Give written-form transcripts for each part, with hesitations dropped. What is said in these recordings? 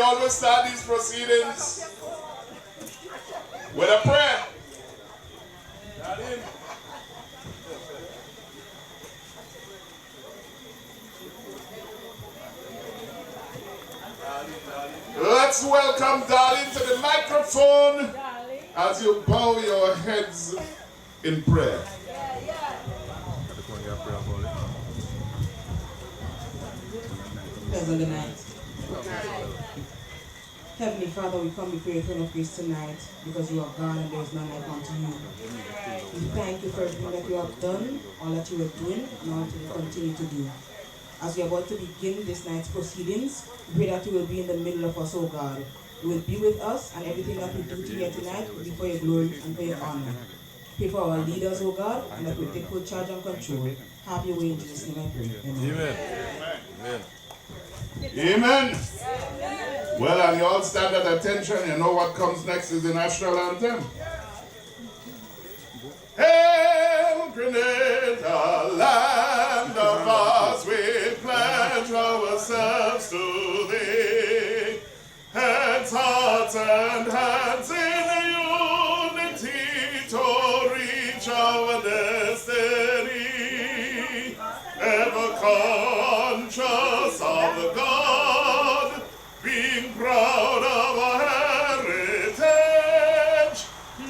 we always start these proceedings with a prayer. Let's welcome Darlene to the microphone as you bow your heads in prayer. Pleasant good night. Heavenly Father, we come before your throne of grace tonight because you are God and there is none like unto you. We thank you for everything that you have done, all that you are doing, and all that you will continue to do. As we are about to begin this night's proceedings, we pray that you will be in the middle of us, O God. You will be with us, and everything that we do here tonight will be for your glory and for your honor. Pray for our leaders, O God, and that we take full charge and control. Have your way in Jesus' name, I pray. Amen. Amen. Amen. Well, and you all stand at attention. You know what comes next is the national anthem. Hail, Grenada, land of ours, we pledge ourselves to thee. Heads, hearts, and hands in unity to reach our destiny. Ever conscious of the God, being proud of our heritage,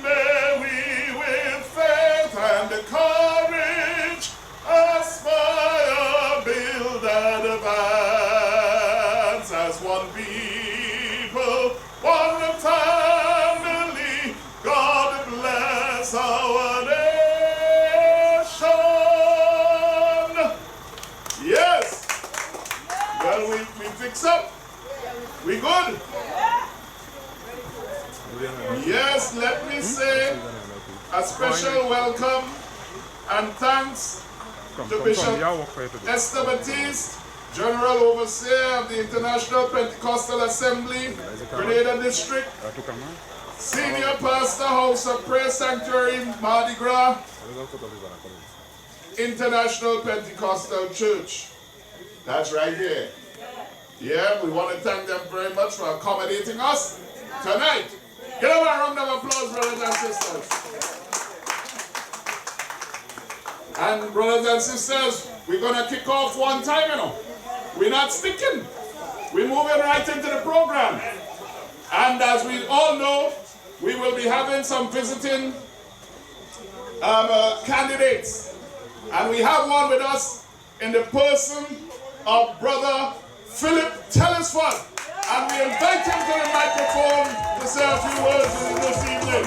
may we with faith and courage aspire, build, and advance as one people, one family. God bless our nation. Yes. Well, we fix up. We good? Yes, let me say a special welcome and thanks to Bishop Esther Baptiste, General Overseer of the International Pentecostal Assembly, Grenada District, Senior Pastor, House of Prayer Sanctuary, Madigras, International Pentecostal Church. That's right here. Yeah, we want to thank them very much for accommodating us tonight. Give them a round of applause, brothers and sisters. And brothers and sisters, we're going to kick off one time, you know. We're not sticking. We're moving right into the program. And as we all know, we will be having some visiting candidates. And we have one with us in the person of Brother Philip Tellisford. And we invite him to the microphone to say a few words this evening.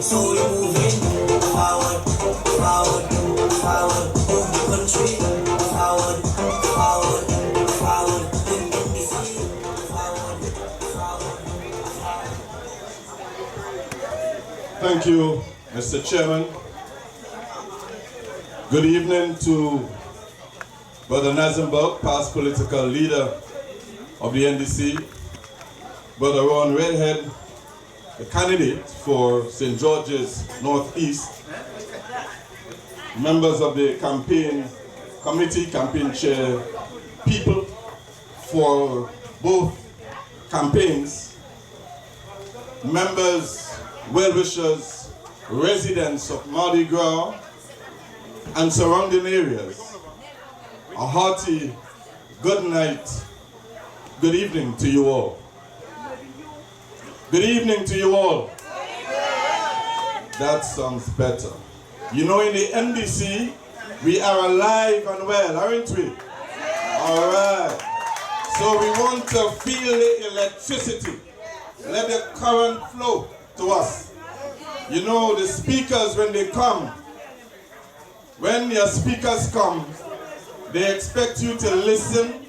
So you're moving forward, forward, forward, move the country forward, forward, forward, NDC, forward, forward, forward. Thank you, Mr. Chairman. Good evening to Brother Nazenberg, past political leader of the NDC, Brother Ron Redhead, the candidate for St. George's Northeast, members of the campaign committee, campaign chair, people for both campaigns, members, well-wishers, residents of Madigras and surrounding areas. A hearty good night, good evening to you all. Good evening to you all. That sounds better. You know, in the NDC, we are alive and well, aren't we? All right. So we want to feel the electricity. Let the current flow to us. You know, the speakers, when they come, when your speakers come, they expect you to listen.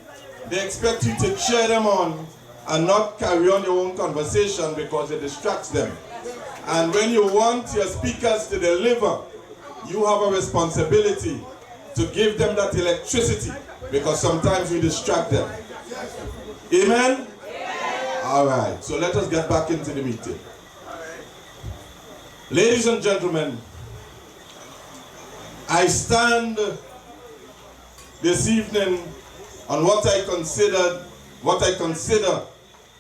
They expect you to cheer them on and not carry on your own conversation because it distracts them. And when you want your speakers to deliver, you have a responsibility to give them that electricity because sometimes we distract them. Amen? All right, so let us get back into the meeting. Ladies and gentlemen, I stand this evening on what I consider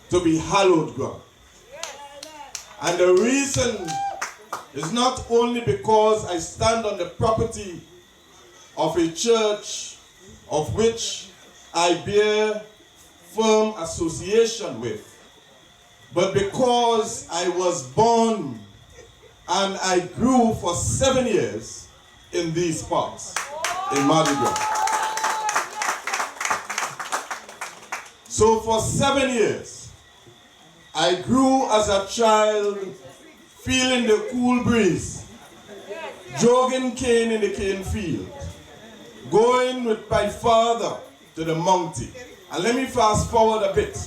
to be hallowed ground. And the reason is not only because I stand on the property of a church of which I bear firm association with, but because I was born and I grew for 7 years in these parts, in Madigras. So for 7 years, I grew as a child, feeling the cool breeze, jogging cane in the cane field, going with my father to the mountain. And let me fast forward a bit,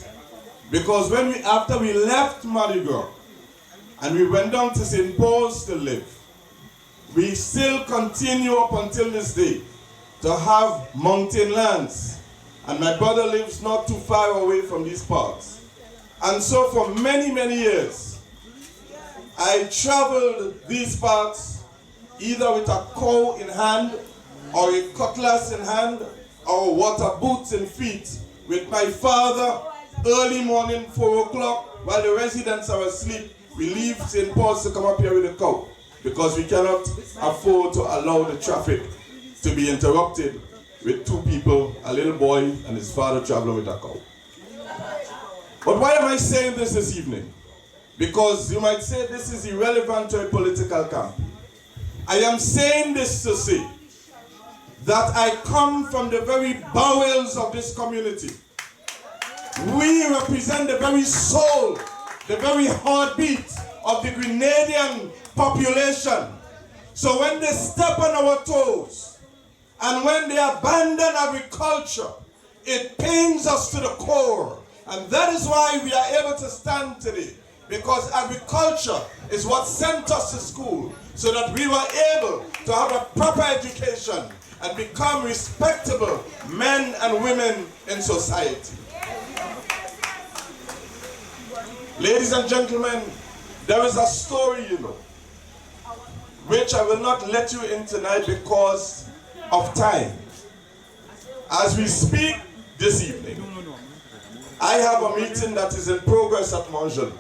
because after we left Madigras and we went down to St. Paul's to live, we still continue up until this day to have mountain lands. And my brother lives not too far away from these parts. And so for many, many years, I traveled these parts either with a cow in hand, or a cutlass in hand, or water boots in feet, with my father early morning, 4 o'clock, while the residents are asleep. We leave St. Paul's to come up here with a cow, because we cannot afford to allow the traffic to be interrupted with two people, a little boy and his father traveling with a cow. But why am I saying this evening? Because you might say this is irrelevant to a political camp. I am saying this to say that I come from the very bowels of this community. We represent the very soul, the very heartbeat of the Grenadian population. So when they step on our toes, and when they abandon agriculture, it pains us to the core. And that is why we are able to stand today. Because agriculture is what sent us to school, so that we were able to have a proper education and become respectable men and women in society. Ladies and gentlemen, there is a story, which I will not let you in tonight because of time. As we speak this evening, I have a meeting that is in progress at Montjoly.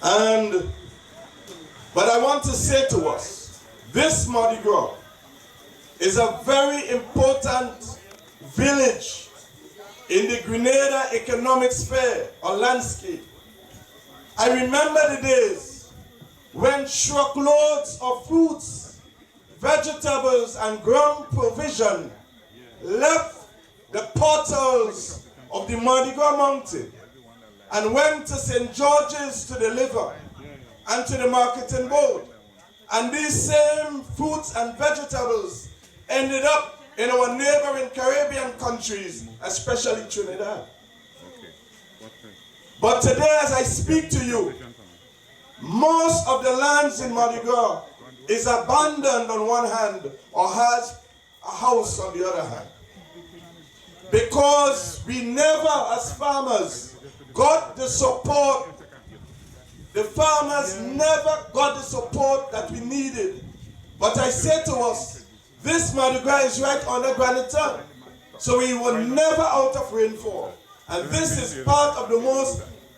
But I want to say to us, this Madigras is a very important village in the Grenada economic sphere or landscape. I remember the days when truckloads of fruits, vegetables and ground provision left the portals of the Madigras mountain and went to St. George's to deliver and to the marketing board. And these same fruits and vegetables ended up in our neighboring Caribbean countries, especially Trinidad. But today, as I speak to you, most of the lands in Madigras is abandoned on one hand, or has a house on the other hand. Because we never, as farmers, got the support. The farmers never got the support that we needed. But I say to us, this Madigras is right under granite tongue. So we were never out of rainfall. And this is part of the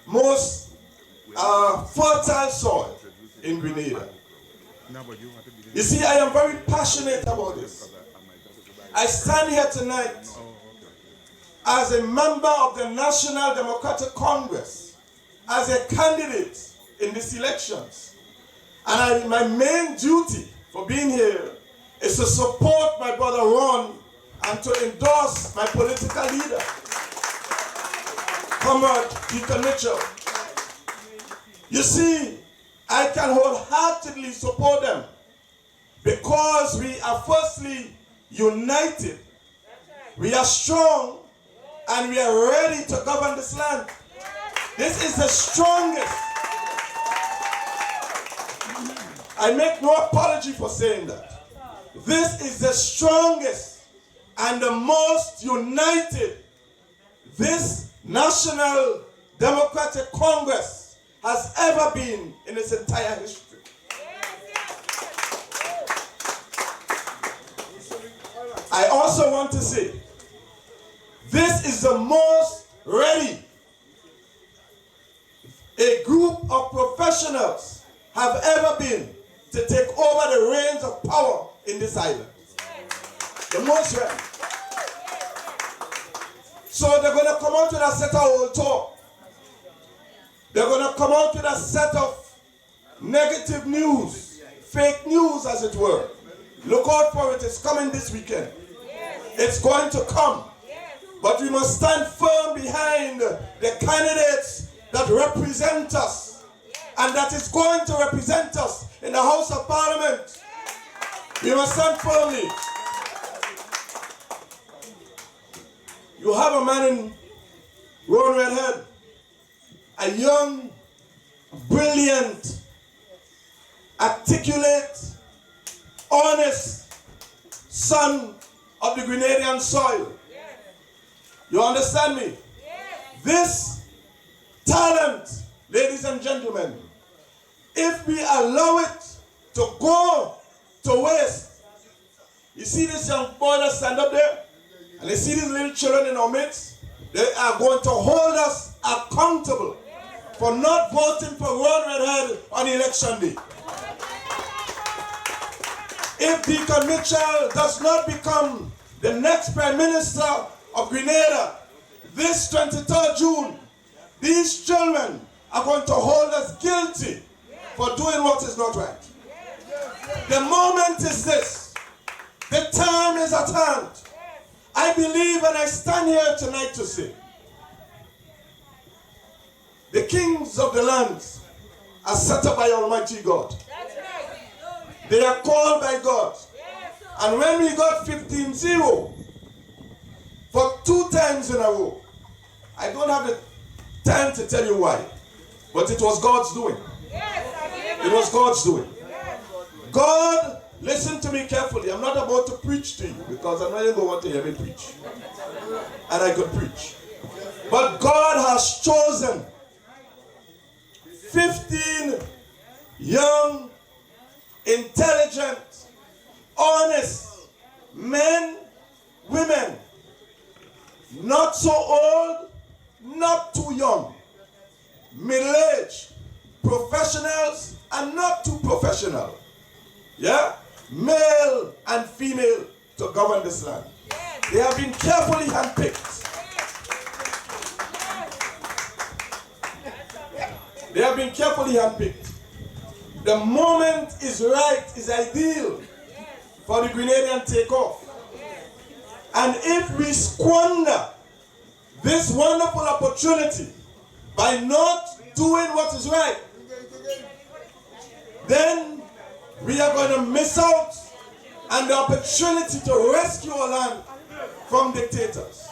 most fertile soil in Grenada. You see, I am very passionate about this. I stand here tonight as a member of the National Democratic Congress, as a candidate in these elections. And my main duty for being here is to support my brother Ron and to endorse my political leader, Comrade Peter Mitchell. You see, I can wholeheartedly support them because we are firstly united, we are strong, and we are ready to govern this land. This is the strongest. I make no apology for saying that. This is the strongest and the most united this National Democratic Congress has ever been in its entire history. I also want to say, this is the most ready a group of professionals have ever been to take over the reins of power in this island. The most ready. So they're going to come out with a set of old talk. They're going to come out with a set of negative news, fake news as it were. Look out for it, it's coming this weekend. It's going to come. But we must stand firm behind the candidates that represent us and that is going to represent us in the House of Parliament. We must stand firmly. You have a man in Rowan Redhead, a young, brilliant, articulate, honest son of the Grenadian soil. You understand me? This talent, ladies and gentlemen, if we allow it to go to waste, you see this young boy that stand up there, and you see these little children in our midst, they are going to hold us accountable for not voting for Rowan Redhead on election day. If Deacon Mitchell does not become the next Prime Minister of Grenada this 23rd June, these children are going to hold us guilty for doing what is not right. The moment is this. The time is at hand. I believe, and I stand here tonight to say, the kings of the lands are set up by Almighty God. They are called by God. And when we got 15-0 for 2 times in a row, I don't have the time to tell you why, but it was God's doing. It was God's doing. God, listen to me carefully. I'm not about to preach to you because I'm not even going to want to hear me preach. And I could preach. But God has chosen 15 young, intelligent, honest men, women, not so old, not too young, middle-aged, professionals and not too professional. Yeah? Male and female to govern this land. They have been carefully handpicked. They have been carefully handpicked. The moment is right, is ideal for the Grenadian takeoff. And if we squander this wonderful opportunity by not doing what is right, then we are going to miss out on the opportunity to rescue our land from dictators.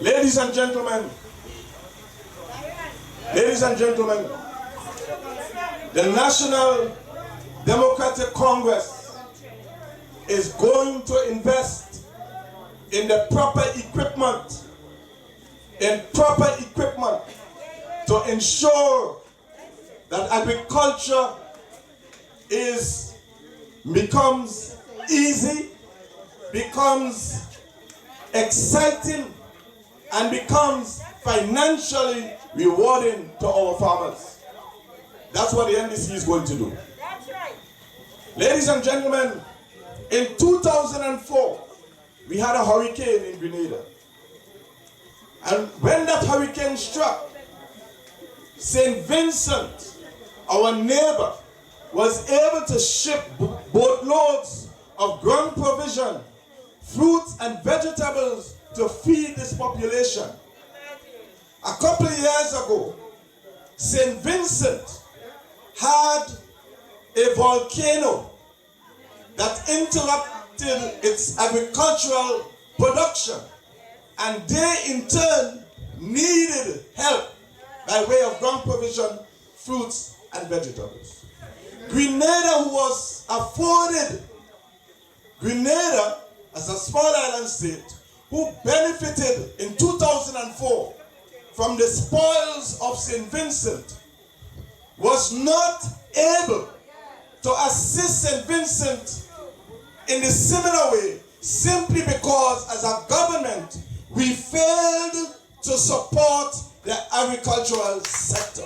Ladies and gentlemen, the National Democratic Congress is going to invest in the proper equipment, to ensure that agriculture becomes easy, becomes exciting, and becomes financially rewarding to our farmers. That's what the NDC is going to do. That's right. Ladies and gentlemen, in 2004, we had a hurricane in Grenada. And when that hurricane struck, St. Vincent, our neighbor, was able to ship boatloads of ground provision, fruits and vegetables to feed this population. A couple of years ago, St. Vincent had a volcano that interrupted its agricultural production, and they in turn needed help by way of ground provision, fruits and vegetables. Grenada, who was afforded, Grenada as a small island state, who benefited in 2004 from the spoils of St. Vincent was not able to assist St. Vincent in the similar way simply because as a government we failed to support the agricultural sector.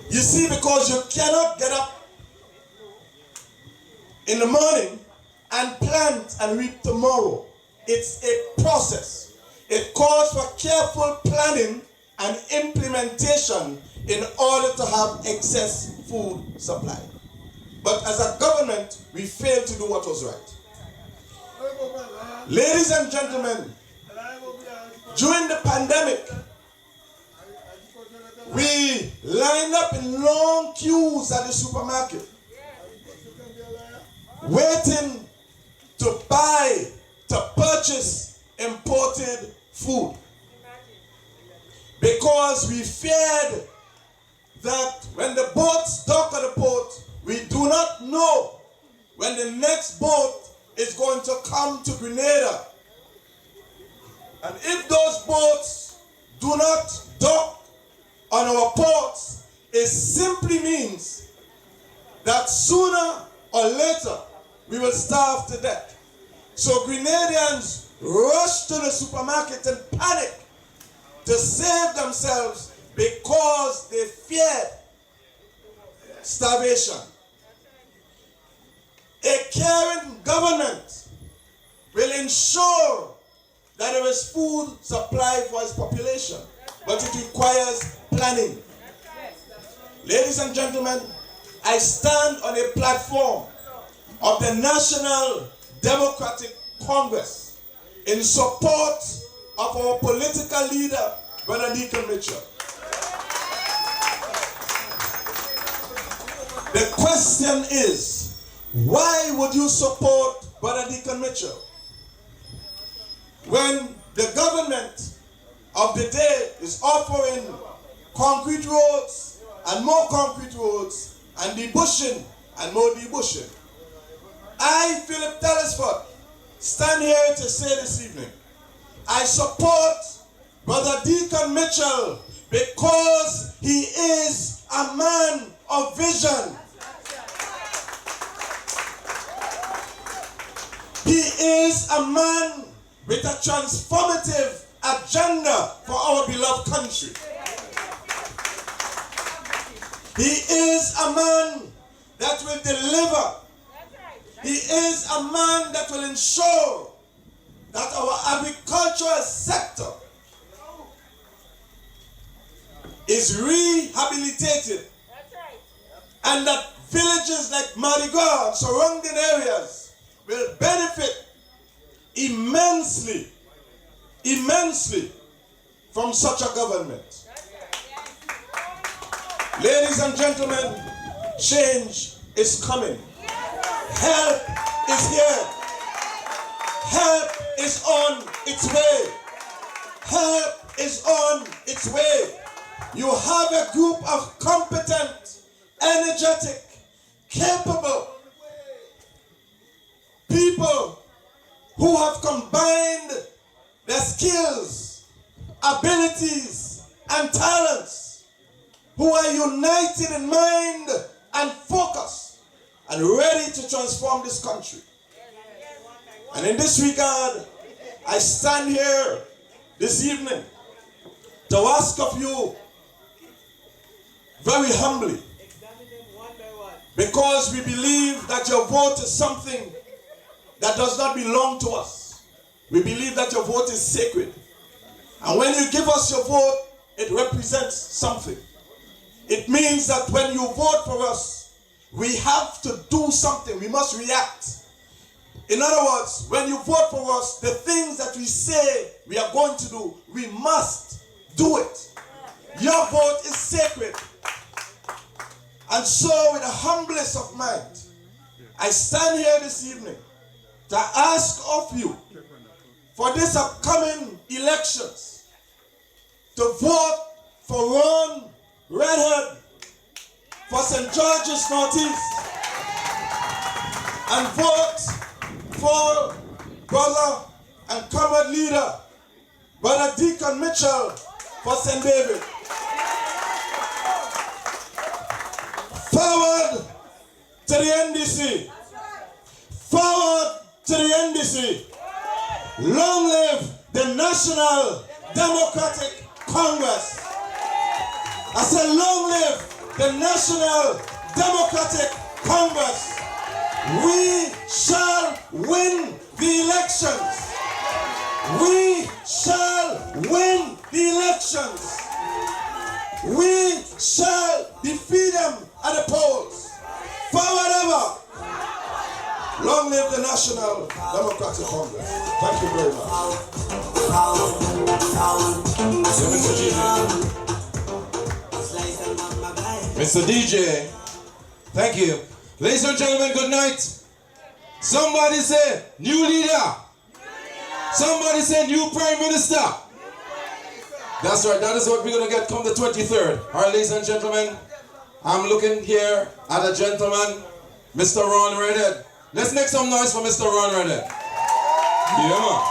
You see, because you cannot get up in the morning and plant and reap tomorrow. It's a process. It calls for careful planning and implementation in order to have excess food supply. But as a government, we failed to do what was right. Ladies and gentlemen, during the pandemic, we lined up in long queues at the supermarket, waiting to buy, to purchase imported food. Because we feared that when the boats dock at the port, we do not know when the next boat is going to come to Grenada. And if those boats do not dock on our ports, it simply means that sooner or later we will starve to death. So Grenadians rushed to the supermarket and panicked to save themselves because they feared starvation. A caring government will ensure that there is food supply for its population, but it requires planning. Ladies and gentlemen, I stand on a platform of the National Democratic Congress in support of our political leader, Brother Deacon Mitchell. The question is, why would you support Brother Deacon Mitchell when the government of the day is offering concrete roads and more concrete roads and debushing and more debushing? I, Philip Telesford, stand here to say this evening, I support Brother Deacon Mitchell because he is a man of vision. He is a man with a transformative agenda for our beloved country. He is a man that will deliver. He is a man that will ensure that our agricultural sector is rehabilitated and that villages like Madigras, surrounding areas, will benefit immensely from such a government. Ladies and gentlemen, change is coming. Help is here. Help is on its way. Help is on its way. You have a group of competent, energetic, capable people who have combined their skills, abilities, and talents, who are united in mind and focus and ready to transform this country. And in this regard, I stand here this evening to ask of you very humbly, because we believe that your vote is something that does not belong to us. We believe that your vote is sacred. And when you give us your vote, it represents something. It means that when you vote for us, we have to do something. We must react. In other words, when you vote for us, the things that we say we are going to do, we must do it. Your vote is sacred. And so, with the humblest of mind, I stand here this evening to ask of you for this upcoming elections to vote for Ron Redhead for St. George's Northeast. and vote for brother and comrade leader, Brother Deacon Mitchell for St. David. Forward to the NDC. Forward to the NDC. Long live the National Democratic Congress. I said long live the National Democratic Congress. We shall win the elections. We shall win the elections. We shall defeat them at the polls. Forward ever. Long live the National Democratic Congress. Thank you very much. Mr. DJ, thank you. Ladies and gentlemen, good night. Somebody say new leader. Somebody say new prime minister. That's right, that is what we're going to get come the 23rd. All right, ladies and gentlemen, I'm looking here at a gentleman, Mr. Ron Redhead. Let's make some noise for Mr. Ron Redhead. Yeah, man.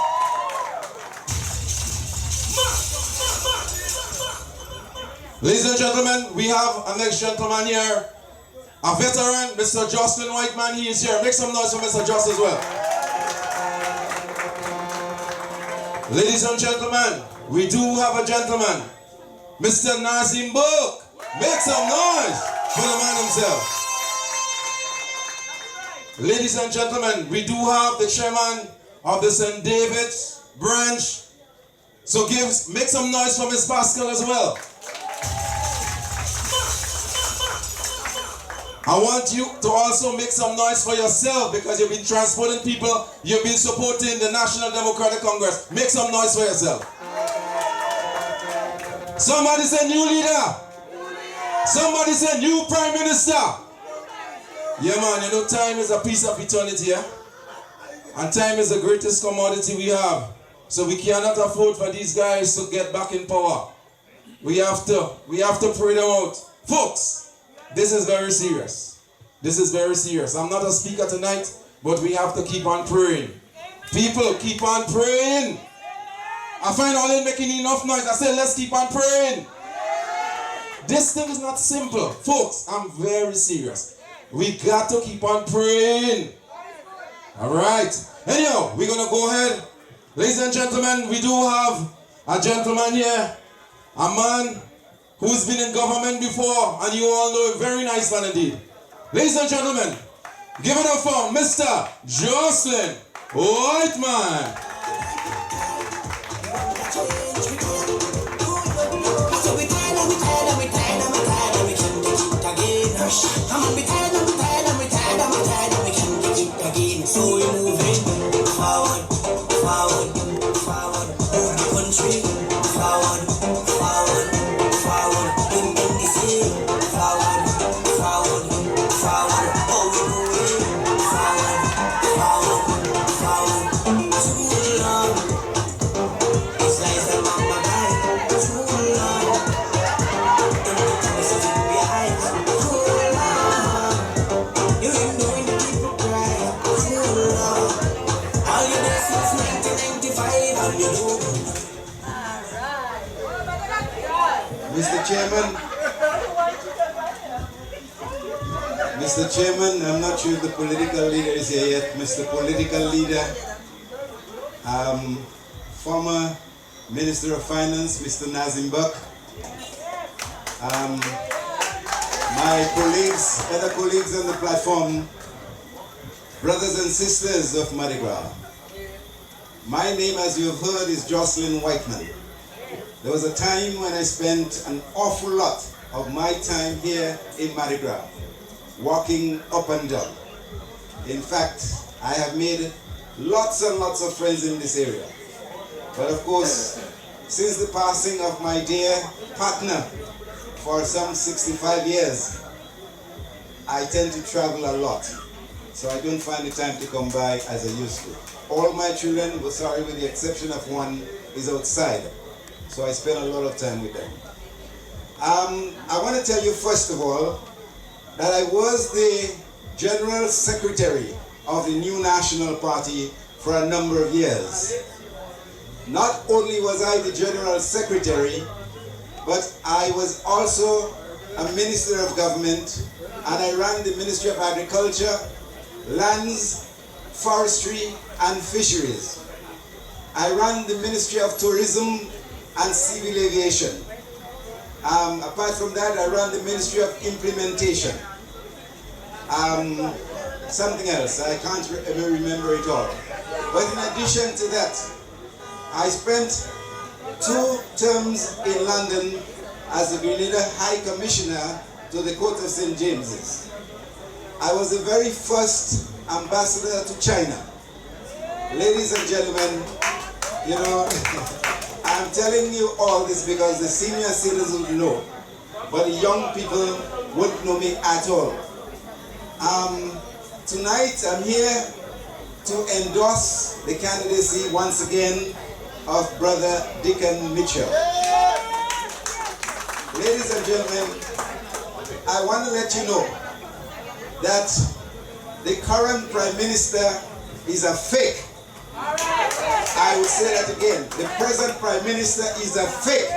Ladies and gentlemen, we have a next gentleman here, a veteran, Mr. Jocelyn Whiteman. He is here. Make some noise for Mr. Joss as well. Ladies and gentlemen, we do have a gentleman, Mr. Nazim Book. Make some noise for the man himself. Ladies and gentlemen, we do have the chairman of the St. David's branch. So make some noise for Miss Pascal as well. I want you to also make some noise for yourself because you've been transporting people, you've been supporting the National Democratic Congress. Make some noise for yourself. Somebody say new leader. Somebody say new prime minister. Yeah, man, you know time is a piece of eternity, yeah? And time is the greatest commodity we have. So we cannot afford for these guys to get back in power. We have to pray them out. Folks, this is very serious. This is very serious. I'm not a speaker tonight, but we have to keep on praying. People, keep on praying. I find all in making enough noise. I said, let's keep on praying. This thing is not simple. Folks, I'm very serious. We got to keep on praying. All right. Anyhow, we're going to go ahead. Ladies and gentlemen, we do have a gentleman here. A man who's been in government before, and you all know him. Very nice man indeed. Ladies and gentlemen, give it up for Mr. Jocelyn Whiteman. So we're moving forward, forward, forward, move the country forward, forward, forward, in NDC, forward, forward, forward, oh we're moving forward, forward, forward, too long, it's like the mama died, too long, don't look at me sitting behind, too long, you ain't knowing the people cry, too long, all you did since 1995, all you do. Mr. Chairman, I'm not sure if the political leader is here yet. Mr. Political Leader, former Minister of Finance, Mr. Nazim Buck, my colleagues, other colleagues on the platform, brothers and sisters of Madigras. My name, as you have heard, is Jocelyn Whiteman. There was a time when I spent an awful lot of my time here in Madigras, walking up and down. In fact, I have made lots and lots of friends in this area. But of course, since the passing of my dear partner for some 65 years, I tend to travel a lot. So I don't find the time to come by as I used to. All my children, with the exception of one, is outside. So I spend a lot of time with them. I want to tell you first of all that I was the General Secretary of the new National Party for a number of years. Not only was I the General Secretary, but I was also a Minister of Government, and I ran the Ministry of Agriculture, Lands, Forestry, and Fisheries. I ran the Ministry of Tourism and Civil Aviation. Apart from that, I ran the Ministry of Implementation. Something else, I can't remember it all. But in addition to that, I spent 2 terms in London as the Grenada High Commissioner to the Court of St. James's. I was the very first ambassador to China. Ladies and gentlemen, you know, I'm telling you all this because the senior citizens would know, but the young people wouldn't know me at all. Tonight I'm here to endorse the candidacy once again of Brother Dickon Mitchell. Ladies and gentlemen, I want to let you know that the current Prime Minister is a fake. I will say that again. The present Prime Minister is a fake.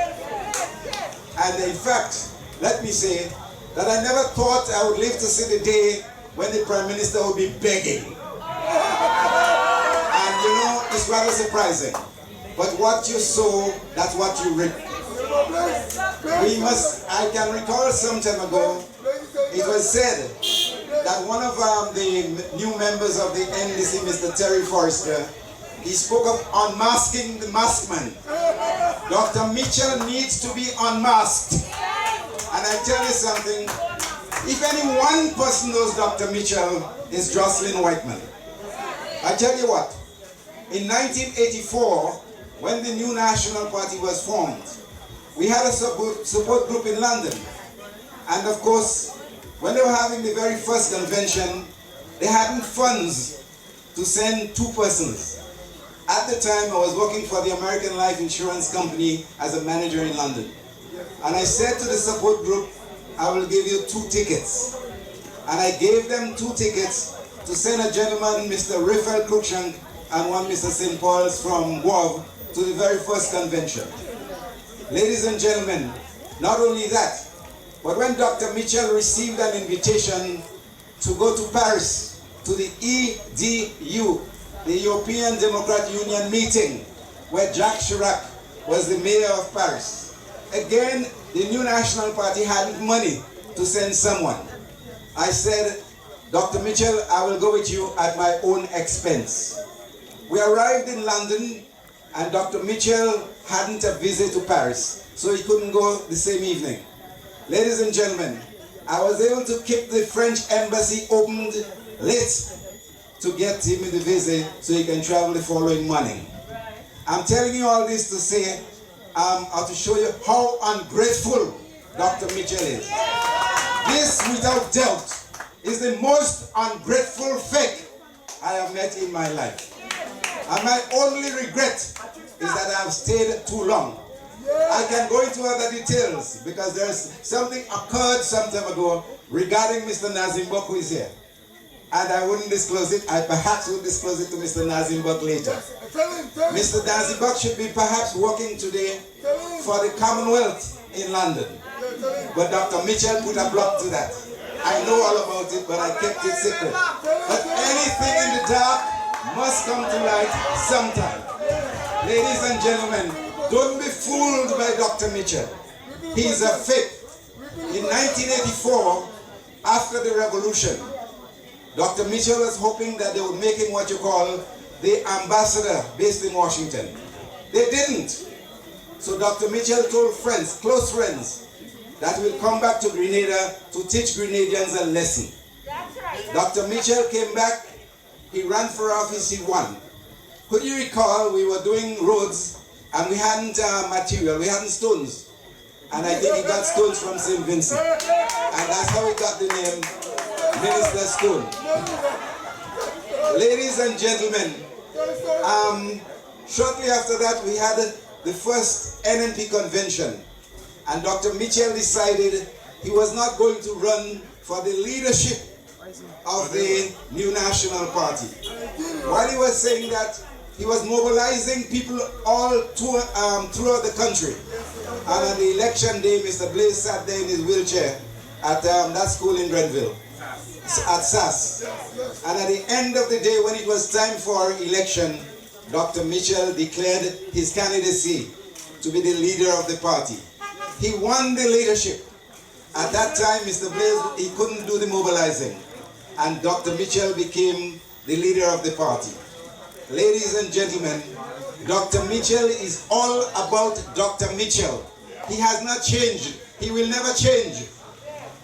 And in fact, let me say that I never thought I would live to see the day when the Prime Minister would be begging. And you know, it's rather surprising. But what you sow, that's what you reap. I can recall some time ago, it was said that one of the new members of the NDC, Mr. Terry Forrester, he spoke of unmasking the maskman. Dr. Mitchell needs to be unmasked. And I tell you something, if any one person knows Dr. Mitchell, it's Jocelyn Whiteman. I tell you what, in 1984, when the new National Party was formed, we had a support group in London. And of course, when they were having the very first convention, they hadn't funds to send 2 persons. At the time, I was working for the American Life Insurance Company as a manager in London. And I said to the support group, I will give you 2 tickets. And I gave them 2 tickets to send a gentleman, Mr. Raphael Cruikshank, and one Mr. St. Paul's from Guav to the very first convention. Ladies and gentlemen, not only that, but when Dr. Mitchell received an invitation to go to Paris, to the EDU, the European Democrat Union meeting, where Jacques Chirac was the mayor of Paris. Again, the new National Party hadn't money to send someone. I said, Dr. Mitchell, I will go with you at my own expense. We arrived in London, and Dr. Mitchell hadn't a visit to Paris, so he couldn't go the same evening. Ladies and gentlemen, I was able to keep the French embassy opened late to get him the visit so he can travel the following morning. I'm telling you all this to say, or to show you how ungrateful Dr. Mitchell is. This, without doubt, is the most ungrateful fake I have met in my life. And my only regret is that I have stayed too long. I can go into other details because there's something occurred some time ago regarding Mr. Nazim Buck, who is here. And I wouldn't disclose it. I perhaps would disclose it to Mr. Nazim Buck later. Mr. Nazim Buck should be perhaps working today for the Commonwealth in London. But Dr. Mitchell put a block to that. I know all about it, but I kept it secret. But anything in the dark must come to light sometime. Ladies and gentlemen, don't be fooled by Dr. Mitchell. He's a fake. In 1984, after the revolution, Dr. Mitchell was hoping that they would make him what you call the ambassador based in Washington. They didn't. So Dr. Mitchell told friends, close friends, that he will come back to Grenada to teach Grenadians a lesson. That's right. Dr. Mitchell came back, he ran for office, he won. Could you recall we were doing roads and we hadn't material, we hadn't stones. And I think he got stones from St. Vincent. And that's how he got the name Minister Stone. Ladies and gentlemen, shortly after that we had the first NNP convention. And Dr. Mitchell decided he was not going to run for the leadership of the new National Party. While he was saying that, he was mobilizing people all throughout the country. And on the election day, Mr. Blaze sat there in his wheelchair at that school in Grenville, at SAS. And at the end of the day, when it was time for election, Dr. Mitchell declared his candidacy to be the leader of the party. He won the leadership. At that time, Mr. Blaze, he couldn't do the mobilizing. And Dr. Mitchell became the leader of the party. Ladies and gentlemen, Dr. Mitchell is all about Dr. Mitchell. He has not changed. He will never change.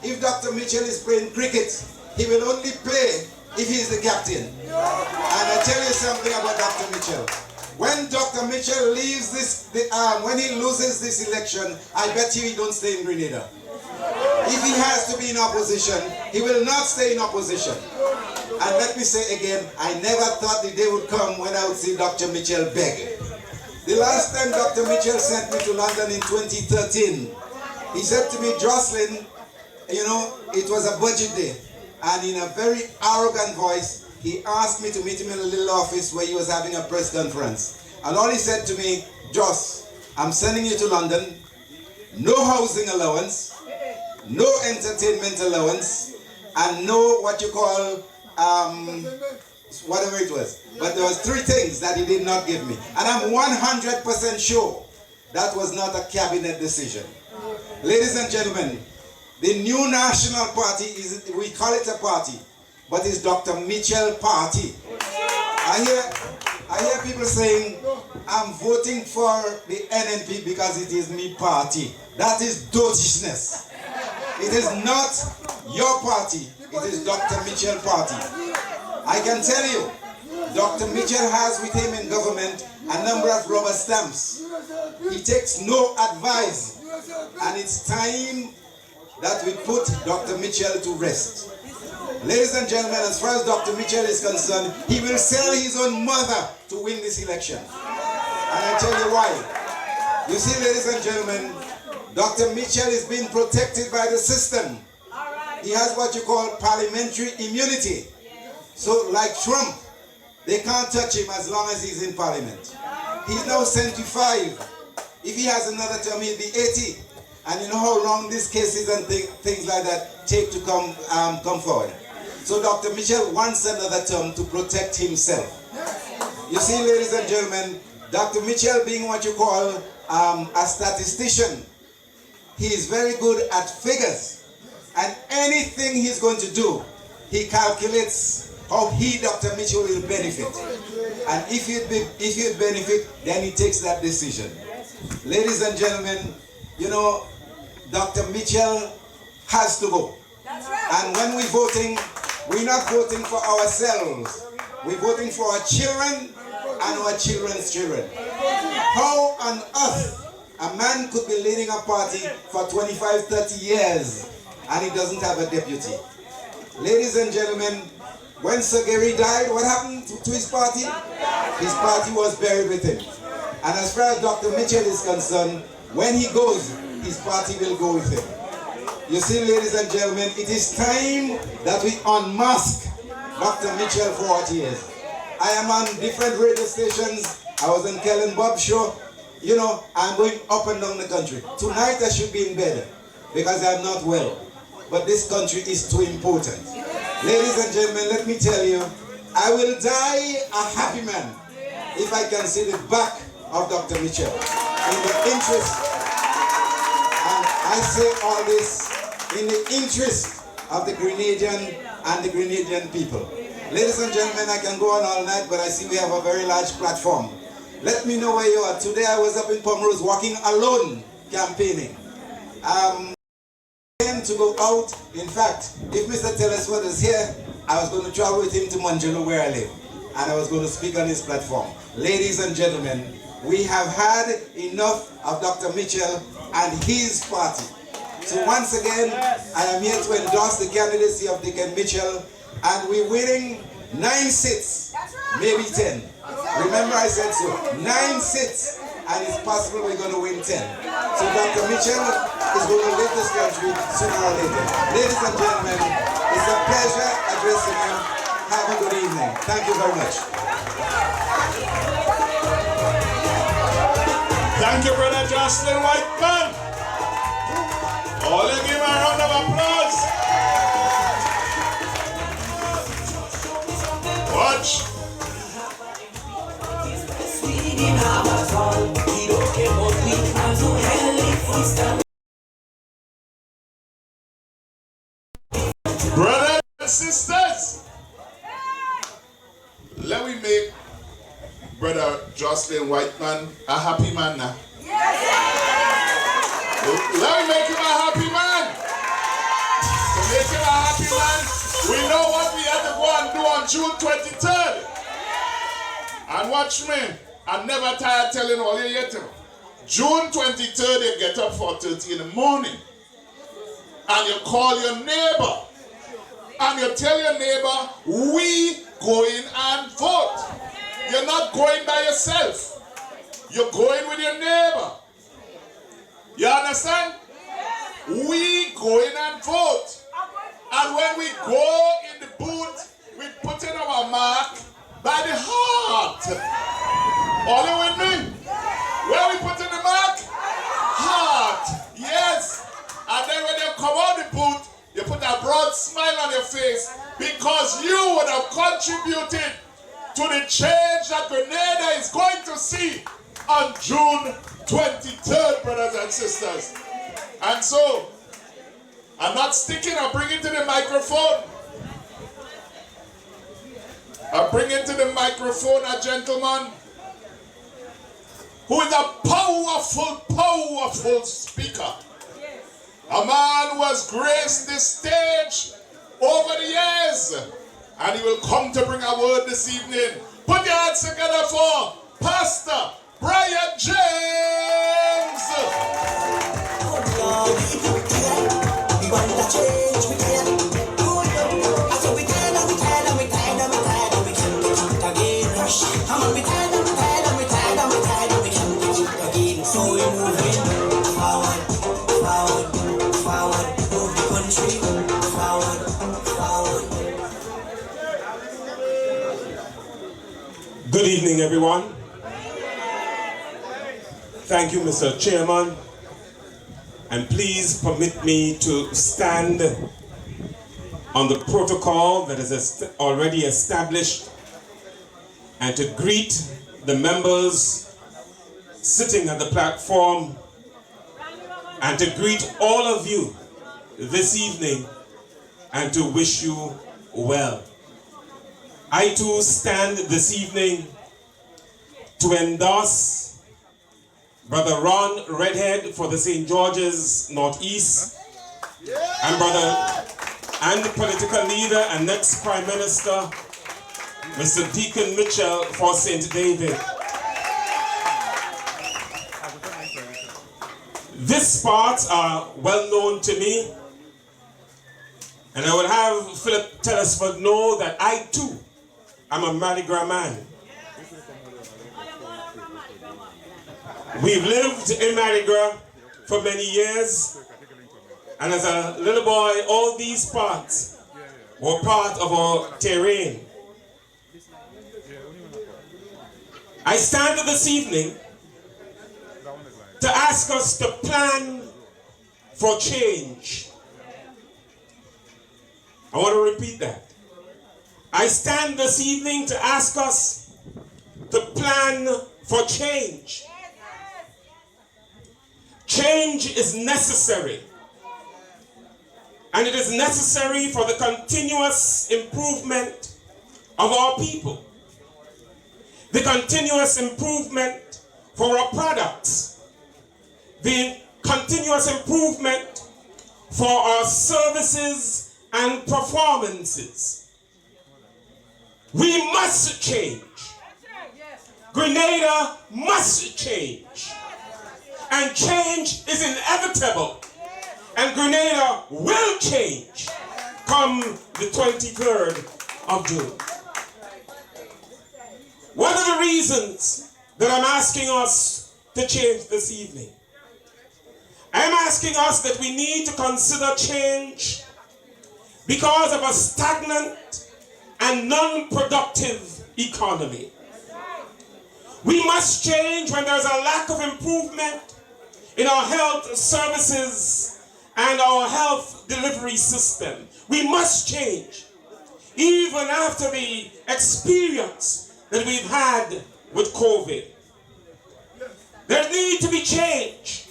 If Dr. Mitchell is playing cricket, he will only play if he is the captain. And I tell you something about Dr. Mitchell. When Dr. Mitchell leaves when he loses this election, I bet you he don't stay in Grenada. If he has to be in opposition, he will not stay in opposition. And let me say again, I never thought the day would come when I would see Dr. Mitchell beg. The last time Dr. Mitchell sent me to London in 2013, he said to me, Jocelyn, you know, it was a budget day. And in a very arrogant voice, he asked me to meet him in a little office where he was having a press conference. And all he said to me, Joss, I'm sending you to London, no housing allowance, no entertainment allowance, and no what you call, whatever it was. But there was 3 things that he did not give me. And I'm 100% sure that was not a cabinet decision. Ladies and gentlemen, the new National Party, we call it a party, but it's Dr. Mitchell Party. I hear people saying, I'm voting for the NNP because it is me party. That is dotishness. It is not your party, it is Dr. Mitchell Party. I can tell you, Dr. Mitchell has with him in government a number of rubber stamps. He takes no advice, and it's time that we put Dr. Mitchell to rest. Ladies and gentlemen, as far as Dr. Mitchell is concerned, he will sell his own mother to win this election. And I tell you why. You see, ladies and gentlemen, Dr. Mitchell is being protected by the system. He has what you call parliamentary immunity. So like Trump, they can't touch him as long as he's in parliament. He's now 75. If he has another term, he'll be 80. And you know how long these cases and things like that take to come forward. So Dr. Mitchell wants another term to protect himself. You see, ladies and gentlemen, Dr. Mitchell being what you call a statistician, he is very good at figures. And anything he's going to do, he calculates how he, Dr. Mitchell, will benefit. And if he'd benefit, then he takes that decision. Ladies and gentlemen, you know, Dr. Mitchell has to go. That's right. And when we're voting, we're not voting for ourselves. We're voting for our children and our children's children. How on earth a man could be leading a party for 25, 30 years and he doesn't have a deputy? Ladies and gentlemen, when Sir Gary died, what happened to his party? His party was buried with him. And as far as Dr. Mitchell is concerned, when he goes, his party will go with him. You see, ladies and gentlemen, it is time that we unmask Dr. Mitchell for what he is. I am on different radio stations. I was on Kellen Bob's show. You know, I'm going up and down the country. Tonight I should be in bed because I'm not well. But this country is too important. Ladies and gentlemen, let me tell you, I will die a happy man if I can see the back of Dr. Mitchell in the interest, and I say all this in the interest of the Grenadian and the Grenadian people. Ladies and gentlemen, I can go on all night, but I see we have a very large platform. Let me know where you are. Today I was up in Pomerose walking alone, campaigning. To go out. In fact, if Mr. Telesworth is here, I was going to travel with him to Manjulu where I live, and I was going to speak on his platform. Ladies and gentlemen, we have had enough of Dr. Mitchell and his party. So once again, I am here to endorse the candidacy of Dick and Mitchell, and we're winning 9 seats, maybe 10. Remember I said so, 9 seats. And it's possible we're going to win 10. So Dr. Mitchell is going to lead this country sooner or later. Ladies and gentlemen, it's a pleasure addressing you. Have a good evening. Thank you very much. Thank you, Brother Jocelyn Whiteman. All give him a round of applause. Watch. Brothers and sisters, let me make Brother Jocelyn Whiteman a happy man now. Let me make him a happy man. To make him a happy man, we know what we have to go and do on June 23rd. And watch me, I'm never tired telling all you yet. June 23rd, you get up 4:30 in the morning. And you call your neighbor. And you tell your neighbor, we going and vote. You're not going by yourself. You're going with your neighbor. You understand? We go in and vote. And when we go in the booth, we put in our mark by the heart. Are you with me? Where we put in the mark? Heart. Yes. And then when you come out the booth, you put a broad smile on your face because you would have contributed to the change that Grenada is going to see on June 23rd, brothers and sisters. And so, I'm not sticking, I bring it to the microphone. I bring into the microphone a gentleman who is a powerful, powerful speaker. A man who has graced this stage over the years. And he will come to bring a word this evening. Put your hands together for Pastor Brian James. We want to change, we can. I said we can, and we can, and we can, and we can, and we can get it again. Come on, we can, and we can, and we can, and we can, and we can get it again. So we moving forward, forward, forward. Move the country forward, forward. Good evening, everyone. Thank you, Mr. Chairman. And please permit me to stand on the protocol that is already established and to greet the members sitting at the platform and to greet all of you this evening and to wish you well. I too stand this evening to endorse Brother Ron Redhead for the St. George's Northeast, and the political leader and next Prime Minister, Mr. Deacon Mitchell for St. David. These spots are well known to me, and I would have Philip Telesford know that I too am a Madigras man. We've lived in Madigras for many years, and as a little boy, all these parts were part of our terrain. I stand this evening to ask us to plan for change. I want to repeat that. I stand this evening to ask us to plan for change. Change is necessary, and it is necessary for the continuous improvement of our people, the continuous improvement for our products, the continuous improvement for our services and performances. We must change. Grenada must change. And change is inevitable. And Grenada will change come the 23rd of June. What are the reasons that I'm asking us to change this evening? I'm asking us that we need to consider change because of a stagnant and non-productive economy. We must change when there's a lack of improvement in our health services and our health delivery system. We must change, even after the experience that we've had with COVID. There needs to be change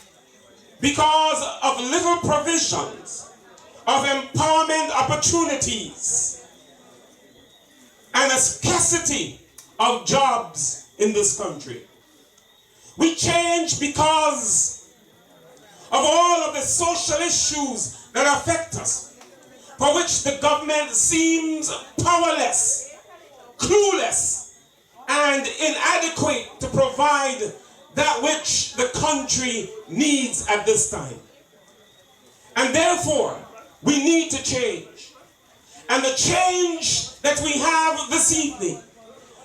because of little provisions of empowerment opportunities and a scarcity of jobs in this country. We change because of all of the social issues that affect us, for which the government seems powerless, clueless, and inadequate to provide that which the country needs at this time. And therefore, we need to change. And the change that we have this evening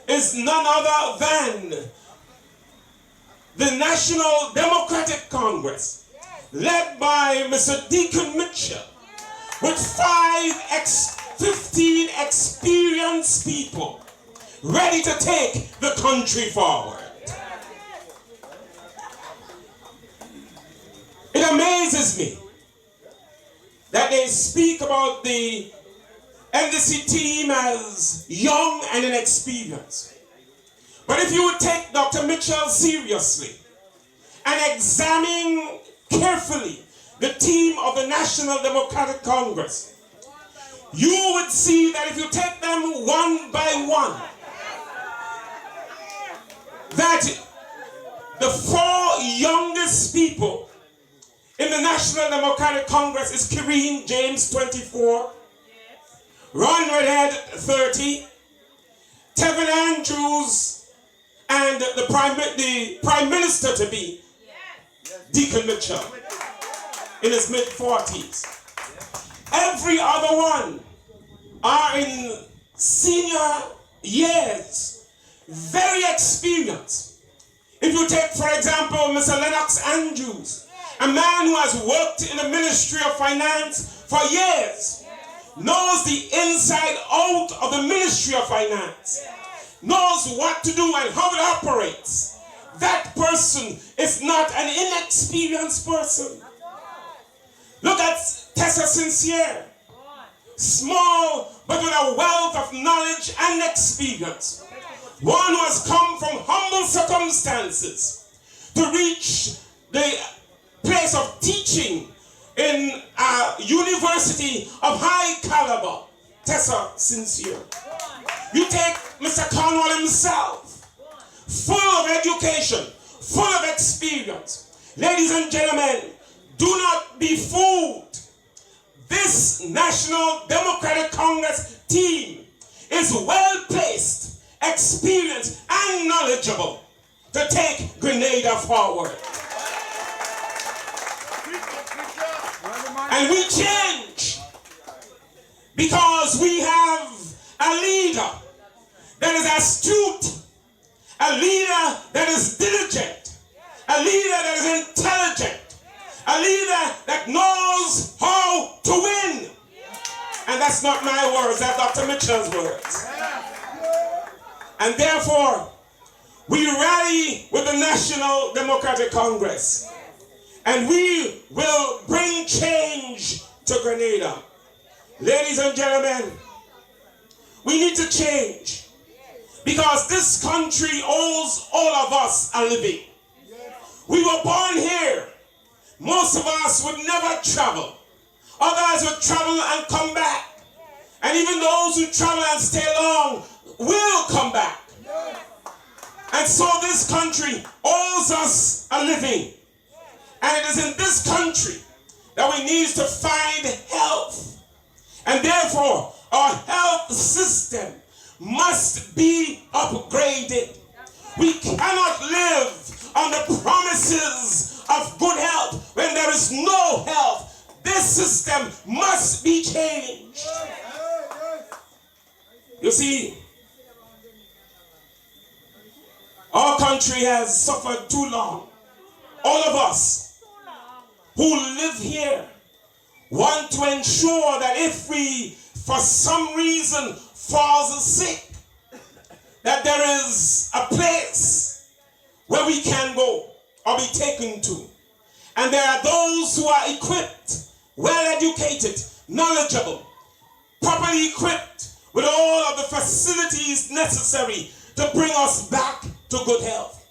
is none other than the National Democratic Congress, led by Mr. Deacon Mitchell, with 15 experienced people ready to take the country forward. It amazes me that they speak about the NDC team as young and inexperienced. But if you would take Dr. Mitchell seriously and examine carefully the team of the National Democratic Congress, you would see that if you take them one by one, that the 4 youngest people in the National Democratic Congress is Kireen James, 24, Ron Redhead, 30, Tevin Andrews, and the Prime Minister to be, Deacon Mitchell, in his mid-40s. Every other one are in senior years, very experienced. If you take, for example, Mr. Lennox Andrews, a man who has worked in the Ministry of Finance for years, knows the inside out of the Ministry of Finance, knows what to do and how it operates. That person is not an inexperienced person. Look at Tessa Sincere, small but with a wealth of knowledge and experience. One who has come from humble circumstances to reach the place of teaching in a university of high caliber. Tessa Sincere. You take Mr. Cornwall himself, full of education, full of experience. Ladies and gentlemen, do not be fooled. This National Democratic Congress team is well placed, experienced, and knowledgeable to take Grenada forward. And we change because we have a leader that is astute, a leader that is diligent, a leader that is intelligent, a leader that knows how to win. And that's not my words, that's Dr. Mitchell's words. And therefore, we rally with the National Democratic Congress. And we will bring change to Grenada. Ladies and gentlemen, we need to change because this country owes all of us a living. We were born here. Most of us would never travel. Others would travel and come back. And even those who travel and stay long will come back. And so this country owes us a living. And it is in this country that we need to find health. And therefore, our health system must be upgraded. We cannot live on the promises of good health when there is no health. This system must be changed. You see, our country has suffered too long. All of us who live here want to ensure that if we for some reason falls sick, that there is a place where we can go or be taken to. And there are those who are equipped, well educated, knowledgeable, properly equipped with all of the facilities necessary to bring us back to good health.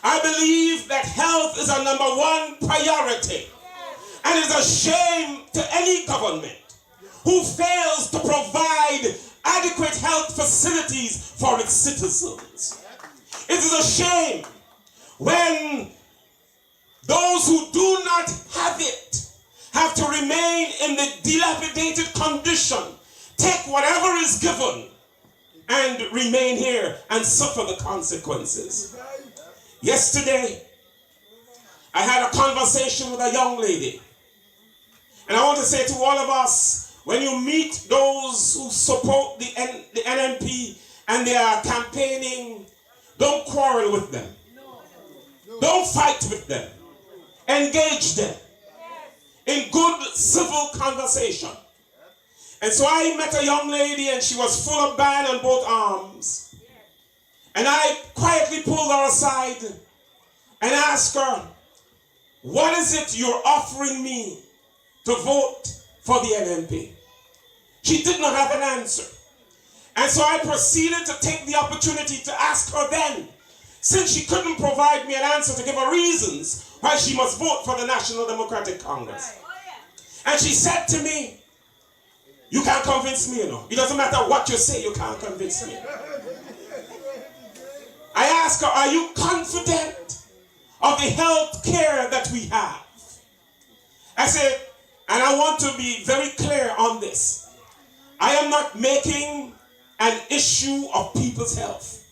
I believe that health is our number one priority. And it's a shame to any government who fails to provide adequate health facilities for its citizens. It is a shame when those who do not have it have to remain in the dilapidated condition, take whatever is given, and remain here and suffer the consequences. Yesterday, I had a conversation with a young lady. And I want to say to all of us, when you meet those who support the NMP and they are campaigning, don't quarrel with them. Don't fight with them. Engage them in good civil conversation. And so I met a young lady and she was full of bile on both arms. And I quietly pulled her aside and asked her, what is it you're offering me to vote for the NMP? She did not have an answer. And so I proceeded to take the opportunity to ask her then, since she couldn't provide me an answer, to give her reasons why she must vote for the National Democratic Congress. And she said to me, you can't convince me, you know. It doesn't matter what you say, you can't convince me. I asked her, are you confident of the health care that we have? I said, and I want to be very clear on this, I am not making an issue of people's health.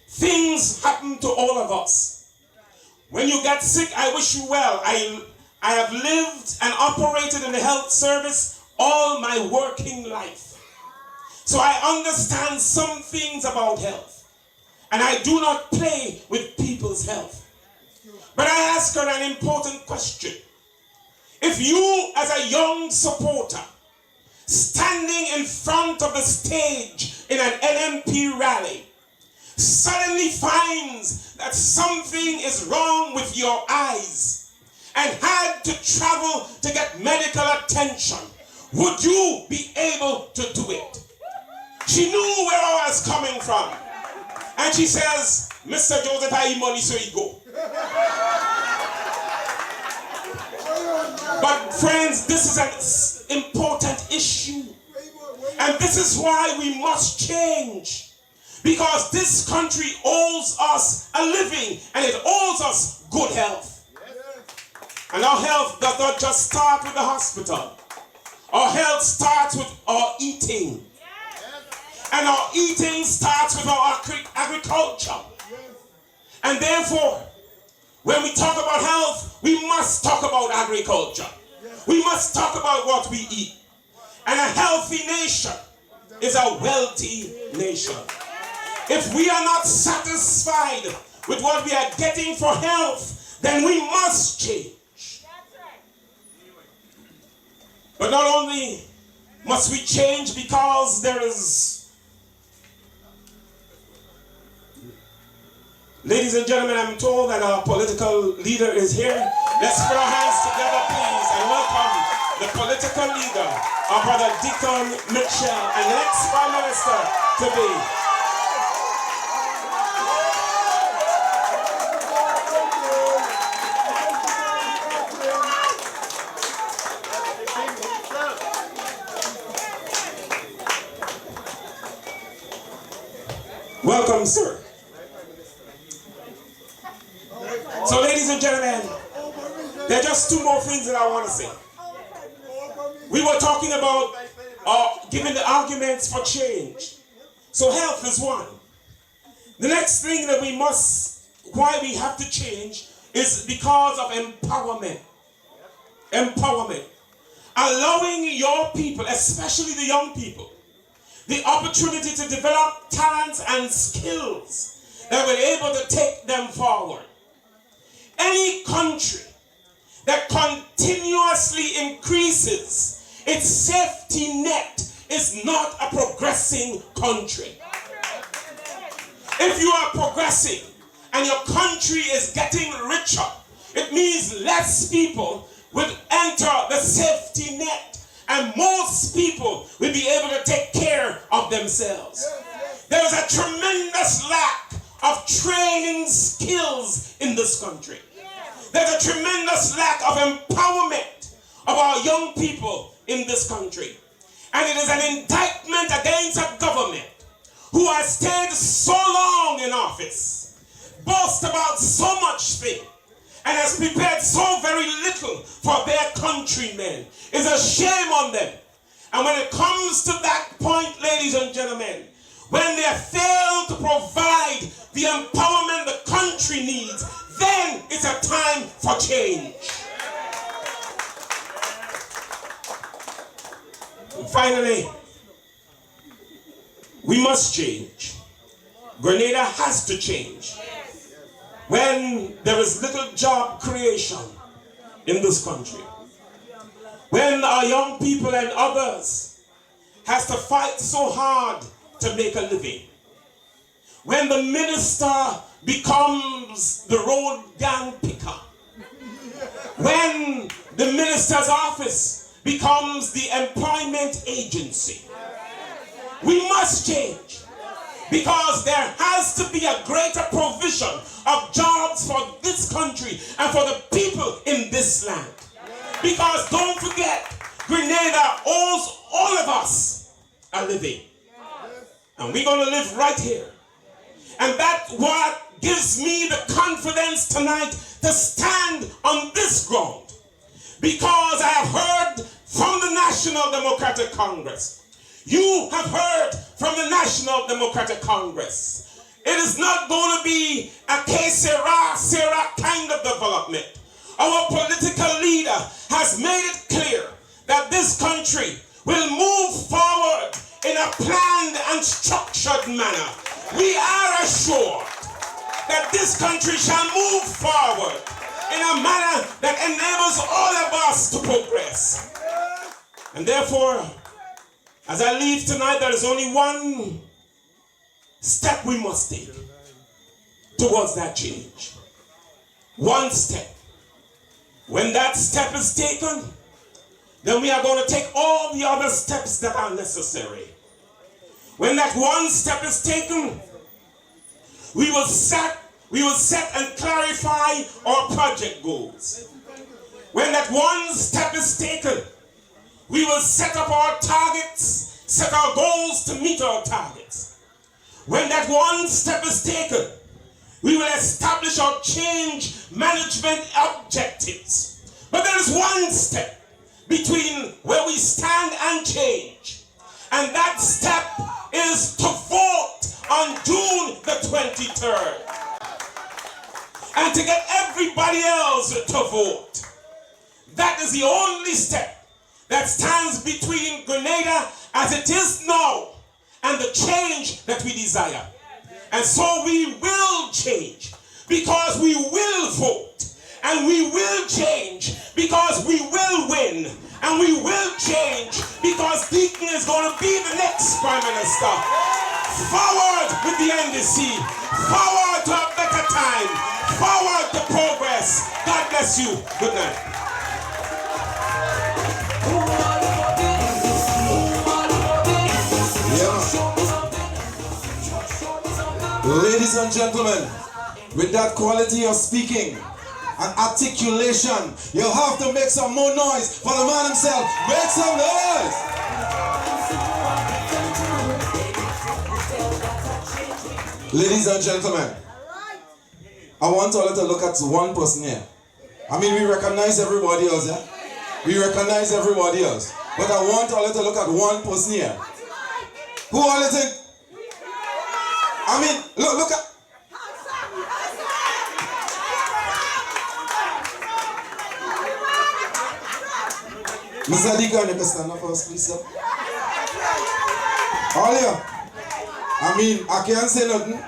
Things happen to all of us. When you get sick, I wish you well. I have lived and operated in the health service all my working life. So I understand some things about health. And I do not play with people's health. But I ask her an important question. If you, as a young supporter, standing in front of the stage in an NMP rally, suddenly finds that something is wrong with your eyes and had to travel to get medical attention, would you be able to do it? She knew where I was coming from. And she says, Mr. Joseph, I have money, so he go. But friends, this is an important issue. And this is why we must change. Because this country owes us a living, and it owes us good health. And our health does not just start with the hospital. Our health starts with our eating. And our eating starts with our agriculture. And therefore, when we talk about health, we must talk about agriculture. We must talk about what we eat. And a healthy nation is a wealthy nation. If we are not satisfied with what we are getting for health, then we must change. But not only must we change because there is... Ladies and gentlemen, I'm told that our political leader is here. Let's put our hands together, please, and welcome the political leader, our brother Deacon Mitchell, and the next Prime Minister to be. Welcome, sir. So, ladies and gentlemen, there are just two more things that I want to say. We were talking about giving the arguments for change. So health is one. The next thing that we must, why we have to change, is because of empowerment. Empowerment. Allowing your people, especially the young people, the opportunity to develop talents and skills that will be able to take them forward. Any country that continuously increases its safety net is not a progressing country. If you are progressing and your country is getting richer, it means less people will enter the safety net and most people will be able to take care of themselves. There is a tremendous lack of training skills in this country. There's a tremendous lack of empowerment of our young people in this country. And it is an indictment against a government who has stayed so long in office, boast about so much thing, and has prepared so very little for their countrymen. It's a shame on them. And when it comes to that point, ladies and gentlemen, when they fail to provide the empowerment the country needs, then it's a time for change. And finally, we must change. Grenada has to change. When there is little job creation in this country, when our young people and others has to fight so hard to make a living, when the minister becomes the road gang picker, when the minister's office becomes the employment agency, we must change, because there has to be a greater provision of jobs for this country and for the people in this land. Because don't forget, Grenada owes all of us a living. And we're going to live right here. And that's what gives me the confidence tonight to stand on this ground. Because I have heard from the National Democratic Congress. You have heard from the National Democratic Congress. It is not going to be a que sera kind of development. Our political leader has made it clear that this country will move forward in a planned and structured manner. We are assured that this country shall move forward in a manner that enables all of us to progress. And therefore, as I leave tonight, there is only one step we must take towards that change. One step. When that step is taken, then we are going to take all the other steps that are necessary. When that one step is taken, we will set and clarify our project goals. When that one step is taken, we will set up our targets, set our goals to meet our targets. When that one step is taken, we will establish our change management objectives. But there is one step between where we stand and change. And that step is to vote on June the 23rd. And to get everybody else to vote. That is the only step that stands between Grenada as it is now and the change that we desire. And so we will change because we will vote. And we will change because we will win. And we will change because Deacon is going to be the next Prime Minister. Forward with the NDC. Forward to a better time. Forward to progress. God bless you. Good night. Ladies and gentlemen, with that quality of speaking and articulation, you have to make some more noise for the man himself. Make some noise! Ladies and gentlemen, I want all to look at one person here. I mean, we recognize everybody else, yeah? We recognize everybody else. But I want all to look at one person here. Who all you think? I mean, look at... Mr. Deacon, you can stand up for us, please, sir. All you. I mean, I can't say nothing.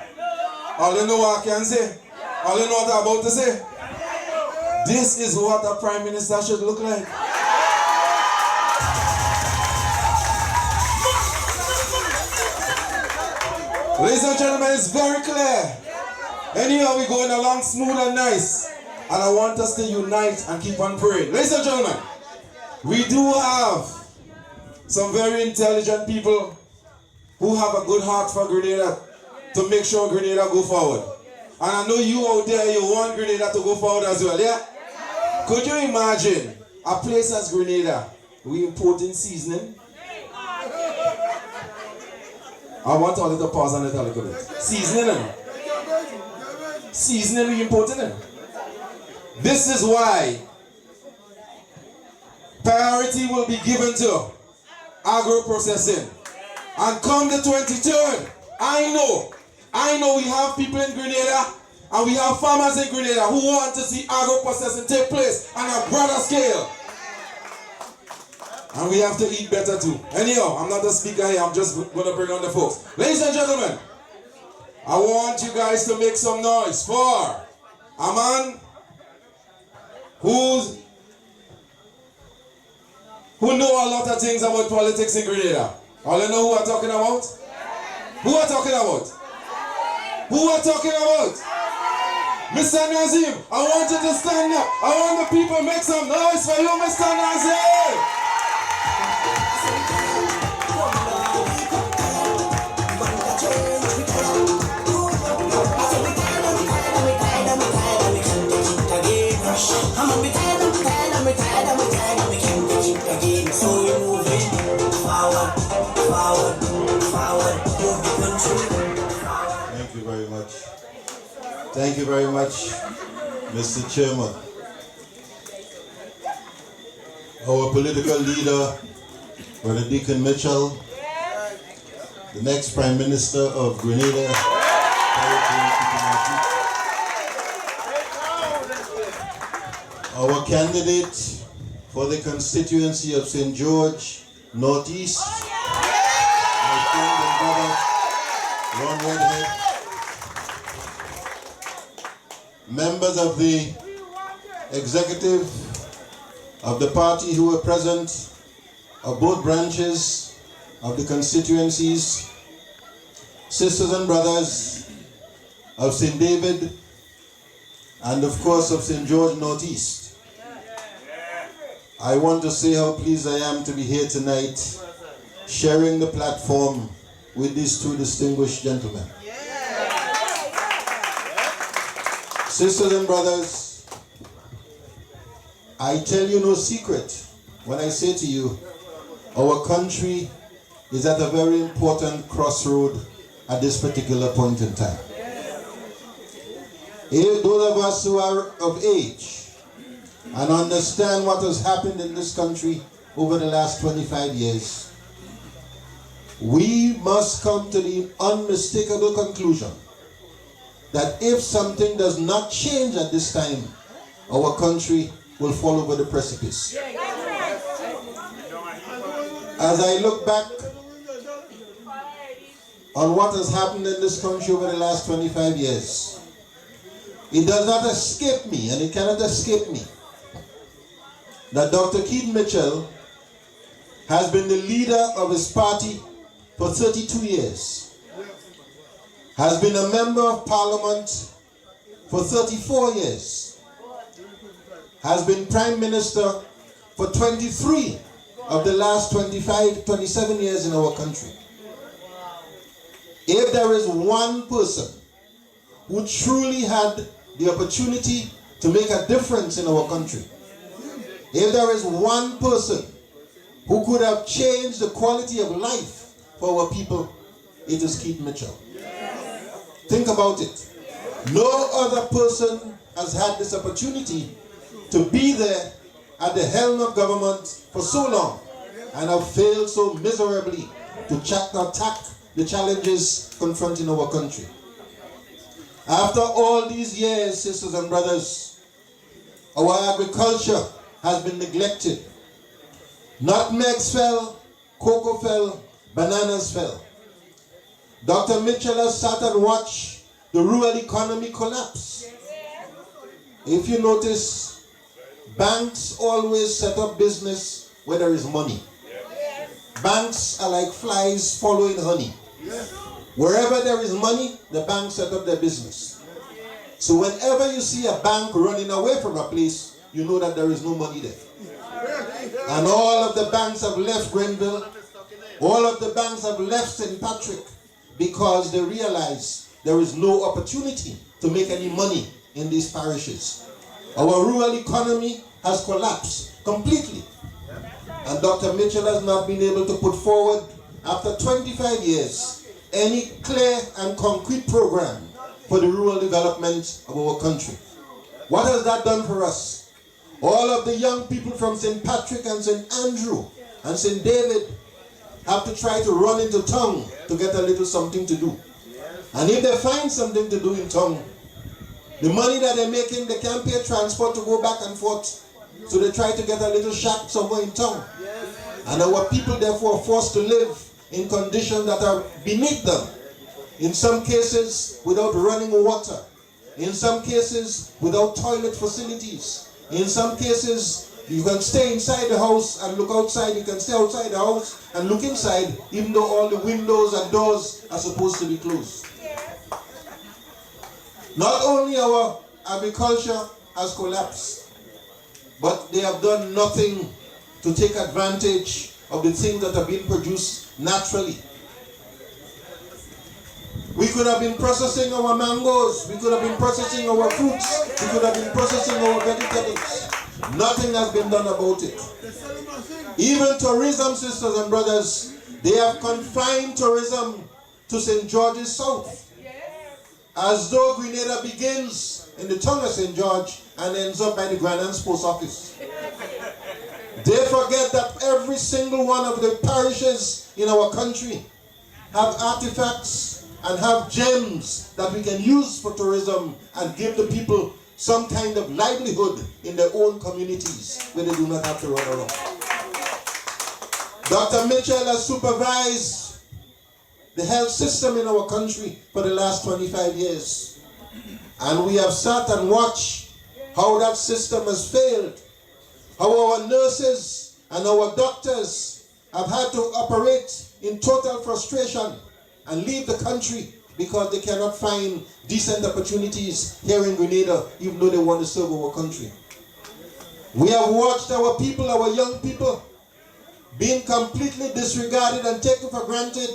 All you know what I can say. All you know what I'm about to say. This is what a Prime Minister should look like. Ladies and gentlemen, it's very clear. Anyhow, we're going along smooth and nice. And I want us to unite and keep on praying. Ladies and gentlemen, we do have some very intelligent people who have a good heart for Grenada to make sure Grenada go forward. And I know you out there, you want Grenada to go forward as well, yeah? Could you imagine a place as Grenada, we importing seasoning? I want all to pause on it a little bit. Seasoning. Seasoning we importing it. This is why priority will be given to agro-processing. And come the 23rd, I know we have people in Grenada and we have farmers in Grenada who want to see agro-processing take place on a broader scale. And we have to eat better too. Anyhow, I'm not the speaker here, I'm just going to bring on the folks. Ladies and gentlemen, I want you guys to make some noise for a man who know a lot of things about politics in Grenada. All you know who I'm talking about? Who I'm talking about? Who I'm talking about? Mr. Nazim, I want you to stand up. I want the people to make some noise for you, Mr. Nazim. I'm retired, we can't take it again. So we're moving forward, move the country. Thank you very much. Thank you very much, Mr. Chairman. Our political leader, Brother Deacon Mitchell, the next Prime Minister of Grenada, our candidate for the constituency of St. George, Northeast, my friend and brother, Ron Redhead, members of the executive of the party who were present, of both branches of the constituencies, sisters and brothers of St. David, and of course of St. George Northeast. I want to say how pleased I am to be here tonight, sharing the platform with these two distinguished gentlemen. Sisters and brothers, I tell you no secret when I say to you, our country is at a very important crossroad at this particular point in time. Those of us who are of age and understand what has happened in this country over the last 25 years, we must come to the unmistakable conclusion that if something does not change at this time, our country will fall over the precipice. As I look back on what has happened in this country over the last 25 years, it does not escape me, and it cannot escape me, that Dr. Keith Mitchell has been the leader of his party for 32 years, has been a member of parliament for 34 years, has been prime minister for 23 of the last 27 years in our country. If there is one person who truly had the opportunity to make a difference in our country, if there is one person who could have changed the quality of life for our people, it is Keith Mitchell. Think about it. No other person has had this opportunity to be there at the helm of government for so long and have failed so miserably to attack the challenges confronting our country. After all these years, sisters and brothers, our agriculture has been neglected. Nutmegs fell, cocoa fell, bananas fell. Dr. Mitchell has sat and watched the rural economy collapse. If you notice, banks always set up business where there is money. Banks are like flies following honey. Wherever there is money, the bank set up their business. So whenever you see a bank running away from a place, you know that there is no money there. And all of the banks have left Grenville. All of the banks have left St. Patrick because they realize there is no opportunity to make any money in these parishes. Our rural economy has collapsed completely. And Dr. Mitchell has not been able to put forward, after 25 years, any clear and concrete program for the rural development of our country. What has that done for us? All of the young people from St. Patrick and St. Andrew and St. David have to try to run into town to get a little something to do. And if they find something to do in town, the money that they're making, they can't pay transport to go back and forth. So they try to get a little shack somewhere in town. And our people therefore are forced to live in conditions that are beneath them. In some cases, without running water. In some cases, without toilet facilities. In some cases, you can stay inside the house and look outside. You can stay outside the house and look inside, even though all the windows and doors are supposed to be closed. Not only our agriculture has collapsed, but they have done nothing to take advantage of the things that are being produced naturally. We could have been processing our mangoes, we could have been processing our fruits, we could have been processing our vegetables. Nothing has been done about it. Even tourism, sisters and brothers, they have confined tourism to St. George's South. As though Grenada begins in the town of St. George and ends up by the Grand Anne's Post Office. They forget that every single one of the parishes in our country have artifacts and have gems that we can use for tourism and give the people some kind of livelihood in their own communities where they do not have to run around. Dr. Mitchell has supervised the health system in our country for the last 25 years. And we have sat and watched how that system has failed, how our nurses and our doctors have had to operate in total frustration and leave the country because they cannot find decent opportunities here in Grenada, even though they want to serve our country. We have watched our people, our young people, being completely disregarded and taken for granted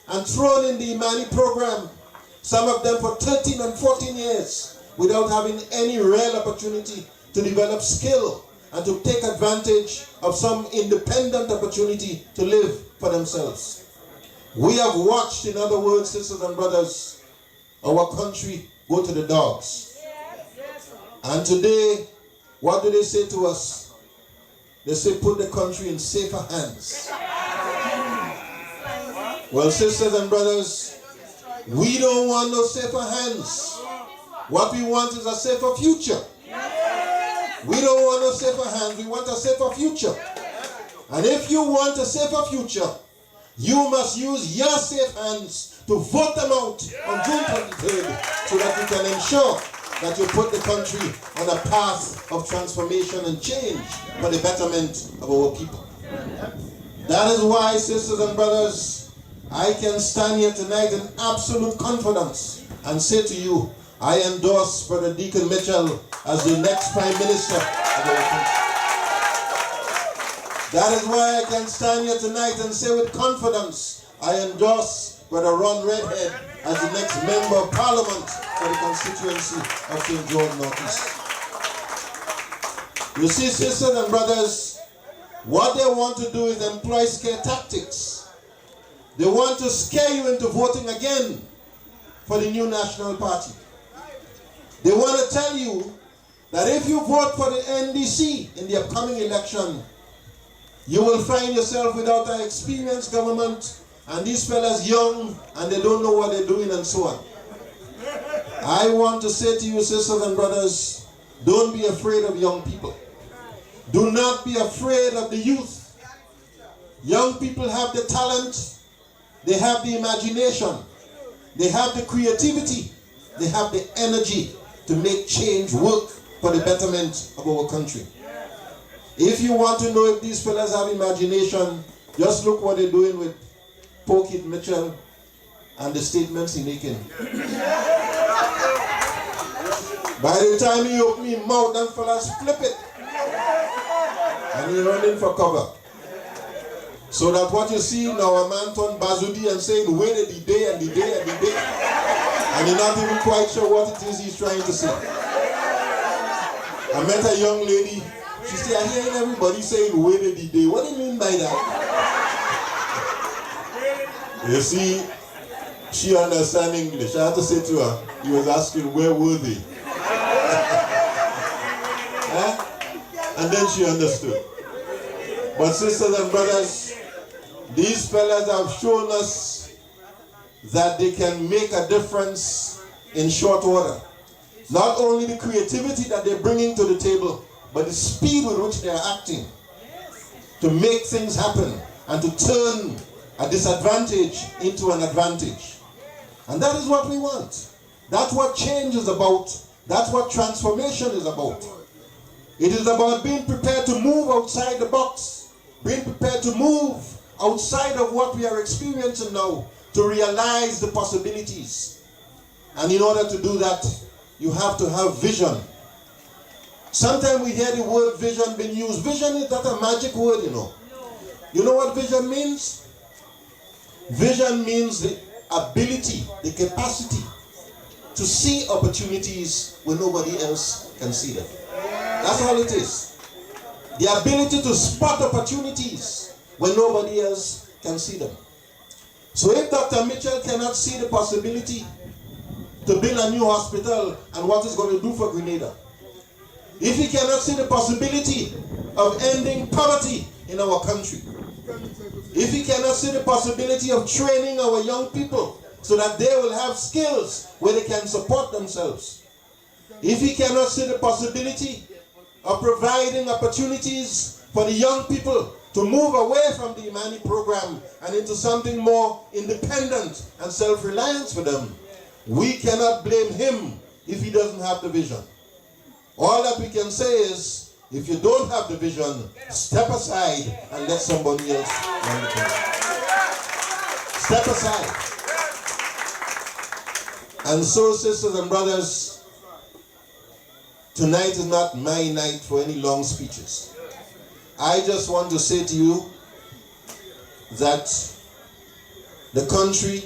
and thrown in the Imani program, some of them for 13 and 14 years, without having any real opportunity to develop skill and to take advantage of some independent opportunity to live for themselves. We have watched, in other words, sisters and brothers, our country go to the dogs. And today, what do they say to us? They say, put the country in safer hands. Well, sisters and brothers, we don't want no safer hands. What we want is a safer future. We don't want no safer hands, we want a safer future. And if you want a safer future, you must use your safe hands to vote them out on June 23rd so that you can ensure that you put the country on a path of transformation and change for the betterment of our people. That is why, sisters and brothers, I can stand here tonight in absolute confidence and say to you, I endorse Brother Deacon Mitchell as the next Prime Minister of our country. That is why I can stand here tonight and say with confidence, I endorse Brother Ron Redhead as the next Member of Parliament for the constituency of St. George Northeast. You see, sisters and brothers, what they want to do is employ scare tactics. They want to scare you into voting again for the new National Party. They want to tell you that if you vote for the NDC in the upcoming election, you will find yourself without an experienced government, and these fellas young and they don't know what they're doing and so on. I want to say to you, sisters and brothers, don't be afraid of young people. Do not be afraid of the youth. Young people have the talent, they have the imagination, they have the creativity, they have the energy to make change work for the betterment of our country. If you want to know if these fellas have imagination, just look what they're doing with Pokit Mitchell, and the statements he's making. By the time he open his mouth, them fellas flip it. And he running for cover. So that what you see now, a man turn Bazudi and saying, wait the day and the day and the day. And you're not even quite sure what it is he's trying to say. I met a young lady. She said, I'm hearing everybody saying, wait the day. What do you mean by that? You see, she understands English. I had to say to her, he was asking, where were they? And then she understood. But sisters and brothers, these fellas have shown us that they can make a difference in short order. Not only the creativity that they're bringing to the table, but the speed with which they are acting to make things happen and to turn a disadvantage into an advantage. And that is what we want. That's what change is about. That's what transformation is about. It is about being prepared to move outside the box, being prepared to move outside of what we are experiencing now to realize the possibilities. And in order to do that, you have to have vision. Sometimes we hear the word vision being used. Vision is not a magic word, you know. You know what vision means? Vision means the ability, the capacity to see opportunities when nobody else can see them. That's all it is. The ability to spot opportunities when nobody else can see them. So if Dr. Mitchell cannot see the possibility to build a new hospital and what it's going to do for Grenada, if he cannot see the possibility of ending poverty in our country, if he cannot see the possibility of training our young people so that they will have skills where they can support themselves, if he cannot see the possibility of providing opportunities for the young people to move away from the Imani program and into something more independent and self-reliance for them, we cannot blame him if he doesn't have the vision. All that we can say is, if you don't have the vision, step aside and let somebody else run the program. Step aside. And so, sisters and brothers, tonight is not my night for any long speeches. I just want to say to you that the country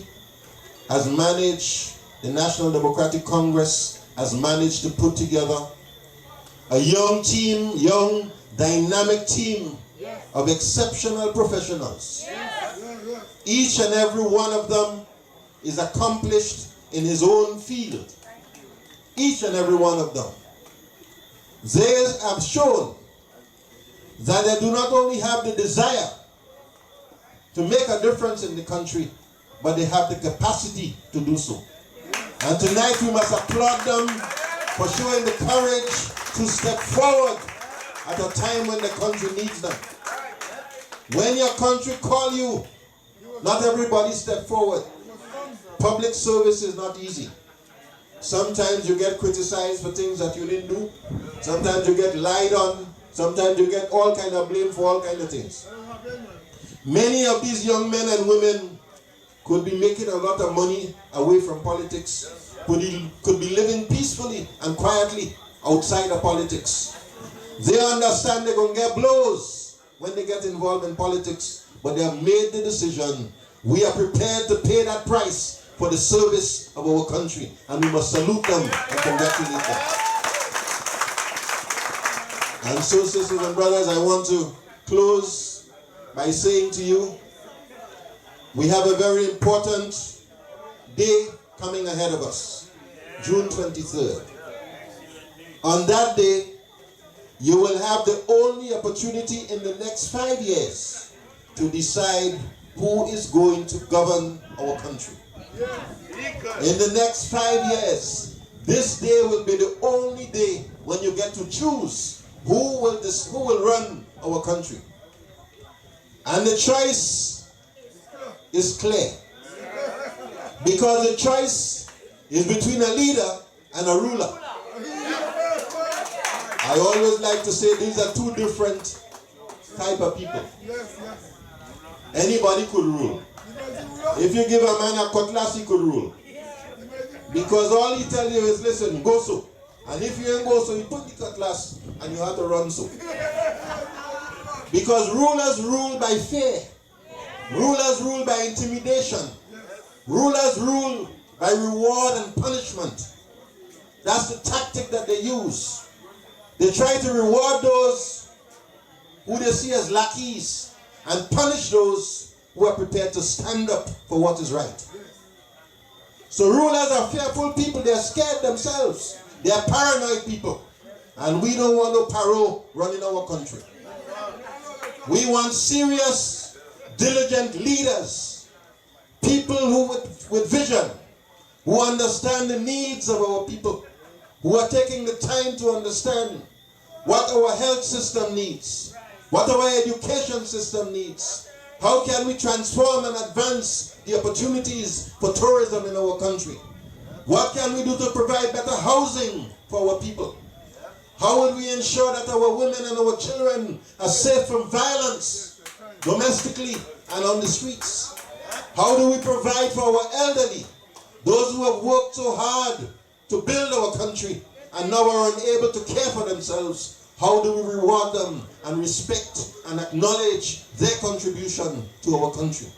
has managed, the National Democratic Congress has managed to put together a young team, young, dynamic team of exceptional professionals. Each and every one of them is accomplished in his own field. Each and every one of them. They have shown that they do not only have the desire to make a difference in the country, but they have the capacity to do so. And tonight we must applaud them for showing the courage to step forward at a time when the country needs them. When your country calls you, not everybody step forward. Public service is not easy. Sometimes you get criticized for things that you didn't do. Sometimes you get lied on. Sometimes you get all kind of blame for all kind of things. Many of these young men and women could be making a lot of money away from politics, could be living peacefully and quietly outside of politics. They understand they're going to get blows when they get involved in politics, but they have made the decision. We are prepared to pay that price for the service of our country, and we must salute them and congratulate them. And so, sisters and brothers, I want to close by saying to you, we have a very important day coming ahead of us, June 23rd. On that day, you will have the only opportunity in the next 5 years to decide who is going to govern our country. In the next 5 years, this day will be the only day when you get to choose who will run our country. And the choice is clear. Because the choice is between a leader and a ruler. I always like to say these are two different type of people. Anybody could rule. If you give a man a cutlass, he could rule. Because all he tell you is, listen, go so. And if you ain't go so, he put the cutlass and you have to run so. Because rulers rule by fear. Rulers rule by intimidation. Rulers rule by reward and punishment. That's the tactic that they use. They try to reward those who they see as lackeys and punish those who are prepared to stand up for what is right. So rulers are fearful people. They are scared themselves. They are paranoid people. And we don't want no paro running our country. We want serious, diligent leaders. People who with vision, who understand the needs of our people, who are taking the time to understand what our health system needs, what our education system needs. How can we transform and advance the opportunities for tourism in our country? What can we do to provide better housing for our people? How will we ensure that our women and our children are safe from violence, domestically and on the streets? How do we provide for our elderly, those who have worked so hard to build our country and now are unable to care for themselves? How do we reward them and respect and acknowledge their contribution to our country?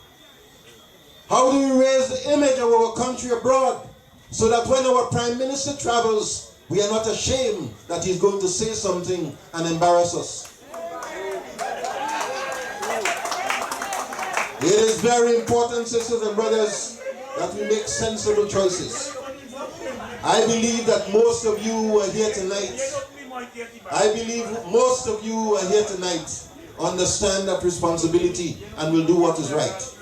How do we raise the image of our country abroad so that when our Prime Minister travels, we are not ashamed that he's going to say something and embarrass us? It is very important, sisters and brothers, that we make sensible choices. I believe that most of you who are here tonight, understand that responsibility and will do what is right.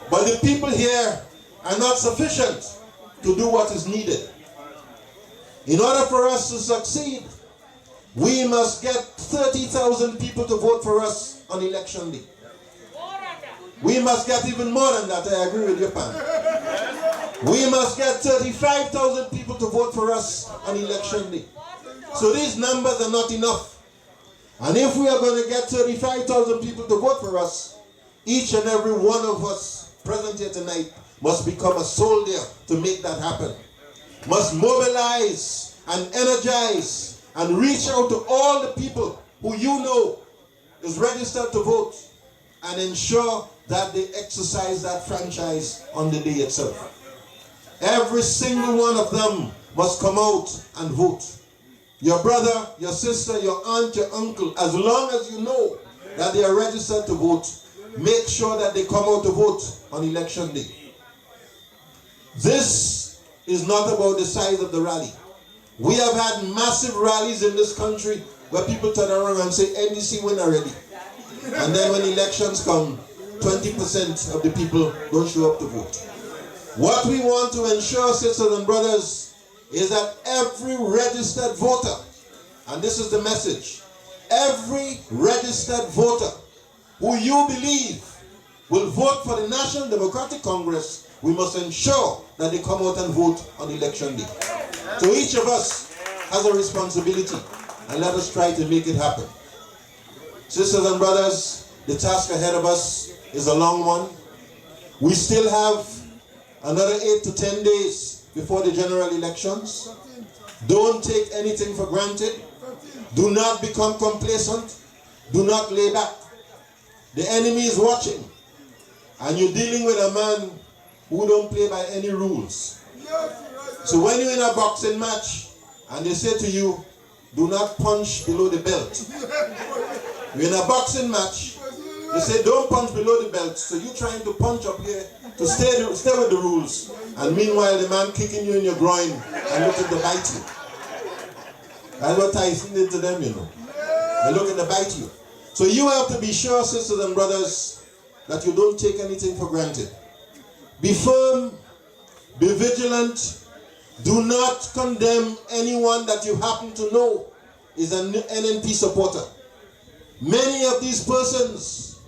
But the people here are not sufficient to do what is needed. In order for us to succeed, we must get 30,000 people to vote for us on election day. We must get even more than that. I agree with you, Pan. We must get 35,000 people to vote for us on election day. So these numbers are not enough. And if we are going to get 35,000 people to vote for us, each and every one of us present here tonight must become a soldier to make that happen. Must mobilize and energize and reach out to all the people who you know is registered to vote and ensure that they exercise that franchise on the day itself. Every single one of them must come out and vote. Your brother, your sister, your aunt, your uncle, as long as you know that they are registered to vote, make sure that they come out to vote on election day. This is not about the size of the rally. We have had massive rallies in this country where people turn around and say, NDC win already. And then when elections come, 20% of the people don't show up to vote. What we want to ensure, sisters and brothers, is that every registered voter, and this is the message, every registered voter who you believe will vote for the National Democratic Congress, we must ensure that they come out and vote on election day. So each of us has a responsibility, and let us try to make it happen. Sisters and brothers, the task ahead of us is a long one. We still have another 8 to 10 days before the general elections. Don't take anything for granted. Do not become complacent. Do not lay back. The enemy is watching, and you're dealing with a man who don't play by any rules. So when you're in a boxing match and they say to you, do not punch below the belt. You're in a boxing match, they say don't punch below the belt. So you're trying to punch up here to stay with the rules. And meanwhile the man kicking you in your groin and looking to bite you. That's what Tyson did to them, you know. They're looking to bite you. So you have to be sure, sisters and brothers, that you don't take anything for granted. Be firm, be vigilant. Do not condemn anyone that you happen to know is an NNP supporter. Many of these persons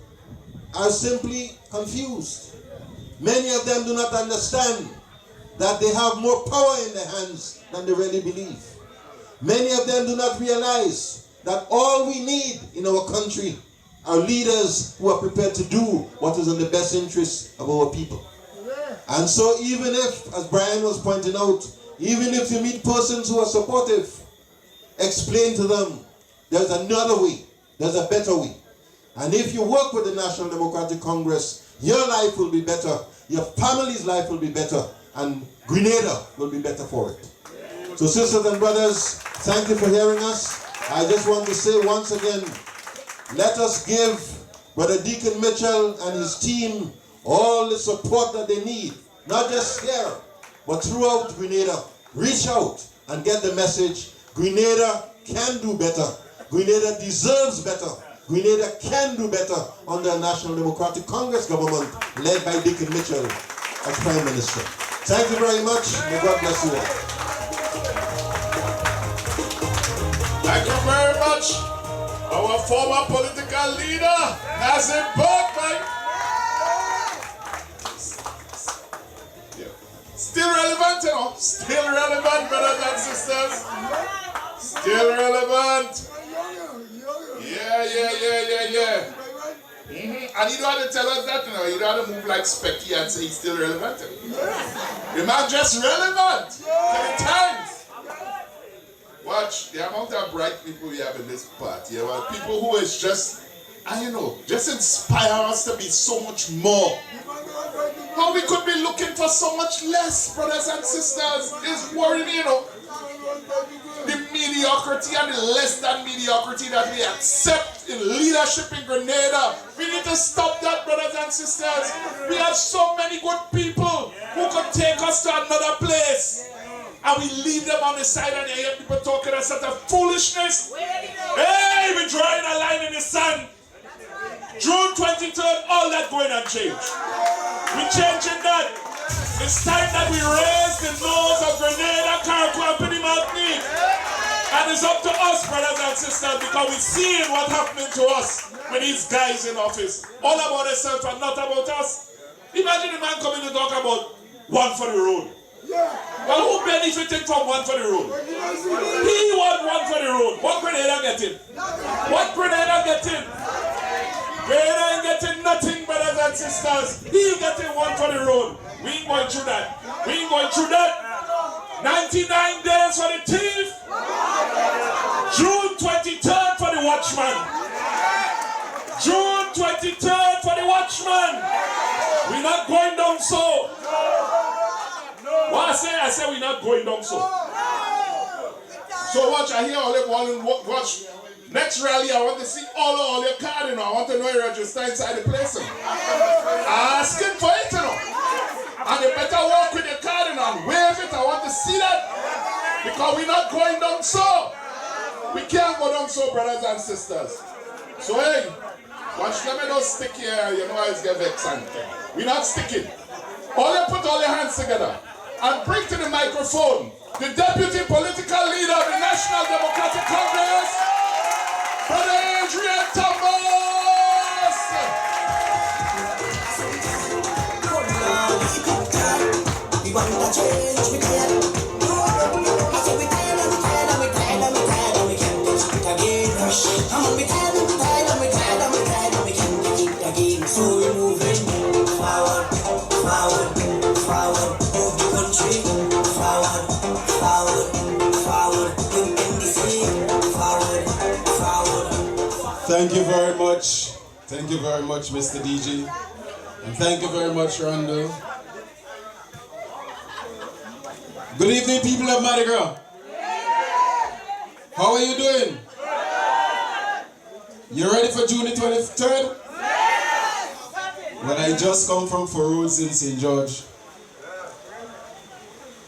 are simply confused. Many of them do not understand that they have more power in their hands than they really believe. Many of them do not realize that all we need in our country are leaders who are prepared to do what is in the best interest of our people. And so even if, as Brian was pointing out, even if you meet persons who are supportive, explain to them there's another way, there's a better way. And if you work with the National Democratic Congress, your life will be better, your family's life will be better, and Grenada will be better for it. So sisters and brothers, thank you for hearing us. I just want to say once again, let us give Brother Deacon Mitchell and his team all the support that they need, not just here, but throughout Grenada. Reach out and get the message. Grenada can do better. Grenada deserves better. Grenada can do better under a National Democratic Congress government led by Deacon Mitchell as Prime Minister. Thank you very much. May God bless you all. Thank you very much. Our former political leader has a birthday. Still relevant, you know. Still relevant, brothers and sisters. Still relevant. Yeah. And you don't have to tell us that, you know. You don't have to move like Specky and say he's still relevant. The man just relevant to the times. Watch the amount of bright people we have in this party. You know, people who is just, and you know, just inspire us to be so much more. How we could be looking for so much less, brothers and sisters, is worrying, you know. The mediocrity and the less than mediocrity that we accept in leadership in Grenada. We need to stop that, brothers and sisters. We have so many good people who could take us to another place. And we leave them on the side and you hear people talking a sort of foolishness. Hey, we're drawing a line in the sand. June 23rd, all that going to change. We're changing that. It's time that we raise the nose of Grenada, Carriacou, and Pinimartinique. And it's up to us, brothers and sisters, because we're seeing what's happening to us with these guys in office. All about themselves and not about us. Imagine a man coming to talk about one for the road. Well, who benefited from one for the road? He want one for the road. What Grenada getting? What Grenada getting? Grenada ain't getting nothing, brothers and sisters. He getting one for the road. We ain't going through that. We ain't going through that. 99 days for the thief. June 23rd for the watchman. June 23rd for the watchman. We're not going down so. What I say we're not going down so. So watch, I hear all the watch. Next rally, I want to see all your card, you know. I want to know you register inside the place. Asking for it, you know. And you better walk with your card, you know, and wave it. I want to see that. Because we're not going down so. We can't go down so, brothers and sisters. So hey, watch, let me not stick here, you know, I just get vexed. We're not sticking. All you put all your hands together and bring to the microphone the Deputy Political Leader of the National Democratic Congress, Brother Adrian Thomas. We want to change, we can. So we can, and we can, and we can, and we can, and we can do it again. And we can, and we can, and we can, and we can, and we can do it again. So we're moving forward, forward, forward. Move the country forward, forward, forward. With NDC, forward, forward. Thank you very much. Thank you very much, Mr. DJ. And thank you very much, Randall. Good evening, people of Madigras. How are you doing? You ready for June the 23rd? Well, I just come from 4 Roads in St. George,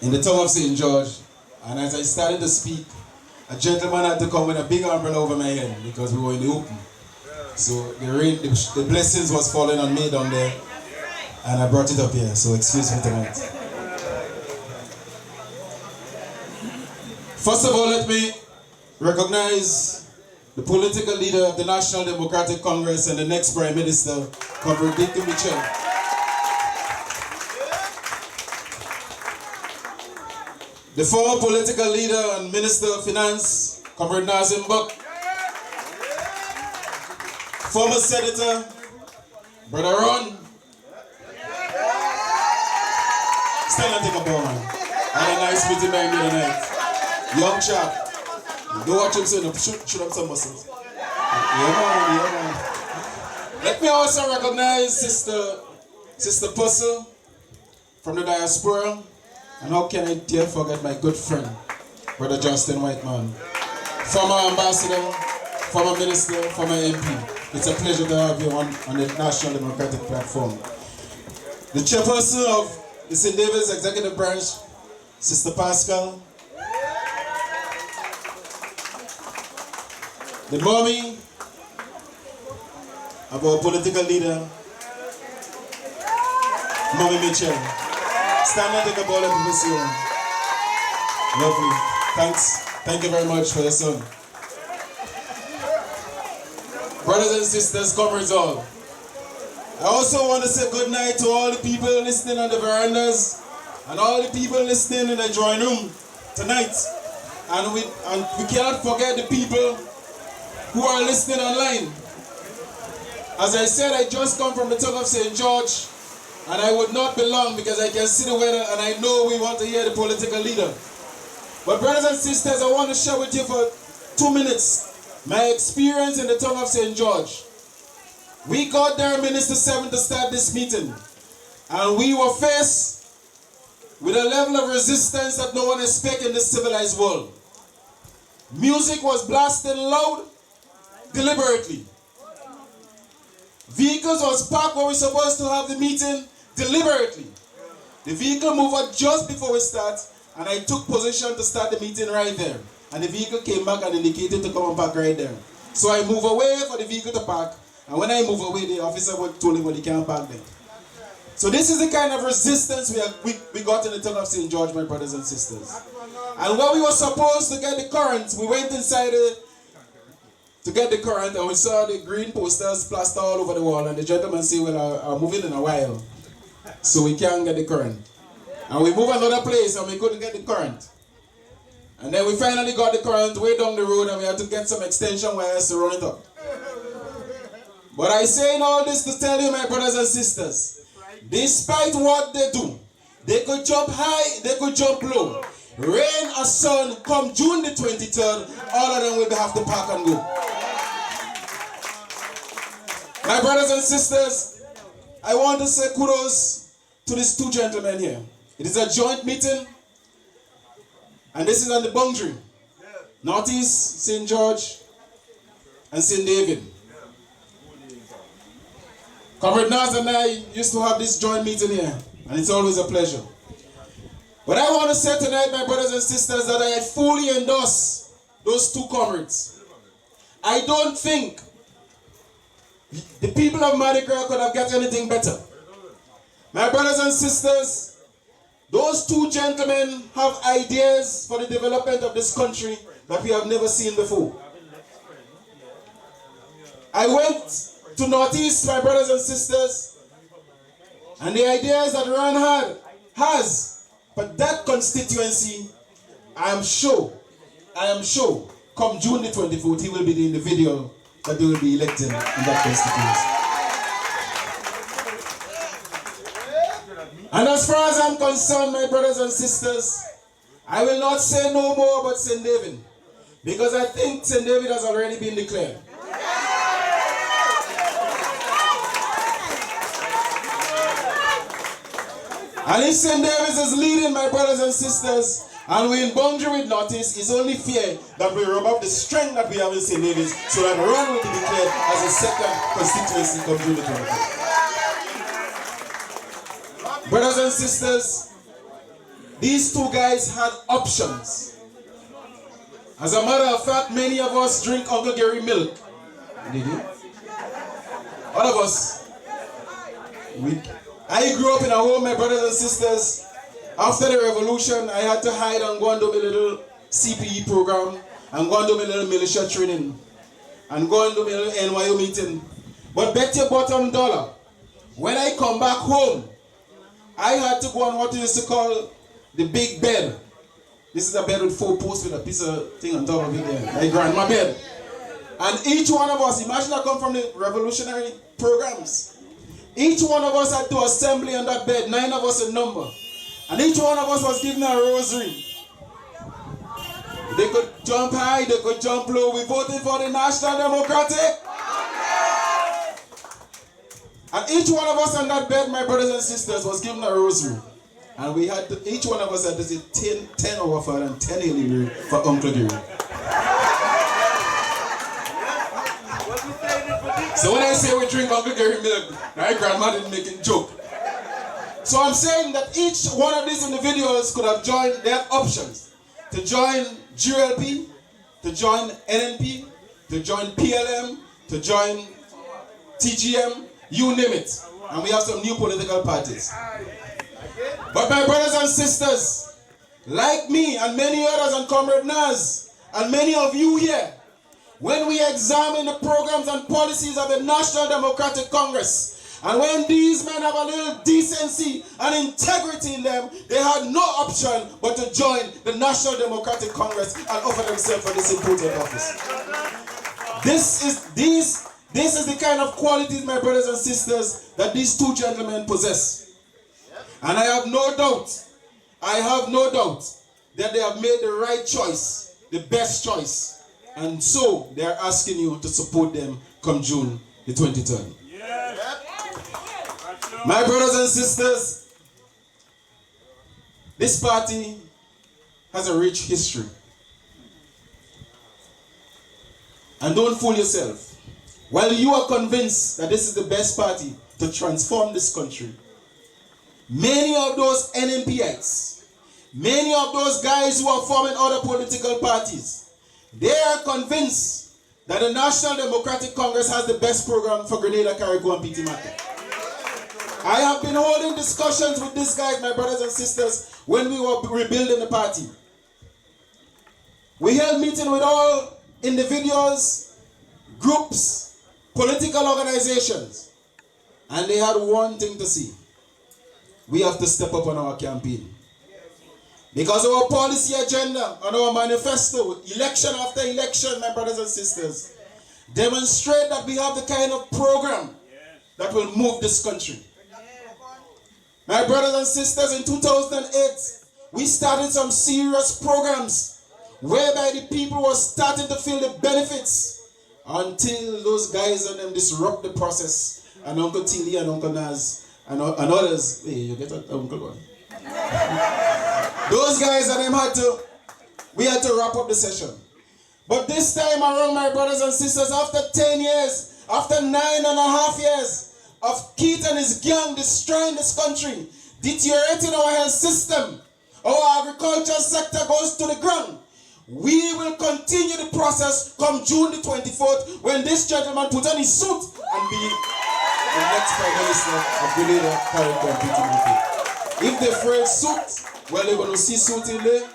in the town of St. George. And as I started to speak, a gentleman had to come with a big umbrella over my head because we were in the open. So the rain, the blessings was falling on me down there, and I brought it up here. So excuse me tonight. First of all, let me recognize the political leader of the National Democratic Congress and the next Prime Minister, Comrade Deacon Mitchell. The former political leader and Minister of Finance, Comrade Nazim Buck. Former Senator, Brother Ron. Stand and take a bow, man. I had a nice meeting by him the other night. Young chap. Don't watch him so shoot him some muscles. Yeah, man. Let me also recognize Sister Pussle from the diaspora. And how can I dare forget my good friend, Brother Justin Whiteman. Former ambassador, former minister, former MP. It's a pleasure to have you on the National Democratic Platform. The chairperson of the St. David's Executive Branch, Sister Pascal. The mommy of our political leader, Mommy Mitchell. Stand and take a bow, let people see you. Lovely. Thanks. Thank you very much for your son. Brothers and sisters, comrades all. I also want to say good night to all the people listening on the verandas and all the people listening in the drawing room tonight. And we cannot forget the people who are listening online. As I said, I just come from the town of St. George, and I would not be long because I can see the weather and I know we want to hear the political leader. But brothers and sisters, I want to share with you for 2 minutes my experience in the town of St. George. We got there Minister 7 to start this meeting, and we were faced with a level of resistance that no one expects in this civilized world. Music was blasted loud, deliberately. Vehicles was parked where we were supposed to have the meeting, deliberately. The vehicle moved out just before we start, and I took position to start the meeting right there. And the vehicle came back and indicated to come and park right there. So I moved away for the vehicle to park, and when I moved away, the officer told him, well, he can't park there. So this is the kind of resistance we got in the town of St. George, my brothers and sisters. And when we were supposed to get the current, we went inside to get the current, and we saw the green posters plastered all over the wall, and the gentleman said, well, I'm moving in a while, so we can't get the current. And we moved another place, and we couldn't get the current. And then we finally got the current way down the road, and we had to get some extension wires to run it up. But I say in all this to tell you, my brothers and sisters, despite what they do, they could jump high, they could jump low. Rain or sun, come June the 23rd, all of them will have to park and go. My brothers and sisters, I want to say kudos to these two gentlemen here. It is a joint meeting, and this is on the boundary. Northeast, St. George, and St. David. Comrade Naz and I used to have this joint meeting here, and it's always a pleasure. But I want to say tonight, my brothers and sisters, that I fully endorse those two comrades. I don't think the people of Madigras could have got anything better. My brothers and sisters, those two gentlemen have ideas for the development of this country that we have never seen before. I went to Northeast, my brothers and sisters, and the ideas that Ron has, but that constituency, I am sure, come June the 24th, he will be the individual that they will be elected in that constituency. And as far as I'm concerned, my brothers and sisters, I will not say no more about St. David, because I think St. David has already been declared. And if St. David's is leading, my brothers and sisters, and we're in boundary with Northeast, it's only fair that we rub up the strength that we have in St. David's so that Ron will be declared as a second constituency come June the 24th. Brothers and sisters, these two guys had options. As a matter of fact, many of us drink Uncle Gary milk. Did you? All of us. I grew up in a home, my brothers and sisters. After the revolution, I had to hide and go and do my little CPE program, and go and do my little militia training, and go and do my little NYO meeting. But bet your bottom dollar, when I come back home, I had to go on what we used to call the big bed. This is a bed with 4 posts with a piece of thing on top of it there, my grandma bed. And each one of us, imagine I come from the revolutionary programs. Each one of us had to assembly on that bed, 9 of us in number. And each one of us was given a rosary. They could jump high, they could jump low. We voted for the National Democratic. And each one of us on that bed, my brothers and sisters, was given a rosary. And we had to, each one of us had to say 10 our Father and 10 Hail Mary for Uncle Gary. So when I say we drink Uncle Gary milk, my grandma didn't make a joke. So I'm saying that each one of these individuals could have joined, they had options. To join GLP, to join NNP, to join PLM, to join TGM, you name it. And we have some new political parties. But my brothers and sisters, like me and many others and Comrade Naz, and many of you here, when we examine the programs and policies of the National Democratic Congress, and when these men have a little decency and integrity in them, they had no option but to join the National Democratic Congress and offer themselves for this important office. This is the kind of qualities, my brothers and sisters, that these two gentlemen possess. And I have no doubt that they have made the right choice, the best choice. And so they are asking you to support them come June the 23rd. My brothers and sisters, this party has a rich history. And don't fool yourself. While you are convinced that this is the best party to transform this country, many of those NNPites, many of those guys who are forming other political parties, they are convinced that the National Democratic Congress has the best program for Grenada, Carriacou, and PT Martin. I have been holding discussions with these guys, my brothers and sisters, when we were rebuilding the party. We held meetings with all individuals, groups, political organizations, and they had one thing to say. We have to step up on our campaign. Because our policy agenda and our manifesto, election after election, my brothers and sisters, demonstrate that we have the kind of program that will move this country. My brothers and sisters, in 2008, we started some serious programs whereby the people were starting to feel the benefits until those guys and them disrupt the process. And Uncle Tilly and Uncle Naz and others, hey, you get Uncle one. Those guys and them we had to wrap up the session. But this time around, my brothers and sisters, after 10 years, after 9.5 years, of Keith and his gang destroying this country, deteriorating our health system, our agriculture sector goes to the ground. We will continue the process come June the 24th when this gentleman put on his suit and be the next Prime Minister of Grenada, Carriacou, and PT Martin. If they afraid suit, well, they're going to see suit in there.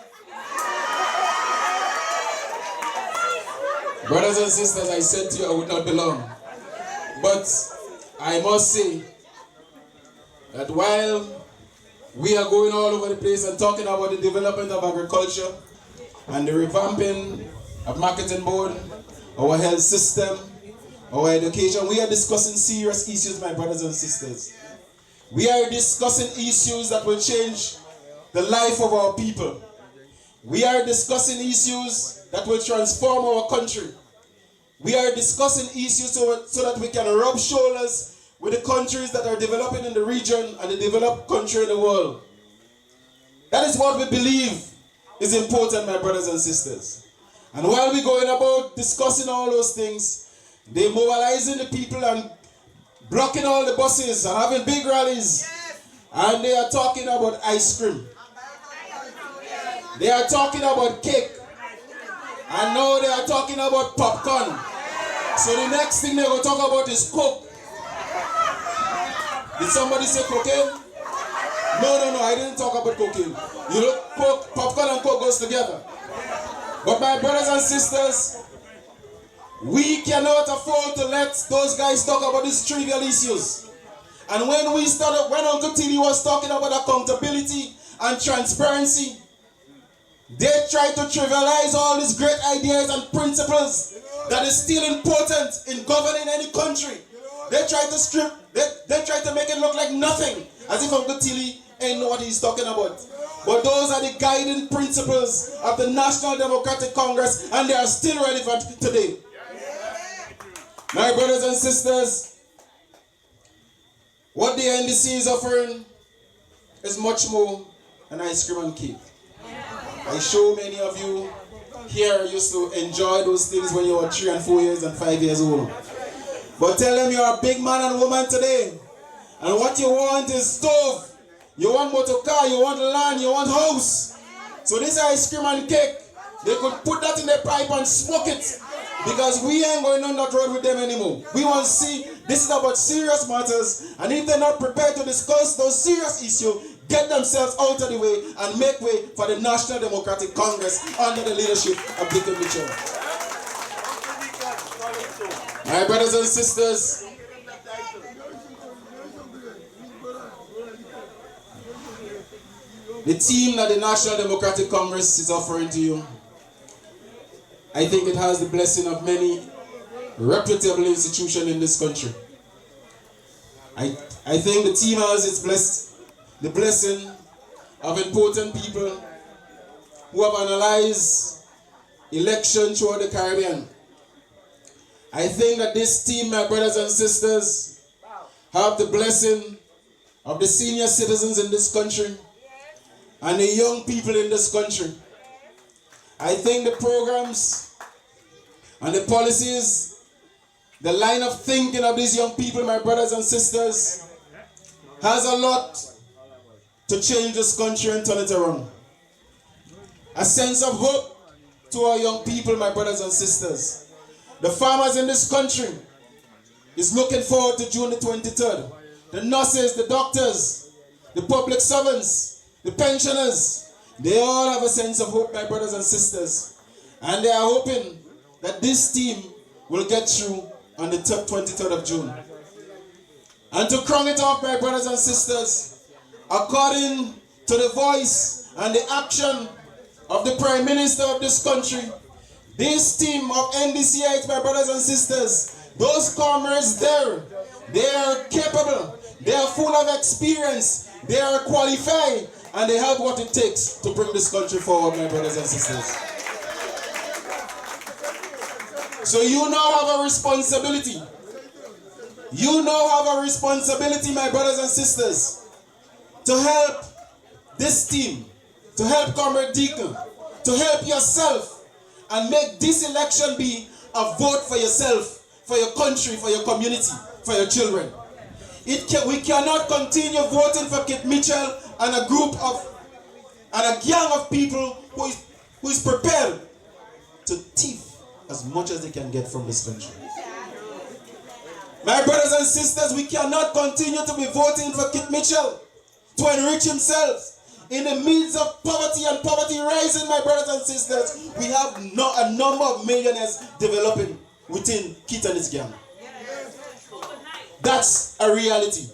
Brothers and sisters, I said to you I would not belong. But I must say that while we are going all over the place and talking about the development of agriculture and the revamping of marketing board, our health system, our education, we are discussing serious issues, my brothers and sisters. We are discussing issues that will change the life of our people. We are discussing issues that will transform our country. We are discussing issues so that we can rub shoulders with the countries that are developing in the region and the developed country in the world. That is what we believe is important, my brothers and sisters. And while we're going about discussing all those things, they're mobilizing the people and blocking all the buses and having big rallies. And they are talking about ice cream. They are talking about cake. And now they are talking about popcorn. So the next thing they're going to talk about is Coke. Did somebody say cocaine? No, I didn't talk about cocaine. You know, Coke, popcorn and Coke goes together. But my brothers and sisters, we cannot afford to let those guys talk about these trivial issues. And when Uncle Tilly was talking about accountability and transparency, they try to trivialize all these great ideas and principles that is still important in governing any country. They try to make it look like nothing, as if Uncle Tilly ain't know what he's talking about. But those are the guiding principles of the National Democratic Congress, and they are still relevant today. My brothers and sisters, what the NDC is offering is much more than ice cream and cake. I'm sure many of you here used to enjoy those things when you were 3 and 4 years and 5 years old. But tell them you're a big man and woman today, and what you want is stove, you want motor car, you want land, you want house. So this ice cream and cake, they could put that in their pipe and smoke it, because we ain't going on that road with them anymore. We want to see this is about serious matters, and if they're not prepared to discuss those serious issues, get themselves out of the way and make way for the National Democratic Congress under the leadership of Dickie Mitchell. My brothers and sisters, the team that the National Democratic Congress is offering to you, I think it has the blessing of many reputable institutions in this country. I think the team has the blessing of important people who have analyzed elections throughout the Caribbean. I think that this team, my brothers and sisters, have the blessing of the senior citizens in this country and the young people in this country. I think the programs and the policies, the line of thinking of these young people, my brothers and sisters, has a lot to change this country and turn it around. A sense of hope to our young people, my brothers and sisters. The farmers in this country is looking forward to June the 23rd. The nurses, the doctors, the public servants, the pensioners, they all have a sense of hope, my brothers and sisters. And they are hoping that this team will get through on the 23rd of June. And to crown it off, my brothers and sisters, according to the voice and the action of the Prime Minister of this country, this team of NDC, my brothers and sisters, those comrades there, they are capable, they are full of experience, they are qualified, and they have what it takes to bring this country forward, my brothers and sisters. So you now have a responsibility. You now have a responsibility, my brothers and sisters, to help this team, to help Comrade Deacon, to help yourself, and make this election be a vote for yourself, for your country, for your community, for your children. We cannot continue voting for Kit Mitchell and a group of, and a gang of people who is prepared to thief as much as they can get from this country. My brothers and sisters, we cannot continue to be voting for Kit Mitchell to enrich himself. In the midst of poverty and poverty rising, my brothers and sisters, we have a number of millionaires developing within Kit and his gang. That's a reality.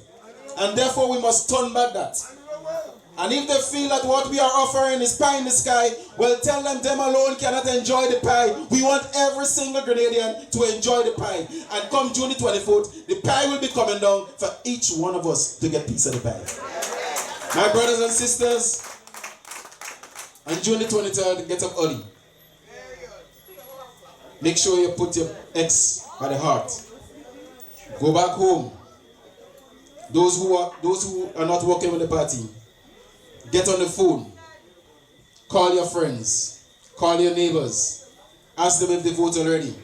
And therefore we must turn back that. And if they feel that what we are offering is pie in the sky, well, tell them alone cannot enjoy the pie. We want every single Grenadian to enjoy the pie. And come June the 24th, the pie will be coming down for each one of us to get a piece of the pie. My brothers and sisters, on June the 23rd, get up early. Make sure you put your ex by the heart. Go back home. Those who are not working with the party, get on the phone. Call your friends. Call your neighbors. Ask them if they vote already.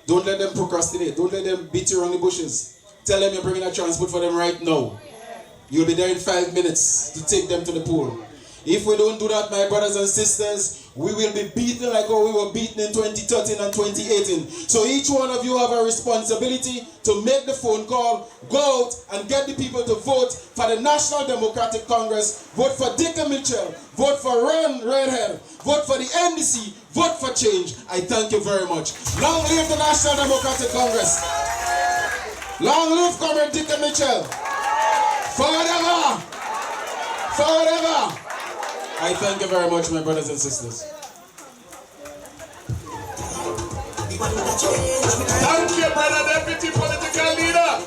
Don't let them procrastinate. Don't let them beat you around the bushes. Tell them you're bringing a transport for them right now. You'll be there in 5 minutes to take them to the pool. If we don't do that, my brothers and sisters, we will be beaten like how we were beaten in 2013 and 2018. So each one of you have a responsibility to make the phone call, go out and get the people to vote for the National Democratic Congress, vote for Dickie Mitchell, vote for Redhead, vote for the NDC, vote for change. I thank you very much. Long live the National Democratic Congress. Long live Comrade Dickie Mitchell. Forever! Forever! I thank you very much, my brothers and sisters. Thank you, brother deputy political leader.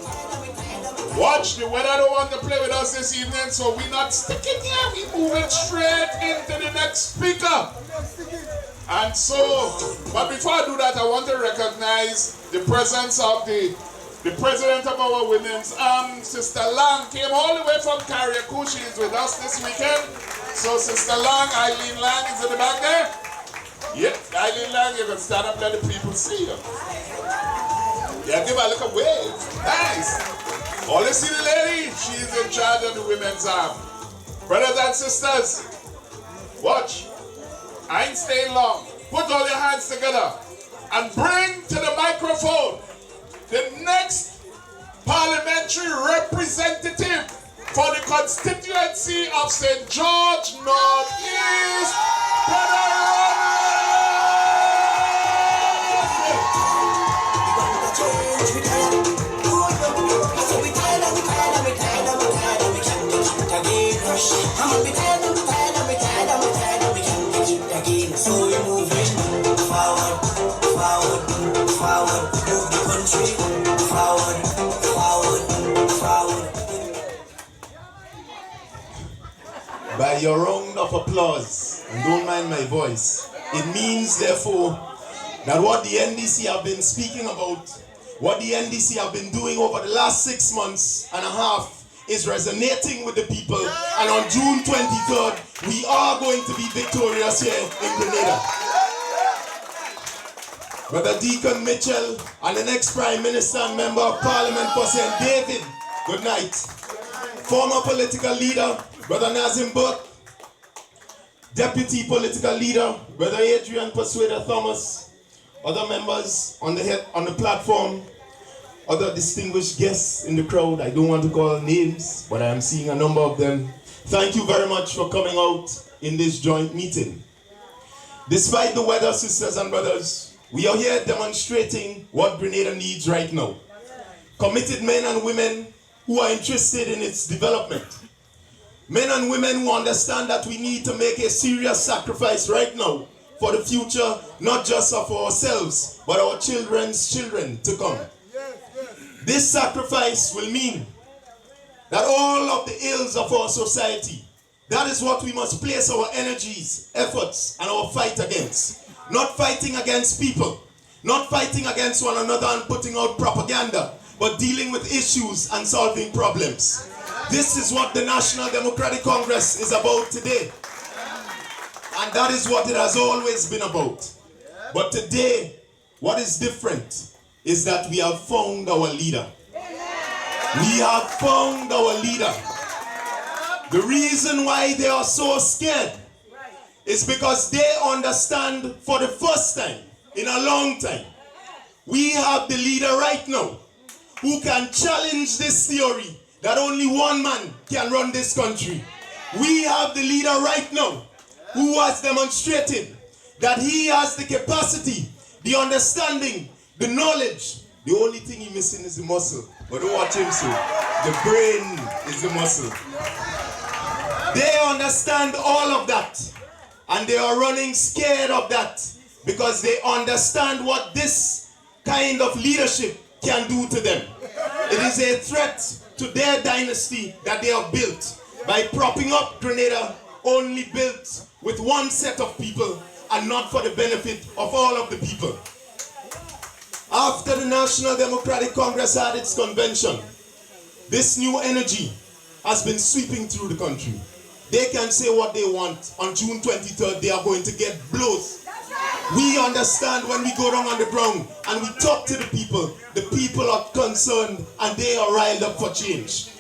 Watch, the weather don't want to play with us this evening, so we're not sticking here. We're moving straight into the next speaker. And so, but before I do that, I want to recognize the presence of the president of our women's arm, Sister Lang, came all the way from Carriacou. She is with us this weekend. So Sister Lang, Eileen Lang is in the back there. Yep, Eileen Lang, you can stand up and let the people see you. Yeah, give her a little wave. Nice. Only see the lady, she's in charge of the women's arm. Brothers and sisters, watch. I ain't staying long. Put all your hands together and bring to the microphone the next parliamentary representative for the constituency of St. George Northeast, So we're moving forward, forward, forward, move the country forward, forward, forward. By your round of applause, and don't mind my voice, it means therefore that what the NDC have been speaking about, what the NDC have been doing over the last 6 months and a half is resonating with the people, and on June 23rd, we are going to be victorious here in Grenada. Brother Deacon Mitchell and the next Prime Minister and Member of Parliament for St. David, good night. Former political leader, Brother Nazim Burke, Deputy political leader, Brother Adrian Persuader Thomas, other members on the platform, other distinguished guests in the crowd. I don't want to call names, but I am seeing a number of them. Thank you very much for coming out in this joint meeting. Despite the weather, sisters and brothers, we are here demonstrating what Grenada needs right now. Committed men and women who are interested in its development. Men and women who understand that we need to make a serious sacrifice right now for the future, not just of ourselves, but our children's children to come. This sacrifice will mean that all of the ills of our society, that is what we must place our energies, efforts, and our fight against. Not fighting against people, not fighting against one another and putting out propaganda, but dealing with issues and solving problems. This is what the National Democratic Congress is about today. And that is what it has always been about. But today, what is different is that we have found our leader. We have found our leader. The reason why they are so scared is because they understand for the first time in a long time, we have the leader right now who can challenge this theory that only one man can run this country. We have the leader right now who has demonstrated that he has the capacity, the understanding, the knowledge. The only thing he's missing is the muscle. But don't watch him, so the brain is the muscle. They understand all of that. And they are running scared of that because they understand what this kind of leadership can do to them. It is a threat to their dynasty that they have built by propping up Grenada, only built with one set of people and not for the benefit of all of the people. After the National Democratic Congress had its convention, this new energy has been sweeping through the country. They can say what they want. On June 23rd, they are going to get blows. We understand when we go down on the ground and we talk to the people are concerned and they are riled up for change.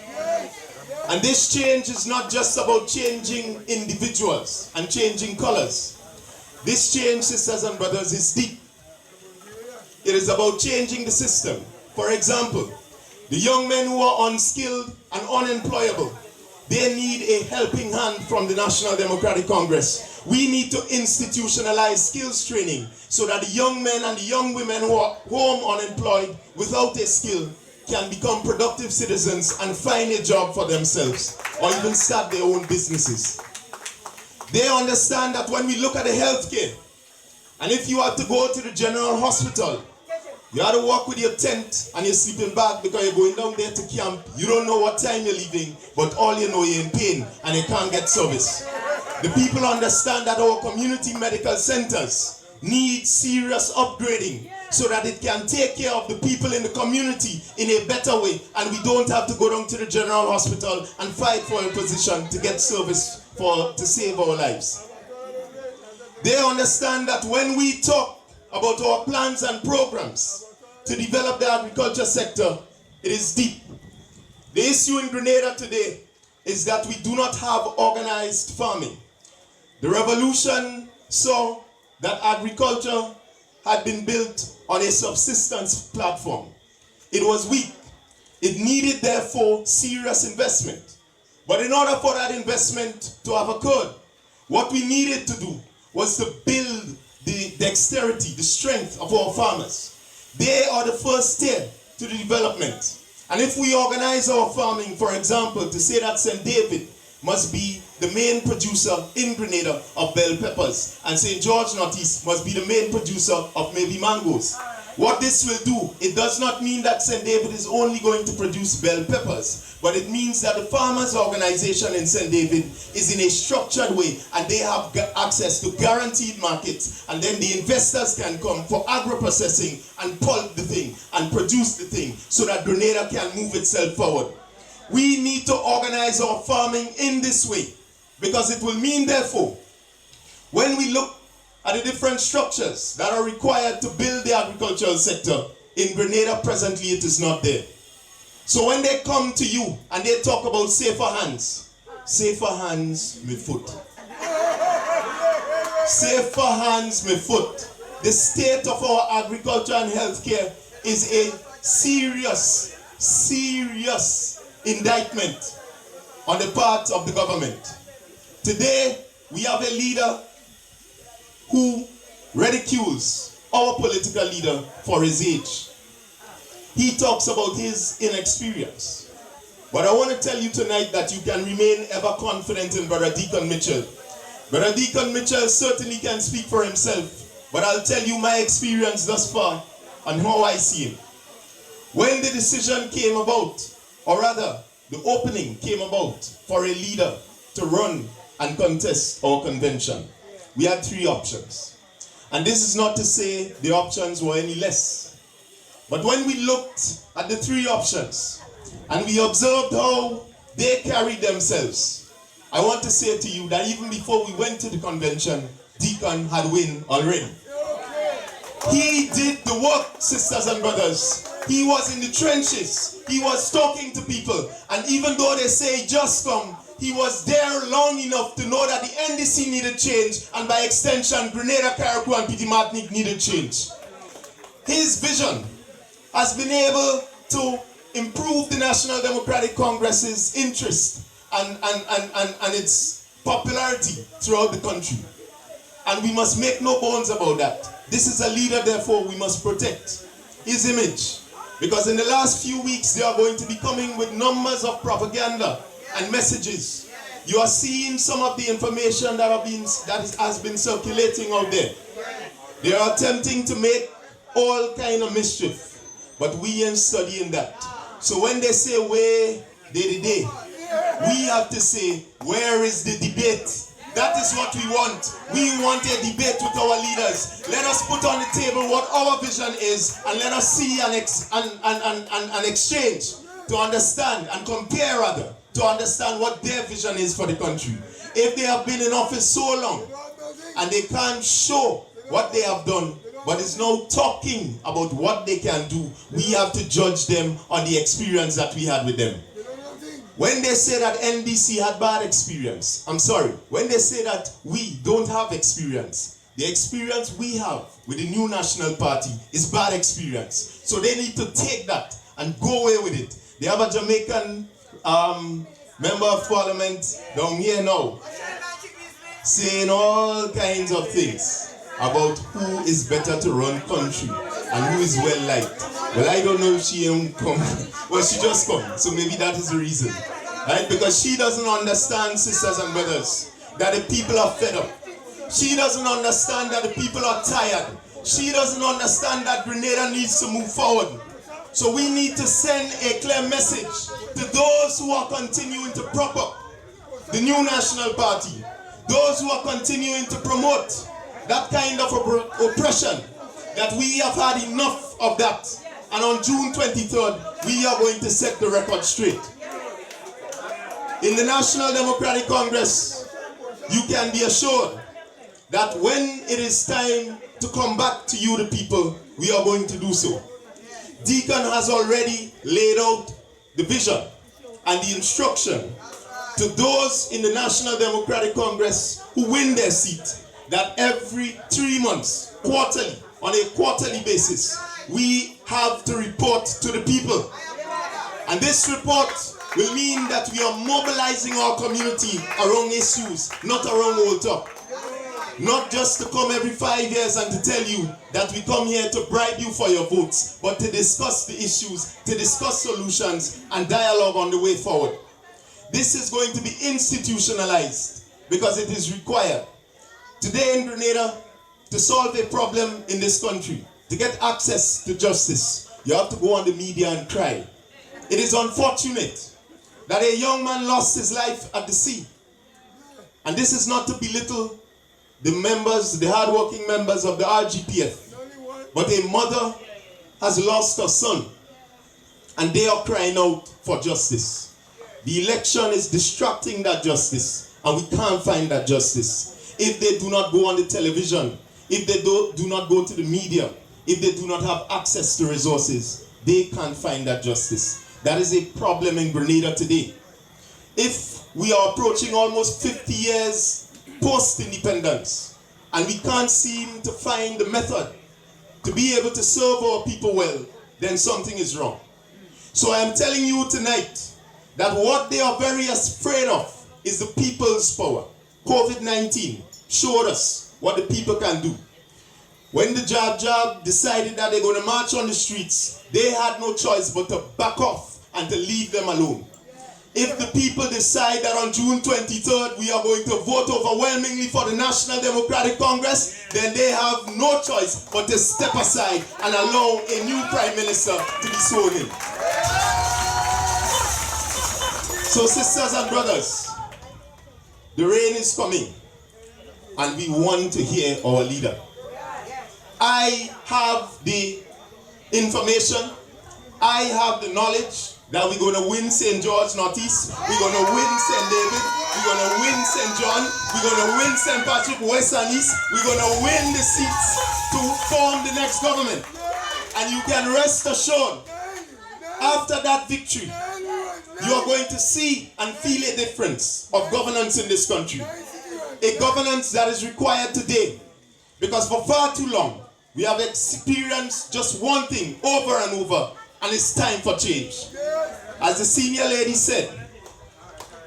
And this change is not just about changing individuals and changing colors. This change, sisters and brothers, is deep. It is about changing the system. For example, the young men who are unskilled and unemployable, they need a helping hand from the National Democratic Congress. We need to institutionalize skills training so that the young men and the young women who are home unemployed without a skill can become productive citizens and find a job for themselves or even start their own businesses. They understand that when we look at the healthcare, and if you are to go to the general hospital, You have to walk with your tent and your sleeping bag because you're going down there to camp. You don't know what time you're leaving, but all you know you're in pain and you can't get service. The people understand that our community medical centers need serious upgrading so that it can take care of the people in the community in a better way, and we don't have to go down to the general hospital and fight for a position to get service to save our lives. They understand that when we talk about our plans and programs to develop the agriculture sector, it is deep. The issue in Grenada today is that we do not have organized farming. The revolution saw that agriculture had been built on a subsistence platform. It was weak. It needed, therefore, serious investment. But in order for that investment to have occurred, what we needed to do was to build the dexterity, the strength of our farmers. They are the first step to the development. And if we organize our farming, for example, to say that St. David must be the main producer in Grenada of bell peppers, and St. George Northeast must be the main producer of maybe mangoes. What this will do, it does not mean that St. David is only going to produce bell peppers, but it means that the farmers' organization in St. David is in a structured way, and they have access to guaranteed markets, and then the investors can come for agro-processing and pulp the thing and produce the thing so that Grenada can move itself forward. We need to organize our farming in this way, because it will mean, therefore, when we look at the different structures that are required to build the agricultural sector, in Grenada presently it is not there. So when they come to you and they talk about safer hands me foot. Safer hands me foot. The state of our agriculture and healthcare is a serious indictment on the part of the government. Today, we have a leader who ridicules our political leader for his age. He talks about his inexperience. But I want to tell you tonight that you can remain ever confident in Brother Deacon Mitchell. Brother Deacon Mitchell certainly can speak for himself, but I'll tell you my experience thus far and how I see him. When the decision came about, or rather, the opening came about for a leader to run and contest our convention, we had three options. And this is not to say the options were any less. But when we looked at the three options and we observed how they carried themselves, I want to say to you that even before we went to the convention, Deacon had won already. He did the work, sisters and brothers. He was in the trenches. He was talking to people. And even though they say just come, he was there long enough to know that the NDC needed change, and by extension, Grenada, Carriacou, and Petit Martinique needed change. His vision has been able to improve the National Democratic Congress's interest and its popularity throughout the country. And we must make no bones about that. This is a leader, therefore, we must protect his image. Because in the last few weeks, they are going to be coming with numbers of propaganda and messages. You are seeing some of the information that has been circulating out there. They are attempting to make all kind of mischief, but we ain't studying that. So when they say where they, we have to say, where is the debate? That is what we want. We want a debate with our leaders. Let us put on the table what our vision is, and let us see and exchange to understand and compare rather, to understand what their vision is for the country. If they have been in office so long and they can't show what they have done, but is now talking about what they can do, we have to judge them on the experience that we had with them. When they say that NDC had bad experience, I'm sorry, when they say that we don't have experience, the experience we have with the new National Party is bad experience. So they need to take that and go away with it. They have a Jamaican member of parliament down here now saying all kinds of things about who is better to run country and who is well liked. Well, I don't know if she come. Well, she just come, so maybe that is the reason. Right? Because she doesn't understand, sisters and brothers, that the people are fed up. She doesn't understand that the people are tired. She doesn't understand that Grenada needs to move forward. So we need to send a clear message to those who are continuing to prop up the new National Party, those who are continuing to promote that kind of oppression, that we have had enough of that. And on June 23rd, we are going to set the record straight. In the National Democratic Congress, you can be assured that when it is time to come back to you, the people, we are going to do so. Deacon has already laid out the vision and the instruction to those in the National Democratic Congress who win their seat, that every 3 months, quarterly, on a quarterly basis, we have to report to the people. And this report will mean that we are mobilizing our community around issues, not around old talk. Not just to come every 5 years and to tell you that we come here to bribe you for your votes, but to discuss the issues, to discuss solutions and dialogue on the way forward. This is going to be institutionalized because it is required. Today in Grenada, to solve a problem in this country, to get access to justice, you have to go on the media and cry. It is unfortunate that a young man lost his life at the sea. And this is not to belittle the members, the hardworking members of the RGPF. But a mother has lost her son, and they are crying out for justice. The election is distracting that justice, and we can't find that justice. If they do not go on the television, if they do not go to the media, if they do not have access to resources, they can't find that justice. That is a problem in Grenada today. If we are approaching almost 50 years post-independence, and we can't seem to find the method to be able to serve our people well, then something is wrong. So I am telling you tonight that what they are very afraid of is the people's power. COVID-19 showed us what the people can do. When the Jab decided that they're going to march on the streets, they had no choice but to back off and to leave them alone. If the people decide that on June 23rd we are going to vote overwhelmingly for the National Democratic Congress, then they have no choice but to step aside and allow a new Prime Minister to be sworn in. So sisters and brothers, the rain is coming and we want to hear our leader. I have the information, I have the knowledge that we're going to win St. George Northeast, we're going to win St. David, we're going to win St. John, we're going to win St. Patrick West and East, we're going to win the seats to form the next government. And you can rest assured, after that victory, you are going to see and feel a difference of governance in this country. A governance that is required today, because for far too long, we have experienced just one thing over and over, and it's time for change. As the senior lady said,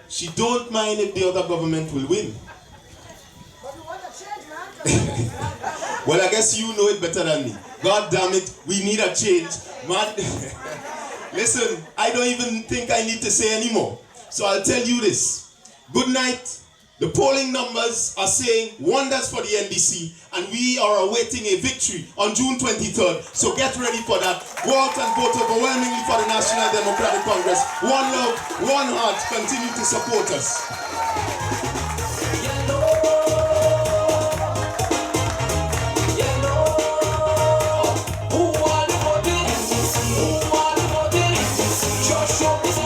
she don't mind if the other government will win. But we want a change, man. Well, I guess you know it better than me. God damn it, we need a change. Man, listen, I don't even think I need to say anymore. So I'll tell you this. Good night. The polling numbers are saying wonders for the NDC, and we are awaiting a victory on June 23rd. So get ready for that. Go out and vote overwhelmingly for the National Democratic Congress. One love, one heart. Continue to support us.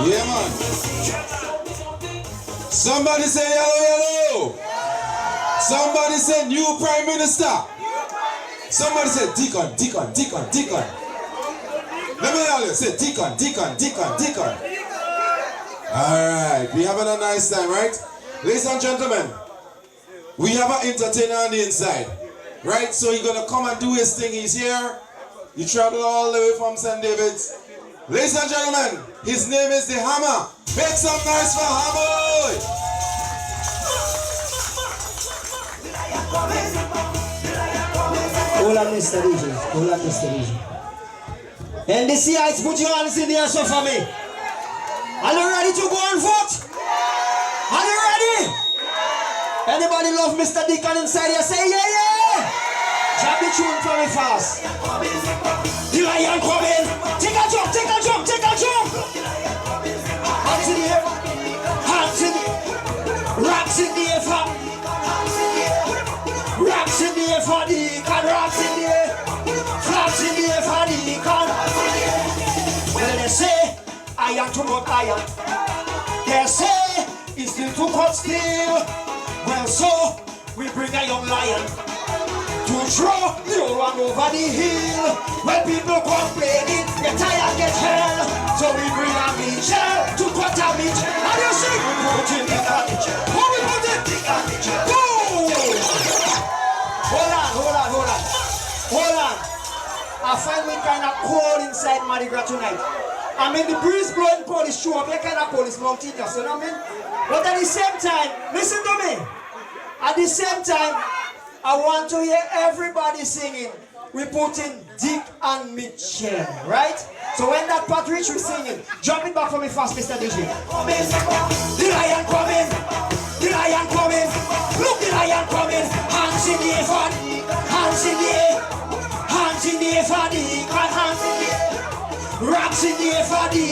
Yeah, man. Somebody say yellow, yellow. Somebody say new Prime Minister. Somebody say deacon, deacon, deacon, deacon. Let me hear you say deacon, deacon, deacon, deacon. Alright, we having a nice time, right? Ladies and gentlemen, we have an entertainer on the inside, right? So he's gonna come and do his thing. He's here. He traveled all the way from St. David's. Ladies and gentlemen, his name is the Hammer. Make some noise for Hammer! Hold on, Mr. DJ. Hold on, Mr. DJ. NDCites, put your hands in the air for me. Are you ready to go and vote? Are you ready? Anybody love Mr. Deacon inside here? Say yeah, yeah! Drop the tune for me fast. The lion coming. Take a jump, take a jump, take a jump. Hands in the air. Hands in the air. Rocks in the air for. Rocks in the air for the can. Rocks in the air. Flags in the air for the can. Well, they say, iron to cut iron. They say, it's still to cut steel. Well, so, we bring a young lion to throw the old one over the hill. When people complaining, get tired, get hell. So we bring a Michelle to cut a Michelle. And you see, we put it in the Michelle. How we put it? Go! Hold on. I find me kind of cold inside Madigras tonight. I mean, the breeze blowing cold is true. I'm kind of cold, it's mountainous, you know what I mean? But at the same time, listen to me. At the same time, I want to hear everybody singing. We put in Dick and Mitchell, right? So when that part reach, we singing. Jump it back for me fast, Mr. DJ. The lion coming. The lion coming. Look, the lion coming. Hands in the air for the. Hands in the air. Hands in the air for the. Hands in the air. Rocks in the air for the.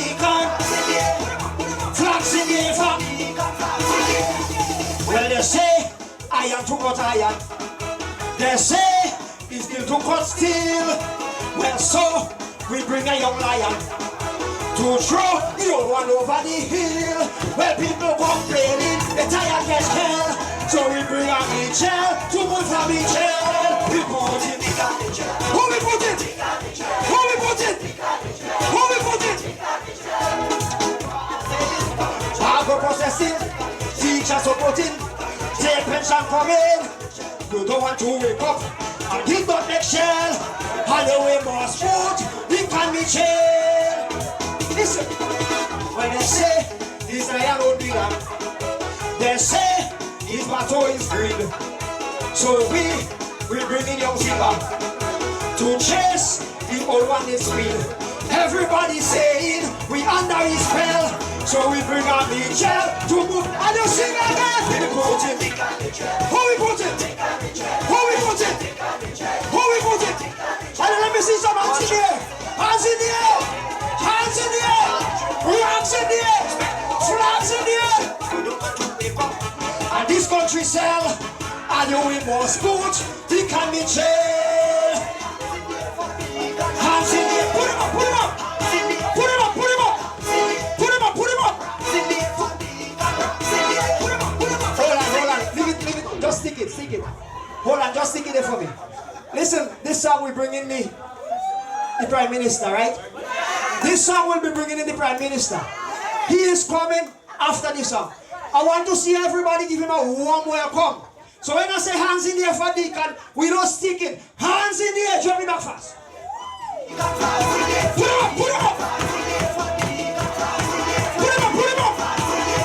Flags in the air for the. Well, they say, iron to cut iron. They say, it's still to cut steel. Well, so, we bring a young lion to throw the old one over the hill. Well, people complaining, the tire gets hell. So we bring a Michelle to move for Michelle. We put it in the Michelle. Who we put it? Who we put it? Who we put it? Cargo processing, teachers supporting, take pension coming. You don't want to wake up and hit not next shell. And the way more food, we can be chill. Listen, when they say this lion won't be long, they say his battle is green. So we bring in young Simba to chase the old one in speed. Everybody saying we under his spell. So we bring out the gel to move. And you sing again. We put it. Who we put it? Who we put it? Who we put it? And let me see some hands in the air. Hands in the air. Hands in the air. Rocks in the air. Flags in the air. And this country sell. And you will more sports. They can be jail. Hands in the air. Put him up. Put him up. Put him up. Put him up. Put him up. Put him up. Hold on. Leave it. Just stick it. Hold on. Just stick it there for me. Listen, this song we bring in the Prime Minister, right? This song will be bringing in the Prime Minister. He is coming after this song. I want to see everybody give him a warm welcome. So when I say hands in the air for Deacon, we don't stick it. Hands in the air, drop it back fast. Put him up. Put him up.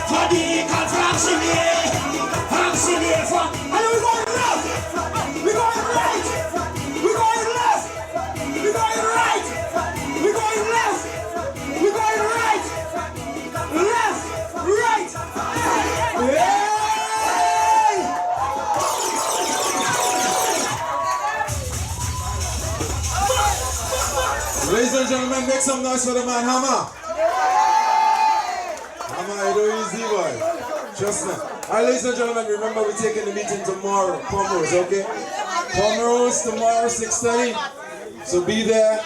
For Deacon, flags in the air. Hands in the air for. And then we're going left. We're going right. We're going left. We're going right. We're going left. We're going right. Left. Right. Hey! Ladies and gentlemen, make some noise for the man Hammer. Hammer, you do easy, boy. Trust me. Alright, ladies and gentlemen, remember we're taking the meeting tomorrow. Pomrose, okay? Pomrose tomorrow, 6:30. So be there.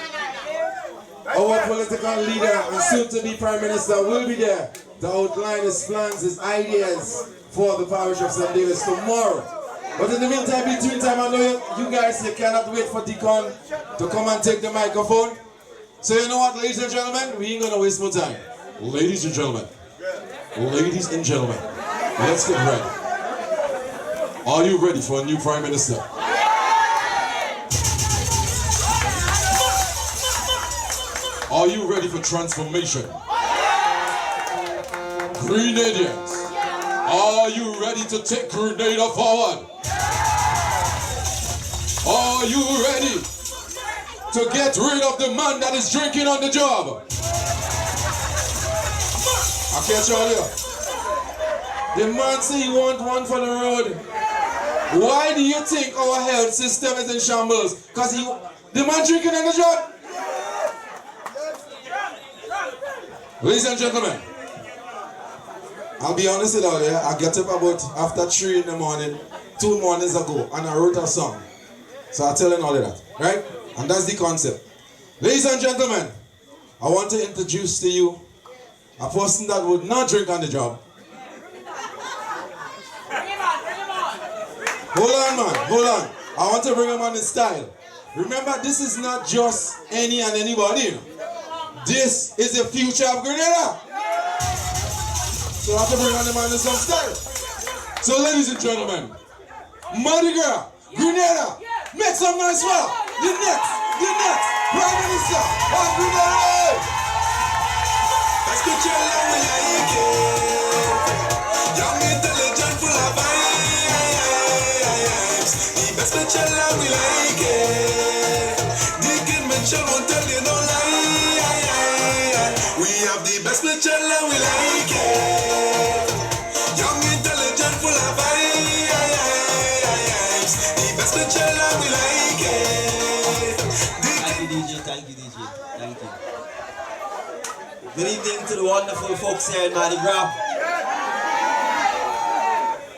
Our political leader and soon-to-be Prime Minister will be there to outline his plans, his ideas for the parish of St. David's tomorrow. But in the meantime, between time, I know you guys, you cannot wait for Deacon to come and take the microphone. So you know what, ladies and gentlemen, we ain't gonna waste more time. Ladies and gentlemen, let's get ready. Are you ready for a new Prime Minister? Are you ready for transformation? Grenadians, are you ready to take Grenada forward? Are you ready to get rid of the man that is drinking on the job? I catch all you. The man say he want one for the road. Why do you think our health system is in shambles? Because the man drinking on the job. Ladies and gentlemen, I'll be honest with you, I get up about after 3 in the morning, 2 mornings ago, and I wrote a song. So I'll tell you all of that, right? And that's the concept. Ladies and gentlemen, I want to introduce to you a person that would not drink on the job. Hold on, man, hold on. I want to bring him on in style. Remember, this is not just any and anybody. This is the future of Grenada. So I have to bring on the man in some style. So ladies and gentlemen, Madigras, Grenada, make some noise for the next Prime Minister of Grenada. Let's get your love when I get. Young, intelligent, full of vibes. The best picture love we like it. Digging mention won't tell you no lie. We have the best picture love we like it. Young, intelligent, full of vibes. The best picture love we like it. Thank you, DJ. Thank you, DJ. Thank you. Good evening to the wonderful folks here in Madigras.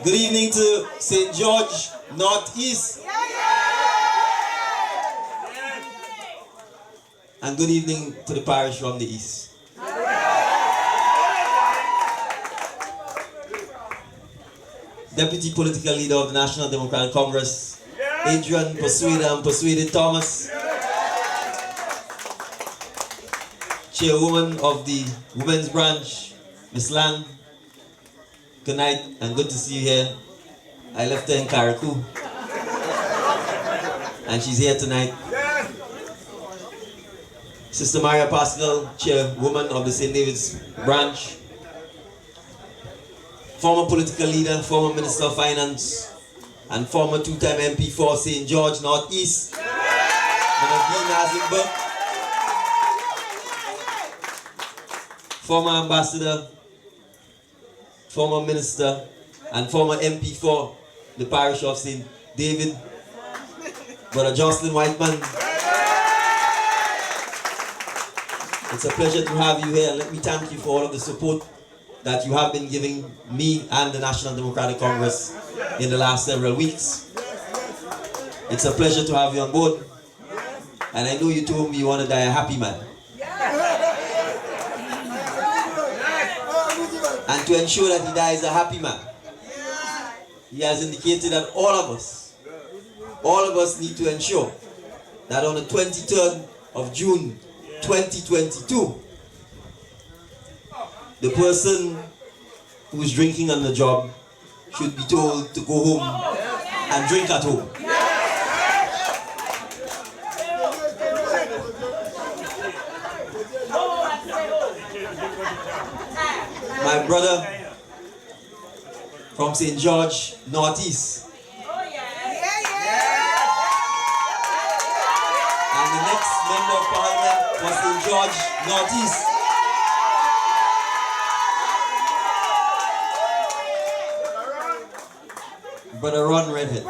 Good evening to St. George, Northeast. And good evening to the parish from the east. Deputy Political Leader of the National Democratic Congress, Adrian Persuaded Thomas. Chairwoman of the Women's Branch, Miss Lang. Good night and good to see you here. I left her in Karakou. And she's here tonight. Sister Maria Pascal, Chairwoman of the St. David's Branch. Former political leader, former Minister of Finance, and former 2-time MP for St. George Northeast, Nazimberg. Former ambassador, former minister, and former MP for the parish of St. David, Brother Jocelyn Whiteman. It's a pleasure to have you here. Let me thank you for all of the support that you have been giving me and the National Democratic Congress in the last several weeks. It's a pleasure to have you on board. And I know you told me you want to die a happy man. And to ensure that he dies a happy man, he has indicated that all of us need to ensure that on the 23rd of June 2022, the person who's drinking on the job should be told to go home and drink at home. My brother from St. George, Northeast. And the next member of parliament for St. George, Northeast. Brother Ron Redhead.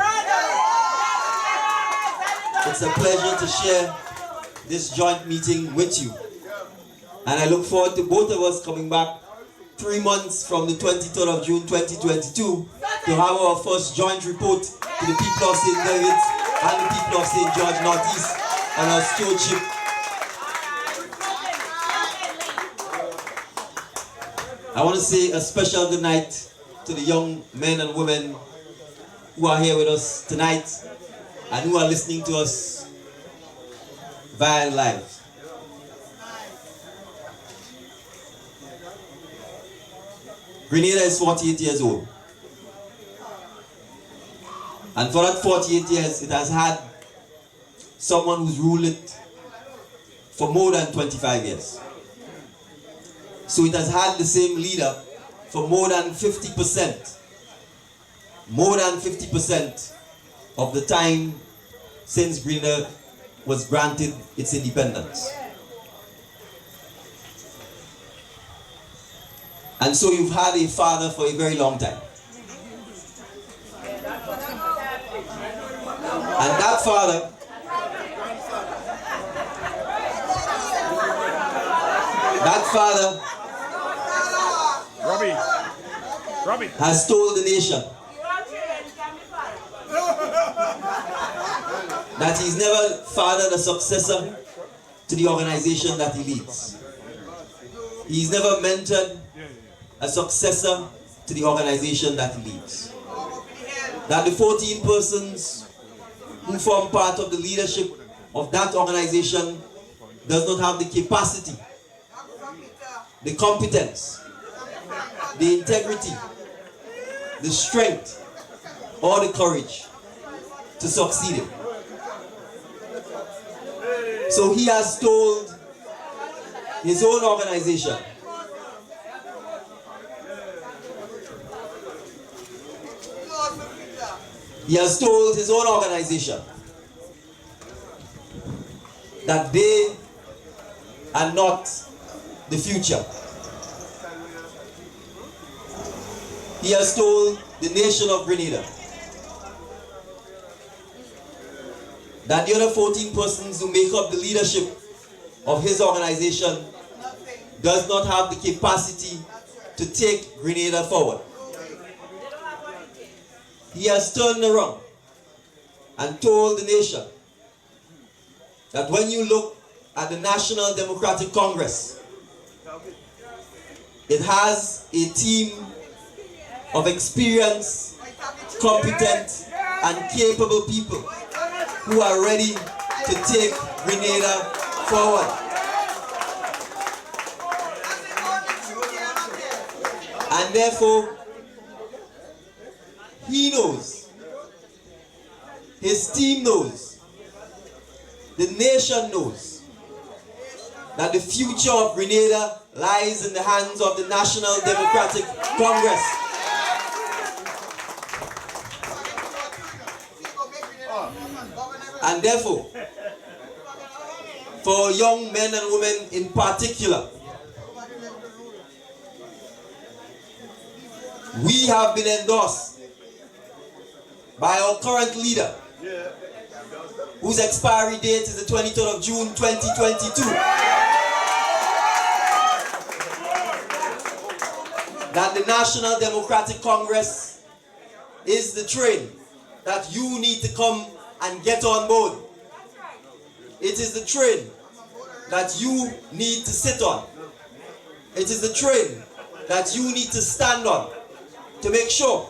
It's a pleasure to share this joint meeting with you. And I look forward to both of us coming back 3 months from the 23rd of June 2022 to have our first joint report to the people of St. David's and the people of St. George Northeast on our stewardship. I want to say a special good night to the young men and women who are here with us tonight and who are listening to us via live. Grenada is 48 years old. And for that 48 years, it has had someone who's ruled it for more than 25 years. So it has had the same leader for more than 50%. More than 50% of the time since Grenada was granted its independence. And so you've had a father for a very long time. father has told the nation that he's never fathered a successor to the organization that he leads. He's never mentored a successor to the organization that he leads. That the 14 persons who form part of the leadership of that organization does not have the capacity, the competence, the integrity, the strength, or the courage to succeed in. So he has told his own organization that they are not the future. He has told the nation of Grenada that the other 14 persons who make up the leadership of his organization does not have the capacity to take Grenada forward. He has turned around and told the nation that when you look at the National Democratic Congress, it has a team of experienced, competent, and capable people who are ready to take Grenada forward. And therefore, he knows, his team knows, the nation knows that the future of Grenada lies in the hands of the National Democratic Congress. And therefore, for young men and women in particular, we have been endorsed by our current leader, whose expiry date is the 23rd of June 2022. That the National Democratic Congress is the train that you need to come and get on board. It is the train that you need to sit on. It is the train that you need to stand on to make sure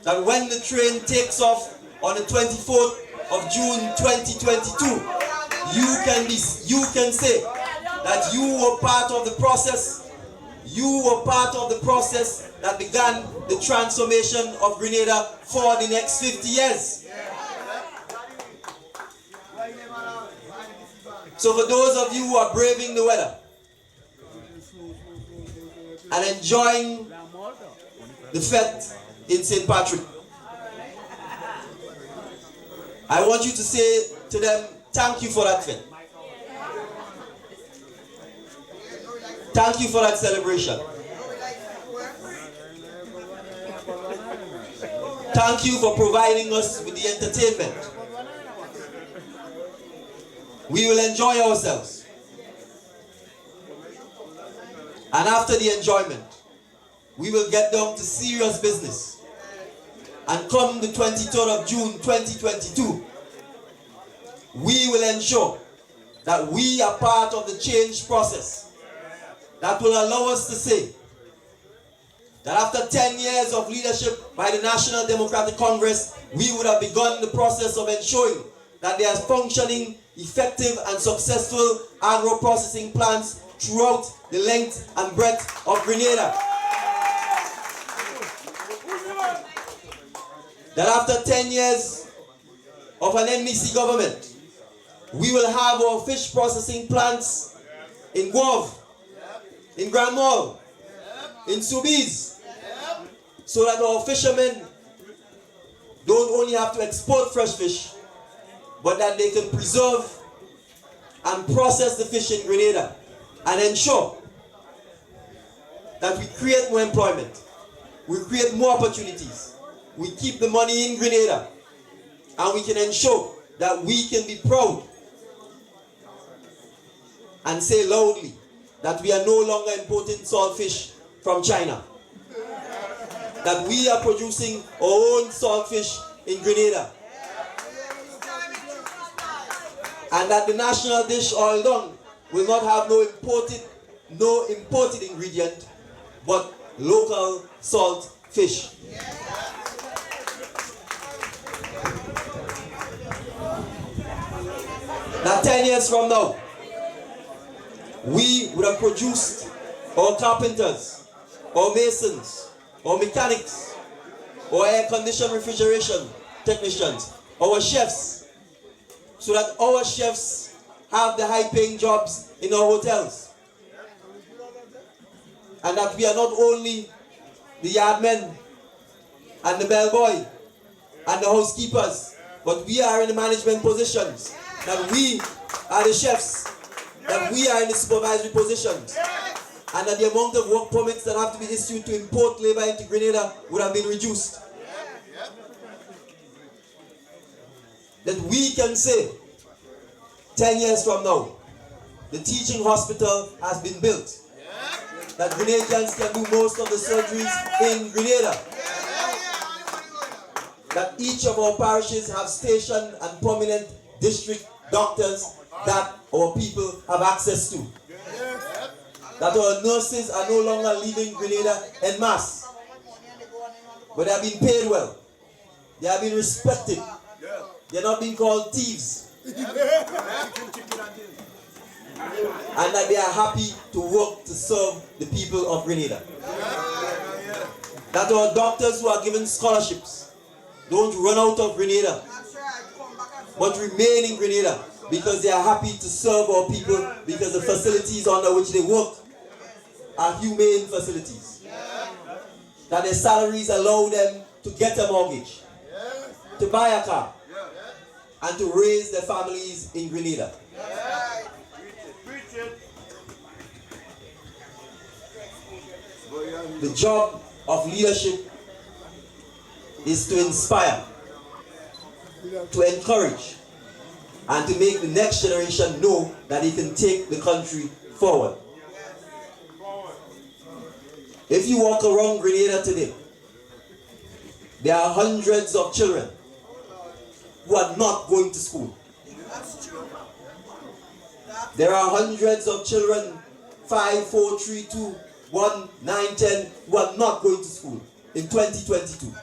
that when the train takes off on the 24th of June 2022, you can say that you were part of the process. You were part of the process that began the transformation of Grenada for the next 50 years. So for those of you who are braving the weather and enjoying the fete in St. Patrick, I want you to say to them, thank you for that fete. Thank you for that celebration. Thank you for providing us with the entertainment. We will enjoy ourselves. And after the enjoyment, we will get down to serious business. And come the 23rd of June 2022, we will ensure that we are part of the change process that will allow us to say that after 10 years of leadership by the National Democratic Congress, we would have begun the process of ensuring that there are functioning, effective, and successful agro-processing plants throughout the length and breadth of Grenada. That after 10 years of an NDC government, we will have our fish processing plants in Guave, in Grand Mall, in Soubise, so that our fishermen don't only have to export fresh fish, but that they can preserve and process the fish in Grenada and ensure that we create more employment, we create more opportunities, we keep the money in Grenada, and we can ensure that we can be proud and say loudly that we are no longer importing saltfish from China. That we are producing our own saltfish in Grenada. And that the national dish oil dung will not have no imported ingredient, but local salt fish. Now 10 years from now, we would have produced our carpenters, our masons, our mechanics, our air conditioned refrigeration technicians, our chefs, so that our chefs have the high paying jobs in our hotels. And that we are not only the yardmen and the bellboy and the housekeepers, but we are in the management positions. That we are the chefs, that we are in the supervisory positions, and that the amount of work permits that have to be issued to import labor into Grenada would have been reduced. That we can say, 10 years from now, the teaching hospital has been built. That Grenadians can do most of the surgeries in Grenada. That each of our parishes have stationed and prominent district doctors that our people have access to. That our nurses are no longer leaving Grenada en masse, but they are being paid well. They are being respected. They are not being called thieves. And that they are happy to work to serve the people of Grenada. That our doctors who are given scholarships don't run out of Grenada, but remain in Grenada because they are happy to serve our people, because the facilities under which they work are humane facilities. That their salaries allow them to get a mortgage, to buy a car, and to raise their families in Grenada. The job of leadership is to inspire, to encourage, and to make the next generation know that he can take the country forward. If you walk around Grenada today, there are hundreds of children who are not going to school. There are hundreds of children, 5, 4, 3, 2, 1, 9, 10, who are not going to school in 2022.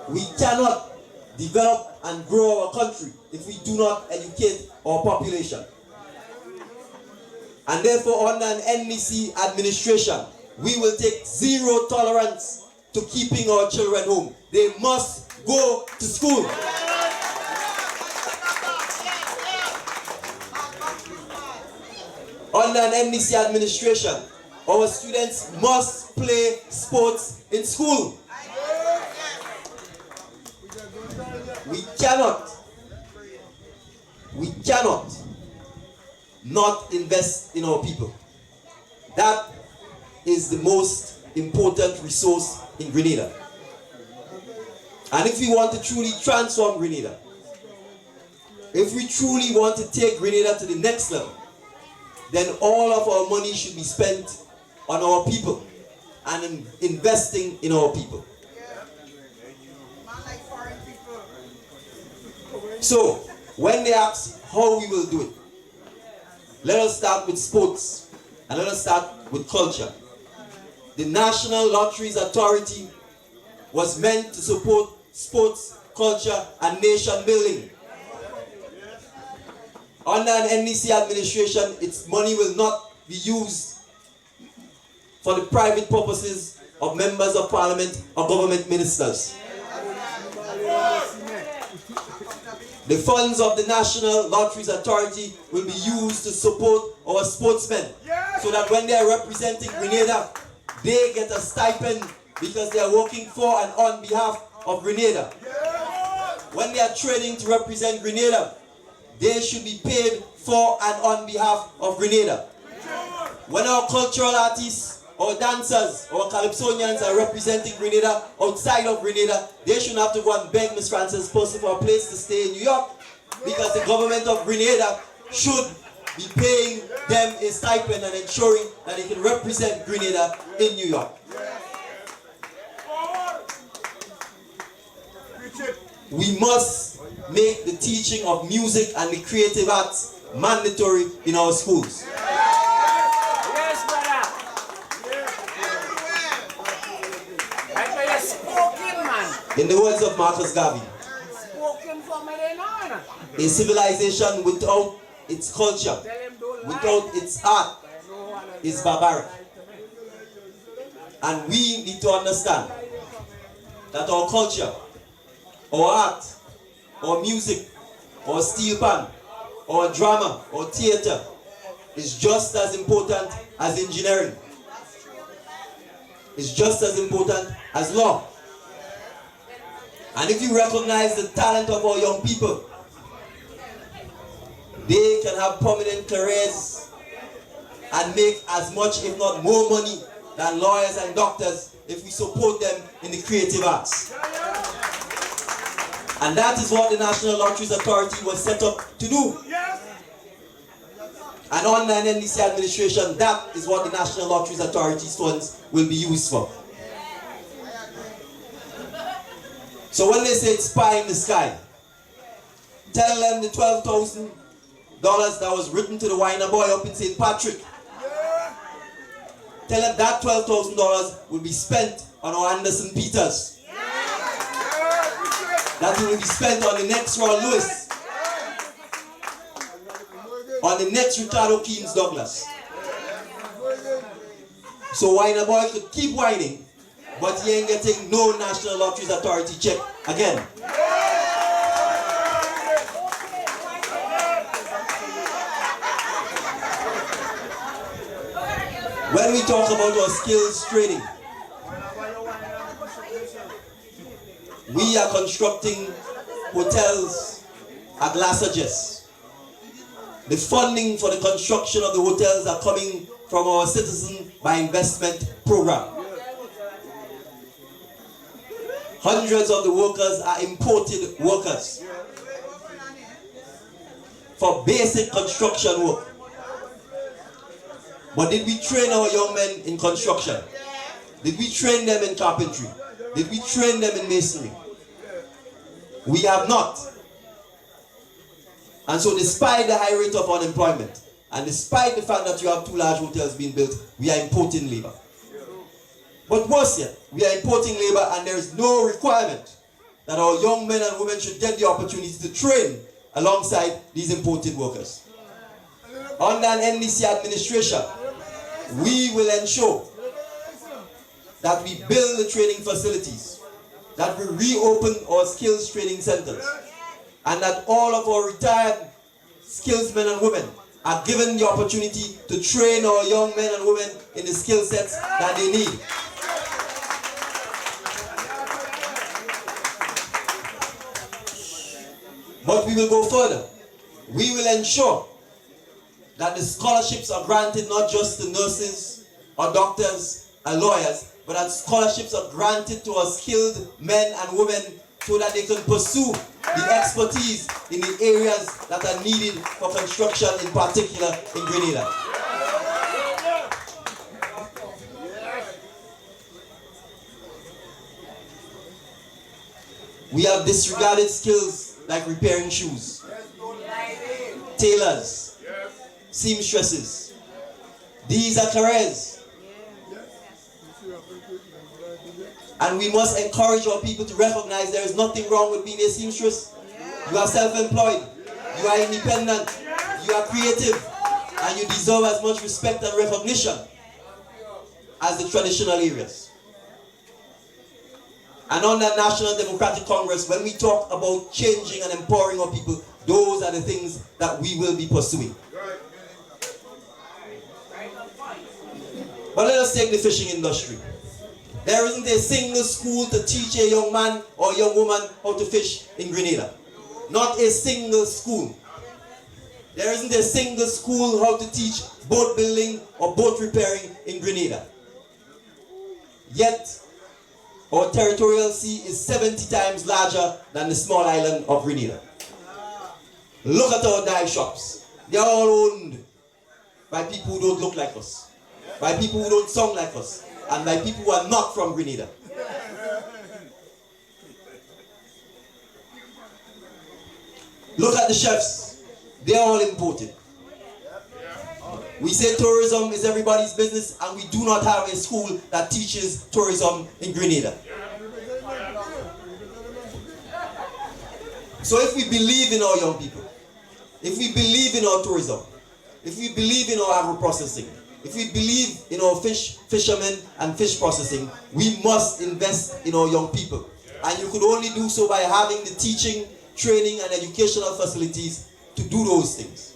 We cannot develop and grow our country if we do not educate our population. And therefore, under an NDC administration, we will take zero tolerance to keeping our children home. They must go to school. Under an NDC administration, our students must play sports in school. We cannot not invest in our people. That is the most important resource in Grenada. And if we want to truly transform Grenada, if we truly want to take Grenada to the next level, then all of our money should be spent on our people and in investing in our people. So, when they ask how we will do it, let us start with sports and let us start with culture. The National Lotteries Authority was meant to support sports, culture, and nation building. Under an NDC administration, its money will not be used for the private purposes of members of parliament or government ministers. The funds of the National Lotteries Authority will be used to support our sportsmen, so that when they are representing Grenada, they get a stipend because they are working for and on behalf of Grenada. When they are training to represent Grenada, they should be paid for and on behalf of Grenada. When our cultural artists, our dancers, our Calypsonians are representing Grenada outside of Grenada, they shouldn't have to go and beg Miss Frances Pussy for a place to stay in New York, because the government of Grenada should be paying them a stipend and ensuring that they can represent Grenada in New York. We must make the teaching of music and the creative arts mandatory in our schools. Yes, brother. I spoken, man. In the words of Marcus Garvey, Spoken for me, they know. a civilization without its culture, without its art, is barbaric. And we need to understand that our culture, our art, our music, our steel band, our drama, our theater is just as important as engineering. It's just as important as law. And if you recognize the talent of our young people, they can have prominent careers and make as much, if not more money than lawyers and doctors if we support them in the creative arts. And that is what the National Lotteries Authority was set up to do. And under an NDC administration, that is what the National Lotteries Authority's funds will be used for. So when they say it's pie in the sky, tell them the $12,000 that was written to the whiner boy up in St. Patrick. Tell them that $12,000 will be spent on our Anderson Peters. That will be spent on the next Roy Lewis, on the next Ricardo Keynes Douglas. So whiner boy could keep whining, but he ain't getting no National Lotteries Authority check again. When we talk about our skills training, we are constructing hotels at Lassages. The funding for the construction of the hotels are coming from our Citizen by Investment program. Hundreds of the workers are imported workers for basic construction work. But did we train our young men in construction? Did we train them in carpentry? Did we train them in masonry? We have not. And so despite the high rate of unemployment, and despite the fact that you have 2 large hotels being built, we are importing labor. But worse yet, we are importing labor and there is no requirement that our young men and women should get the opportunity to train alongside these imported workers. Under an NDC administration, we will ensure that we build the training facilities, that we reopen our skills training centers, and that all of our retired skills men and women are given the opportunity to train our young men and women in the skill sets that they need. But we will go further. We will ensure that the scholarships are granted not just to nurses or doctors and lawyers, but that scholarships are granted to our skilled men and women so that they can pursue the expertise in the areas that are needed for construction, in particular in Grenada. We have disregarded skills like repairing shoes, tailors, seamstresses. These are careers. And we must encourage our people to recognize there is nothing wrong with being a seamstress. You are self-employed, you are independent, you are creative, and you deserve as much respect and recognition as the traditional areas. And on the National Democratic Congress, when we talk about changing and empowering our people, those are the things that we will be pursuing. But let us take the fishing industry. There isn't a single school to teach a young man or a young woman how to fish in Grenada. Not a single school. There isn't a single school how to teach boat building or boat repairing in Grenada. yet our territorial sea is 70 times larger than the small island of Grenada. Look at our dive shops. They are all owned by people who don't look like us, by people who don't sound like us, and by people who are not from Grenada. Look at the chefs. They are all imported. We say tourism is everybody's business, and we do not have a school that teaches tourism in Grenada. So if we believe in our young people, if we believe in our tourism, if we believe in our agro-processing, if we believe in our fishermen and fish processing, we must invest in our young people. And you could only do so by having the teaching, training, and educational facilities to do those things.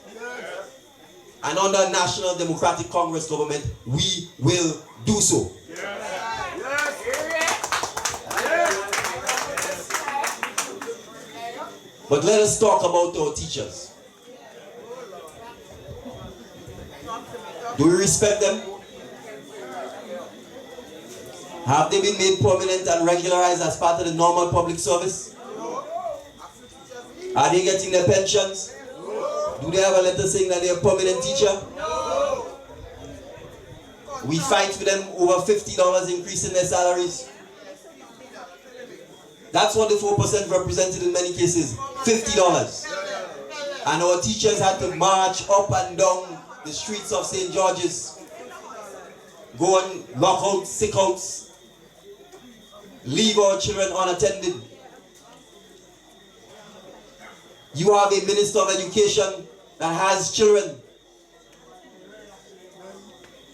And under National Democratic Congress government, we will do so. But let us talk about our teachers. Do we respect them? Have they been made permanent and regularized as part of the normal public service? Are they getting their pensions? Do they have a letter saying that they are a permanent teacher? We fight for them over $50 increase in their salaries. That's what the 4% represented in many cases, $50. And our teachers had to march up and down the streets of St. George's, go on lockouts, sickouts, leave our children unattended. You have a Minister of Education that has children.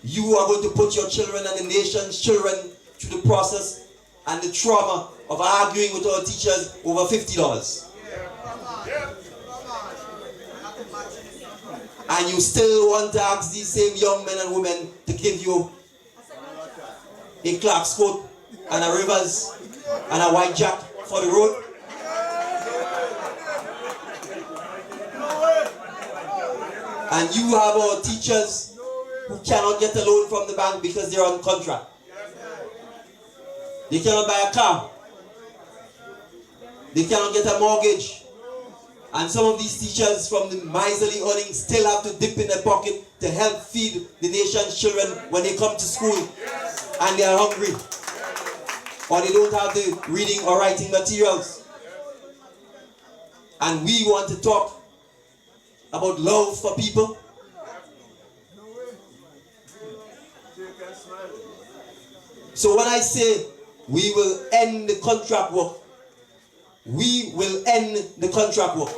You are going to put your children and the nation's children through the process and the trauma of arguing with our teachers over $50. And you still want to ask these same young men and women to give you a Clark's coat and a Rivers and a white jack for the road? And you have our teachers who cannot get a loan from the bank because they're on contract. They cannot buy a car. They cannot get a mortgage. And some of these teachers from the miserly earnings still have to dip in their pocket to help feed the nation's children when they come to school and they are hungry. Or they don't have the reading or writing materials. And we want to talk about love for people. So when I say we will end the contract work, we will end the contract work.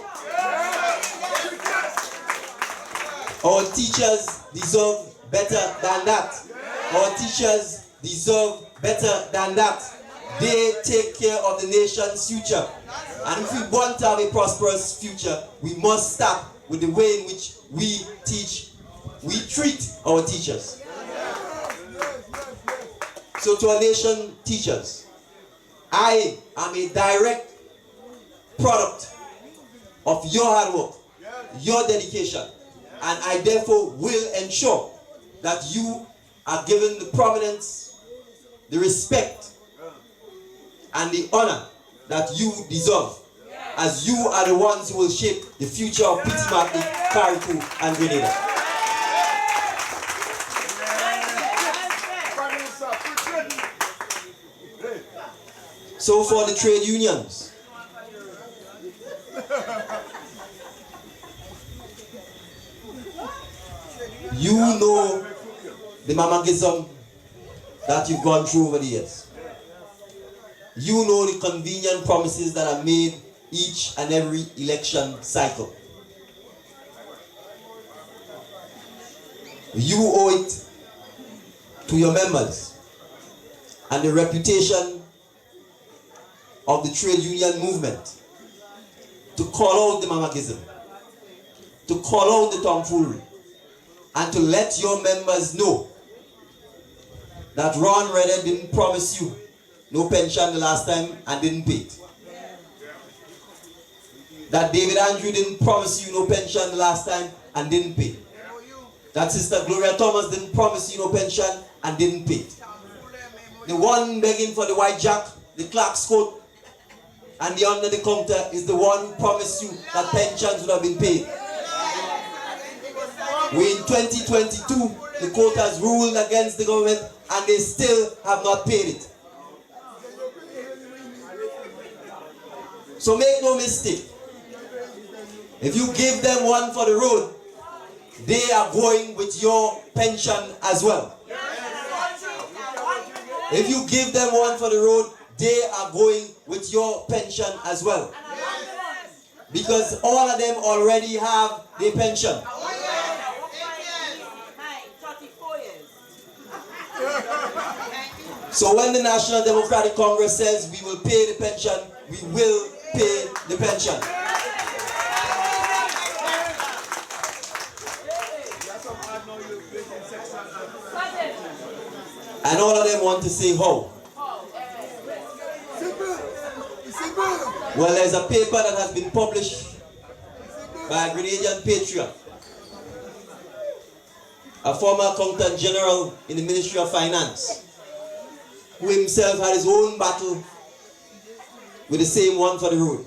Our teachers deserve better than that. Our teachers deserve better than that. They take care of the nation's future. And if we want to have a prosperous future, we must start with the way in which we teach, we treat our teachers. So to our nation teachers, I am a direct product of your hard work, your dedication, and I therefore will ensure that you are given the prominence, the respect, and the honor that you deserve, as you are the ones who will shape the future of Pitimaki, Karikou, and Grenada. So for the trade unions, you know the mamagism that you've gone through over the years. You know the convenient promises that are made each and every election cycle. You owe it to your members and the reputation of the trade union movement to call out the mamagism, to call out the tomfoolery, and to let your members know that Ron Redder didn't promise you no pension the last time and didn't pay it. That David Andrew didn't promise you no pension the last time and didn't pay. That Sister Gloria Thomas didn't promise you no pension and didn't pay it. The one begging for the white jack, the clerk's coat, and the under the counter is the one who promised you that pensions would have been paid. We're in 2022, the court has ruled against the government and they still have not paid it. So make no mistake, if you give them one for the road, they are going with your pension as well. If you give them one for the road, they are going with your pension as well. Because all of them already have their pension. So when the National Democratic Congress says we will pay the pension, we will pay the pension. And all of them want to say how. Well, there's a paper that has been published by a Grenadian patriot, a former accountant general in the Ministry of Finance, who himself had his own battle with the same one for the road.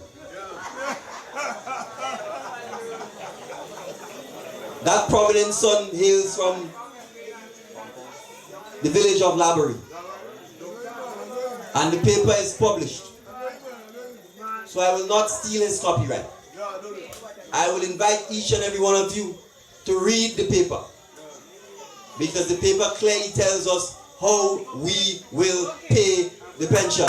That prominent son hails from the village of Laborie, and the paper is published. So I will not steal his copyright. I will invite each and every one of you to read the paper, because the paper clearly tells us how we will pay the pension.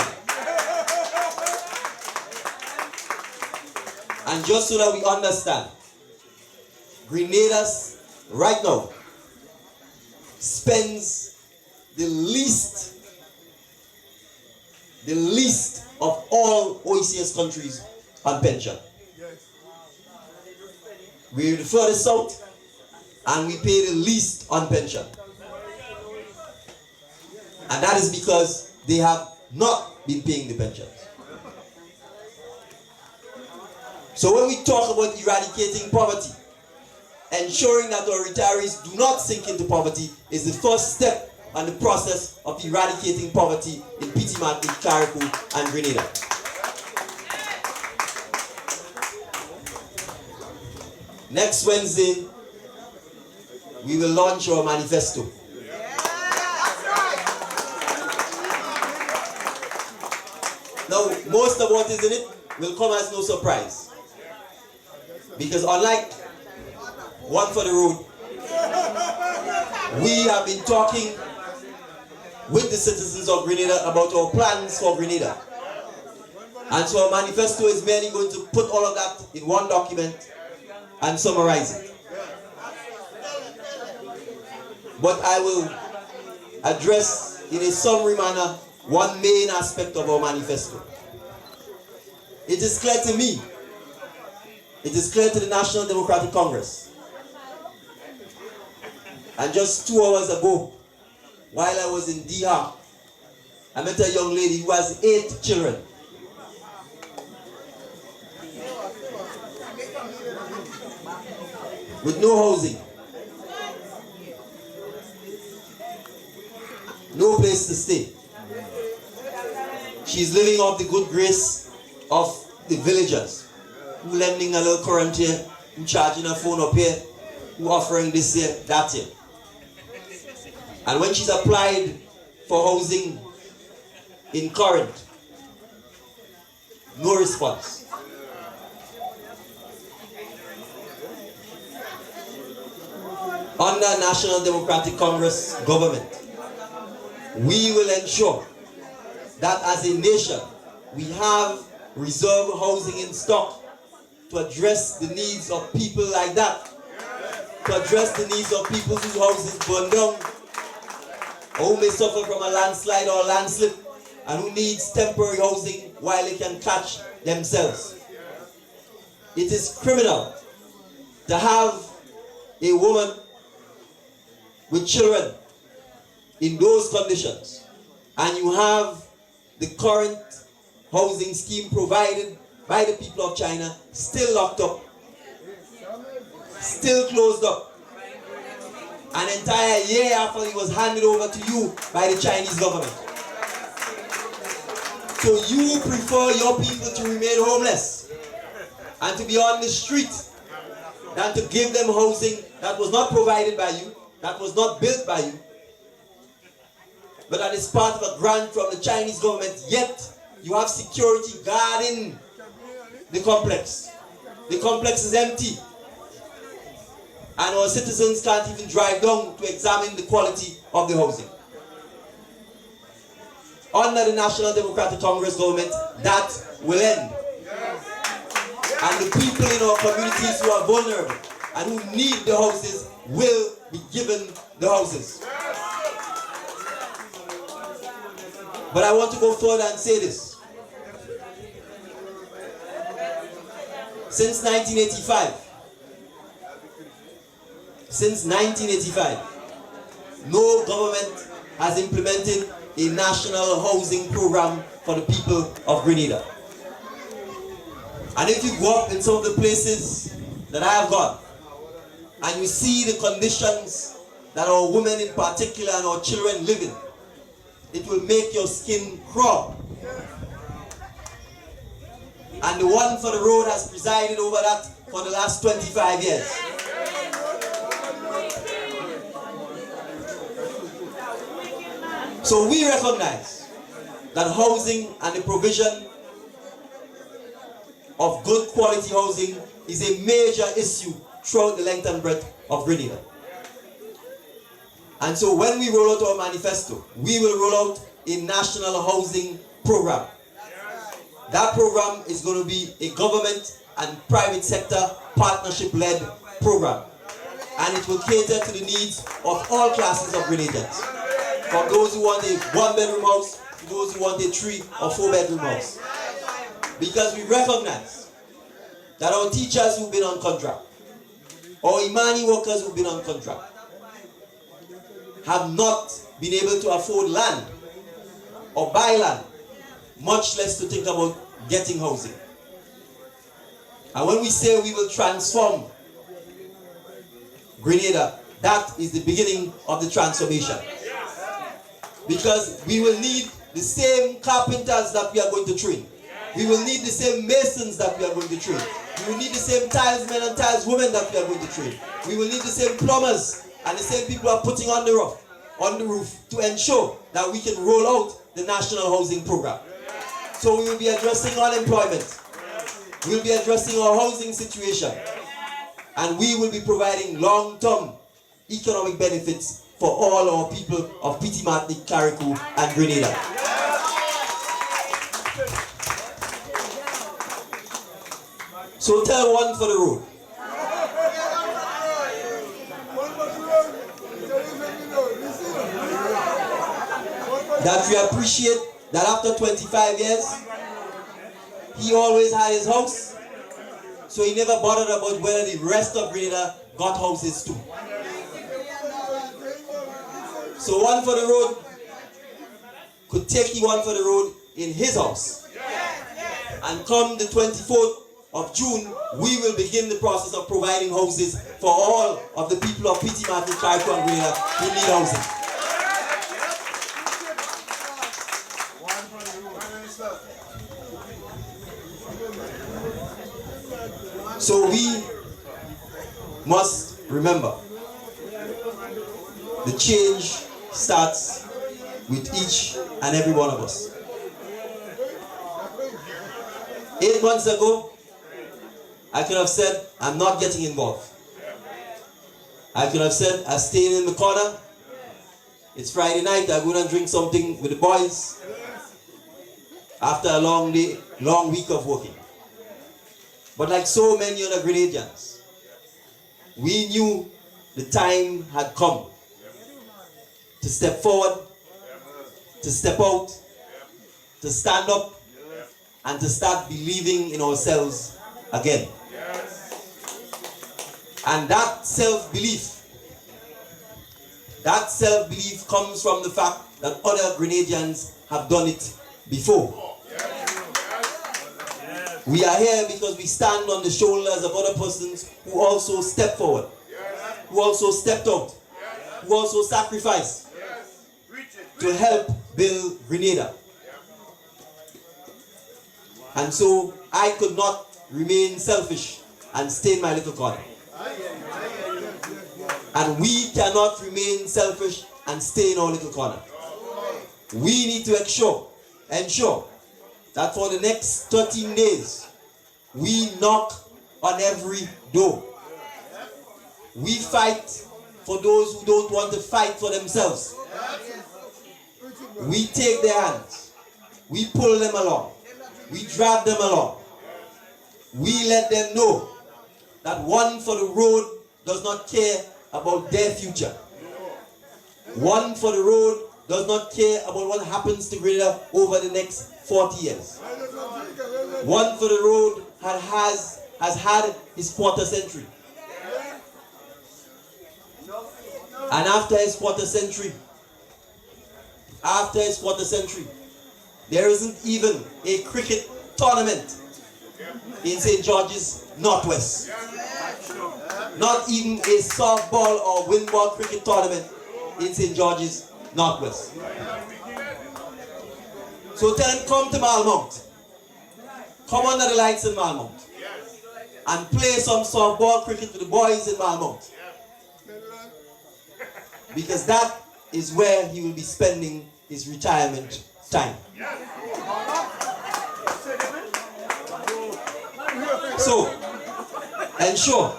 And just so that we understand, Grenada's right now spends the least of all OECS countries on pension. We're the furthest south and we pay the least on pension. And that is because they have not been paying the pensions. So when we talk about eradicating poverty, ensuring that our retirees do not sink into poverty is the first step on the process of eradicating poverty in Pitimat, in Carriacou, and Grenada. Next Wednesday, we will launch our manifesto. Now, most of what is in it will come as no surprise. Because unlike one for the road, we have been talking with the citizens of Grenada about our plans for Grenada. And so our manifesto is merely going to put all of that in one document and summarize it. But I will address in a summary manner one main aspect of our manifesto. It is clear to me, it is clear to the National Democratic Congress. And just 2 hours ago, while I was in DR, I met a young lady who has 8 children. With no housing. No place to stay. She's living off the good grace of the villagers, who lending a little current here, who charging a phone up here, who offering this here, that here. And when she's applied for housing in current, no response. Under National Democratic Congress government, we will ensure that as a nation, we have reserve housing in stock to address the needs of people like that, to address the needs of people whose houses burn down, or who may suffer from a landslide or a landslip, and who needs temporary housing while they can catch themselves. It is criminal to have a woman with children in those conditions, and you have the current housing scheme provided by the people of China still locked up, still closed up, an entire year after it was handed over to you by the Chinese government. So you prefer your people to remain homeless and to be on the street than to give them housing that was not provided by you, that was not built by you, but that is part of a grant from the Chinese government, yet you have security guarding the complex. The complex is empty. And our citizens can't even drive down to examine the quality of the housing. Under the National Democratic Congress government, that will end. And the people in our communities who are vulnerable and who need the houses will be given the houses. But I want to go further and say this. Since 1985, no government has implemented a national housing program for the people of Grenada. And if you go up in some of the places that I have gone, and you see the conditions that our women in particular and our children live in, it will make your skin crawl. And the one for the road has presided over that for the last 25 years. So we recognize that housing and the provision of good quality housing is a major issue throughout the length and breadth of Grenada. And so when we roll out our manifesto, we will roll out a national housing program. That program is going to be a government and private sector partnership-led program. And it will cater to the needs of all classes of Grenadians. From those who want a one-bedroom house to those who want a 3 or 4-bedroom house. Because we recognize that our teachers who've been on contract, our Imani workers who've been on contract, have not been able to afford land or buy land, much less to think about getting housing. And when we say we will transform Grenada, that is the beginning of the transformation. Because we will need the same carpenters that we are going to train. We will need the same masons that we are going to train. We will need the same tilesmen and tileswomen that we are going to train. We will need the same plumbers and the same people who are putting on the roof to ensure that we can roll out the national housing program. So we will be addressing unemployment. We will be addressing our housing situation. And we will be providing long-term economic benefits for all our people of Piti Martinique, Carriacou, and Grenada. So tell one for the road. That we appreciate that after 25 years, he always had his house, so he never bothered about whether the rest of Grenada got houses too. So one for the road could take you one for the road in his house. And come the 24th of June, we will begin the process of providing houses for all of the people of Piti Martinique, Carriacou, and Grenada who need housing. So we must remember, the change starts with each and every one of us. 8 months ago, I could have said, I'm not getting involved. I could have said, I'm staying in the corner. It's Friday night, I'm going to drink something with the boys after a long day, long week of working. But like so many other Grenadians, we knew the time had come to step forward, to step out, to stand up, and to start believing in ourselves again. And that self-belief comes from the fact that other Grenadians have done it before. We are here because we stand on the shoulders of other persons who also stepped forward, who also stepped out, who also sacrificed to help build Grenada. And so I could not remain selfish and stay in my little corner. And we cannot remain selfish and stay in our little corner. We need to ensure that for the next 13 days, we knock on every door. We fight for those who don't want to fight for themselves. We take their hands. We pull them along. We drag them along. We let them know that one for the road does not care about their future. One for the road does not care about what happens to Grenada over the next 40 years. One for the road has had his quarter century. And after his quarter century, there isn't even a cricket tournament in St. George's Northwest. Not even a softball or windball cricket tournament in St. George's Northwest. So tell them, come to Malmont. Come under the lights in Malmont. And play some softball cricket with the boys in Malmont. Because that is where he will be spending his retirement time. So, ensure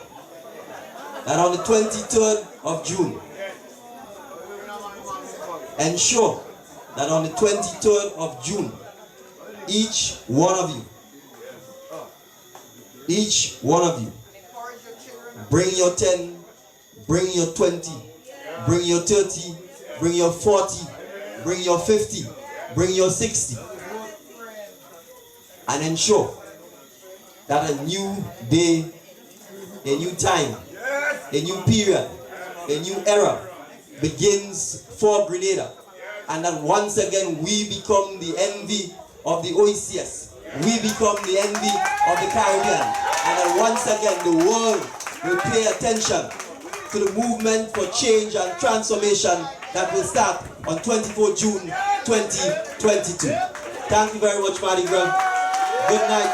that on the 23rd of June, each one of you, bring your 10, bring your 20, bring your 30, bring your 40, bring your 50, bring your 60, and ensure that a new day, a new time, a new period, a new era begins for Grenada, and that once again we become the envy of the OECS, we become the envy of the Caribbean, and that once again the world will pay attention to the movement for change and transformation that will start on 24 June 2022. Thank you very much, Madigras. Good night.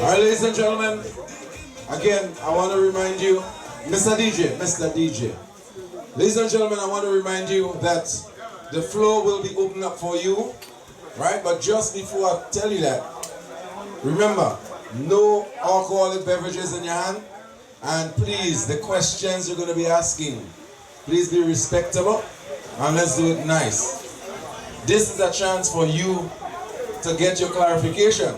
All right, ladies and gentlemen, again, I want to remind you, Mr. DJ. Ladies and gentlemen, I want to remind you that the floor will be open up for you, right? But just before I tell you that, remember, no alcoholic beverages in your hand, and please, the questions you're going to be asking, please be respectable, and let's do it nice. This is a chance for you to get your clarification.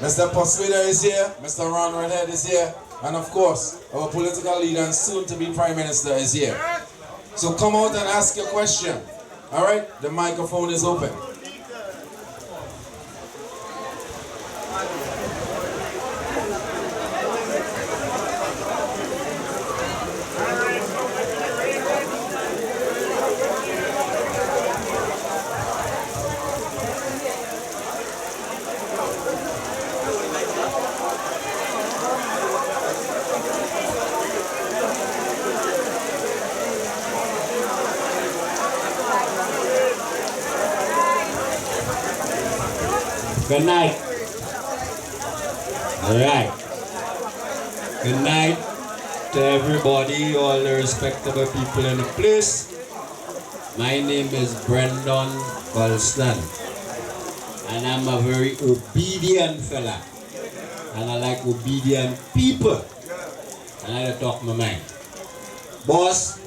Mr. Persuader is here, Mr. Ron Redhead is here, and of course, our political leader and soon-to-be Prime Minister is here. So come out and ask your question. All right, the microphone is open. Good night. All right. Good night to everybody, all the respectable people in the place. My name is Brendan Colston, and I'm a very obedient fella, and I like obedient people, and I like to talk my mind. Boss,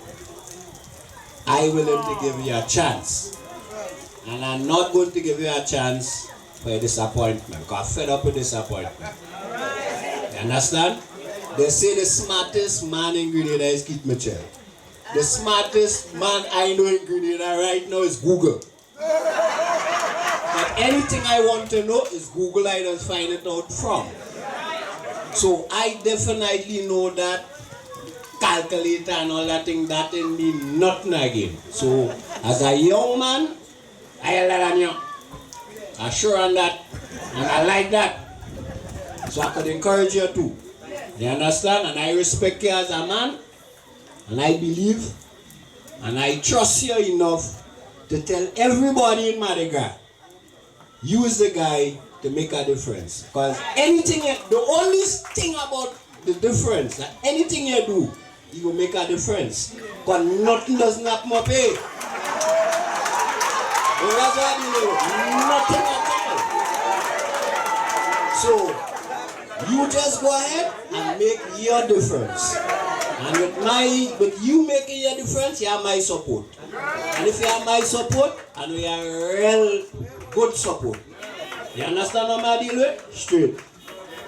I willing to give you a chance, and I'm not going to give you a chance for a disappointment, because I'm fed up with disappointment. You understand? They say the smartest man in Grenada is Keith Mitchell. The smartest man I know in Grenada right now is Google. But anything I want to know is Google, I don't find it out from. So I definitely know that calculator and all that thing, that in me nothing again. So as a young man, I learn you. I'm sure on that, and I like that. So I could encourage you too. You understand? And I respect you as a man. And I believe and I trust you enough to tell everybody in Madigras, you is the guy to make a difference. Because anything, the only thing about the difference, that anything you do, you will make a difference. Because nothing does not more pay. That's what you know. Nothing at all. So, you just go ahead and make your difference. And with you making your difference, you have my support. And if you have my support, and we are real good support. You understand what I deal with? Straight.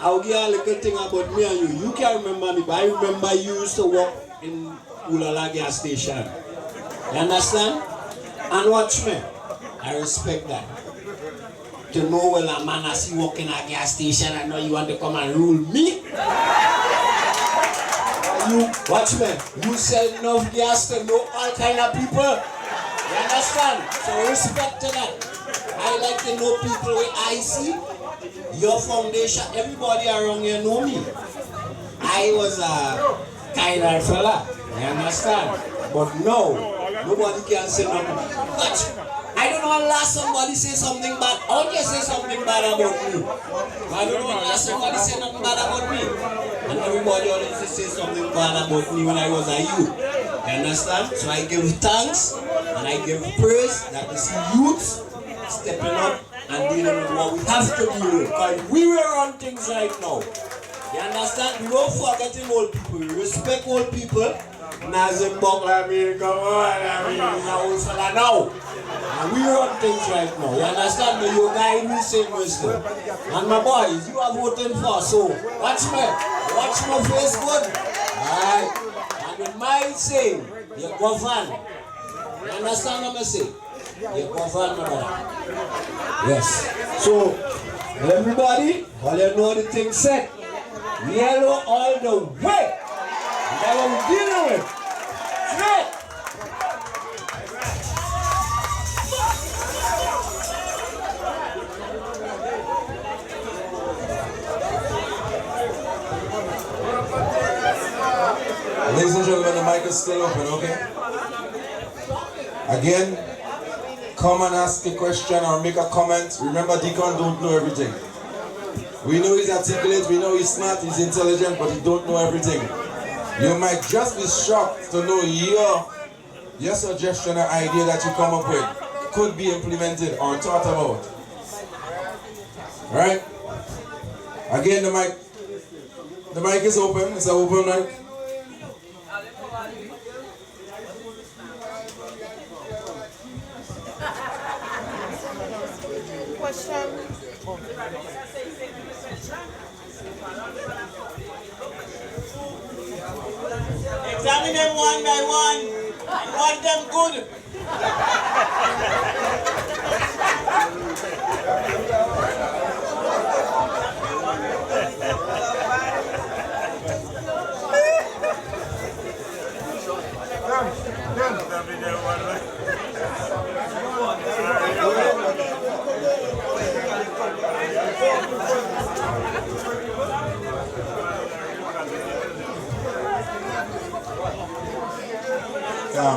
I'll give you a little thing about me and you. You can't remember me, but I remember you used to work in Ulala gas station. You understand? And watch me. I respect that. To know when a man I see walking a gas station, I know you want to come and rule me. You watch me. You sell enough gas to know all kind of people. You understand? So respect to that. I like to know people where I see. Your foundation, everybody around here know me. I was a kind of fella. You understand? But no, nobody can say nothing. Watch. I don't know unless somebody say something bad. How can you say something bad about me? I don't know unless somebody say nothing bad about me. And everybody always say something bad about me when I was a youth. You understand? So I give thanks and I give praise that I see youths stepping up and dealing with what we have to deal with. Because we will run things right now. You understand? We don't forget old people. We respect old people. Nazim Bokla, I mean, come on, I mean, old fella now. And we run things right now. You understand me? You guide me same wisdom. And my boys, you are voting for, so watch me. Watch my face good. Alright? And with my saying, you govern. You understand what I say? You govern, my brother. Yes. So, everybody, all you know the thing said. Yellow all the way. That's what we're dealing with. Straight. Ladies and gentlemen, the mic is still open, okay? Again, come and ask a question or make a comment. Remember, Deacon don't know everything. We know he's articulate, we know he's smart, he's intelligent, but he don't know everything. You might just be shocked to know your suggestion or idea that you come up with could be implemented or thought about. Right? Again, the mic is open. It's an open mic. Examine them one by one and want them good.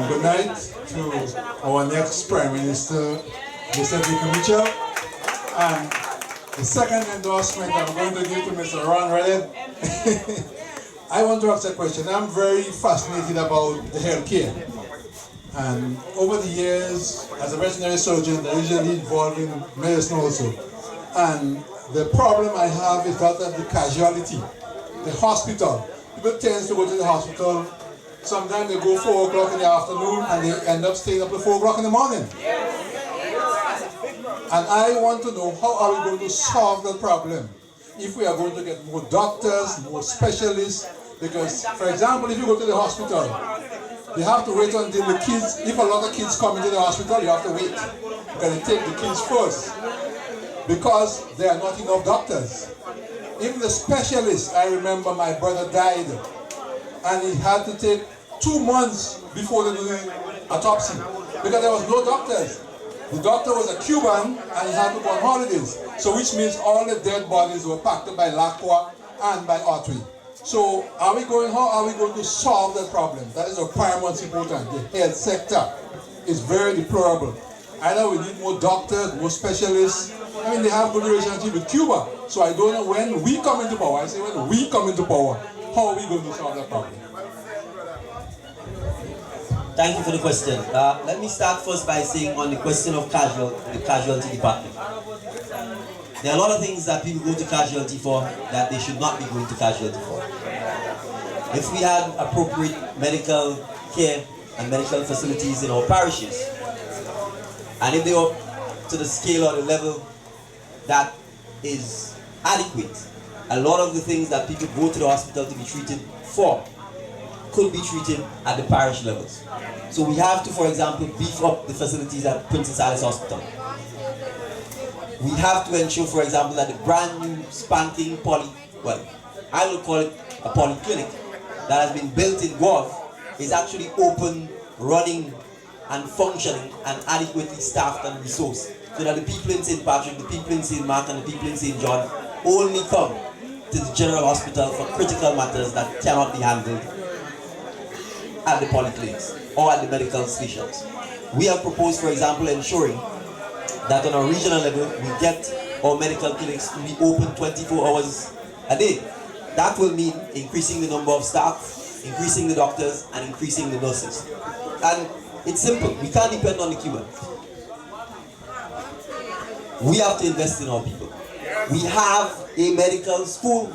Good night to our next Prime Minister, Mr. Dick Mitchell. And the second endorsement I'm going to give to Mr. Ron Reddit. I want to ask a question. I'm very fascinated about the healthcare. And over the years, as a veterinary surgeon, I'm usually involved in medicine also. And the problem I have is that of the casualty, the hospital. People tend to go to the hospital. Sometimes they go 4 o'clock in the afternoon and they end up staying up to 4 o'clock in the morning. And I want to know, how are we going to solve that problem? If we are going to get more doctors, more specialists, because, for example, if you go to the hospital, you have to wait until the kids, if a lot of kids come into the hospital, you have to wait. Because they take the kids first. Because there are not enough doctors. Even the specialists, I remember my brother died, and he had to take 2 months before they do the autopsy, because there was no doctors. The doctor was a Cuban, and he had to go on holidays. So which means all the dead bodies were packed up by Lacroix and by Autry. So how are we going to solve that problem? That is of paramount importance. The health sector is very deplorable. Either we need more doctors, more specialists. I mean, they have good relationship with Cuba. So I don't know when we come into power. I say when we come into power, how are we going to solve that problem? Thank you for the question. Let me start first by saying on the question of the casualty department. There are a lot of things that people go to casualty for that they should not be going to casualty for. If we had appropriate medical care and medical facilities in our parishes, and if they were to the scale or the level that is adequate, a lot of the things that people go to the hospital to be treated for could be treated at the parish levels. So we have to, for example, beef up the facilities at Princess Alice Hospital. We have to ensure, for example, that the brand new spanking I will call it a polyclinic that has been built in Guelph is actually open, running and functioning and adequately staffed and resourced, so that the people in St. Patrick, the people in St. Mark and the people in St. John only come to the general hospital for critical matters that cannot be handled at the polyclinics or at the medical stations. We have proposed, for example, ensuring that on a regional level we get our medical clinics to be open 24 hours a day. That will mean increasing the number of staff, increasing the doctors, and increasing the nurses. And it's simple. We can't depend on the Cubans. We have to invest in our people. We have a medical school.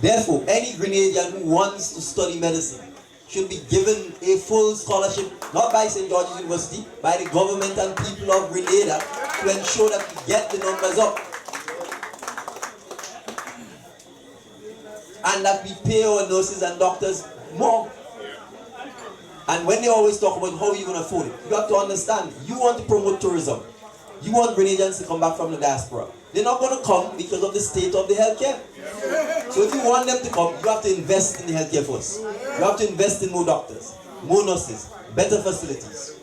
Therefore, any Grenadian who wants to study medicine should be given a full scholarship, not by St. George's University, by the government and people of Grenada, to ensure that we get the numbers up. And that we pay our nurses and doctors more. And when they always talk about how you're going to afford it, you have to understand, you want to promote tourism. You want Grenadians to come back from the diaspora. They're not going to come because of the state of the healthcare. So if you want them to come, you have to invest in the healthcare first. You have to invest in more doctors, more nurses, better facilities.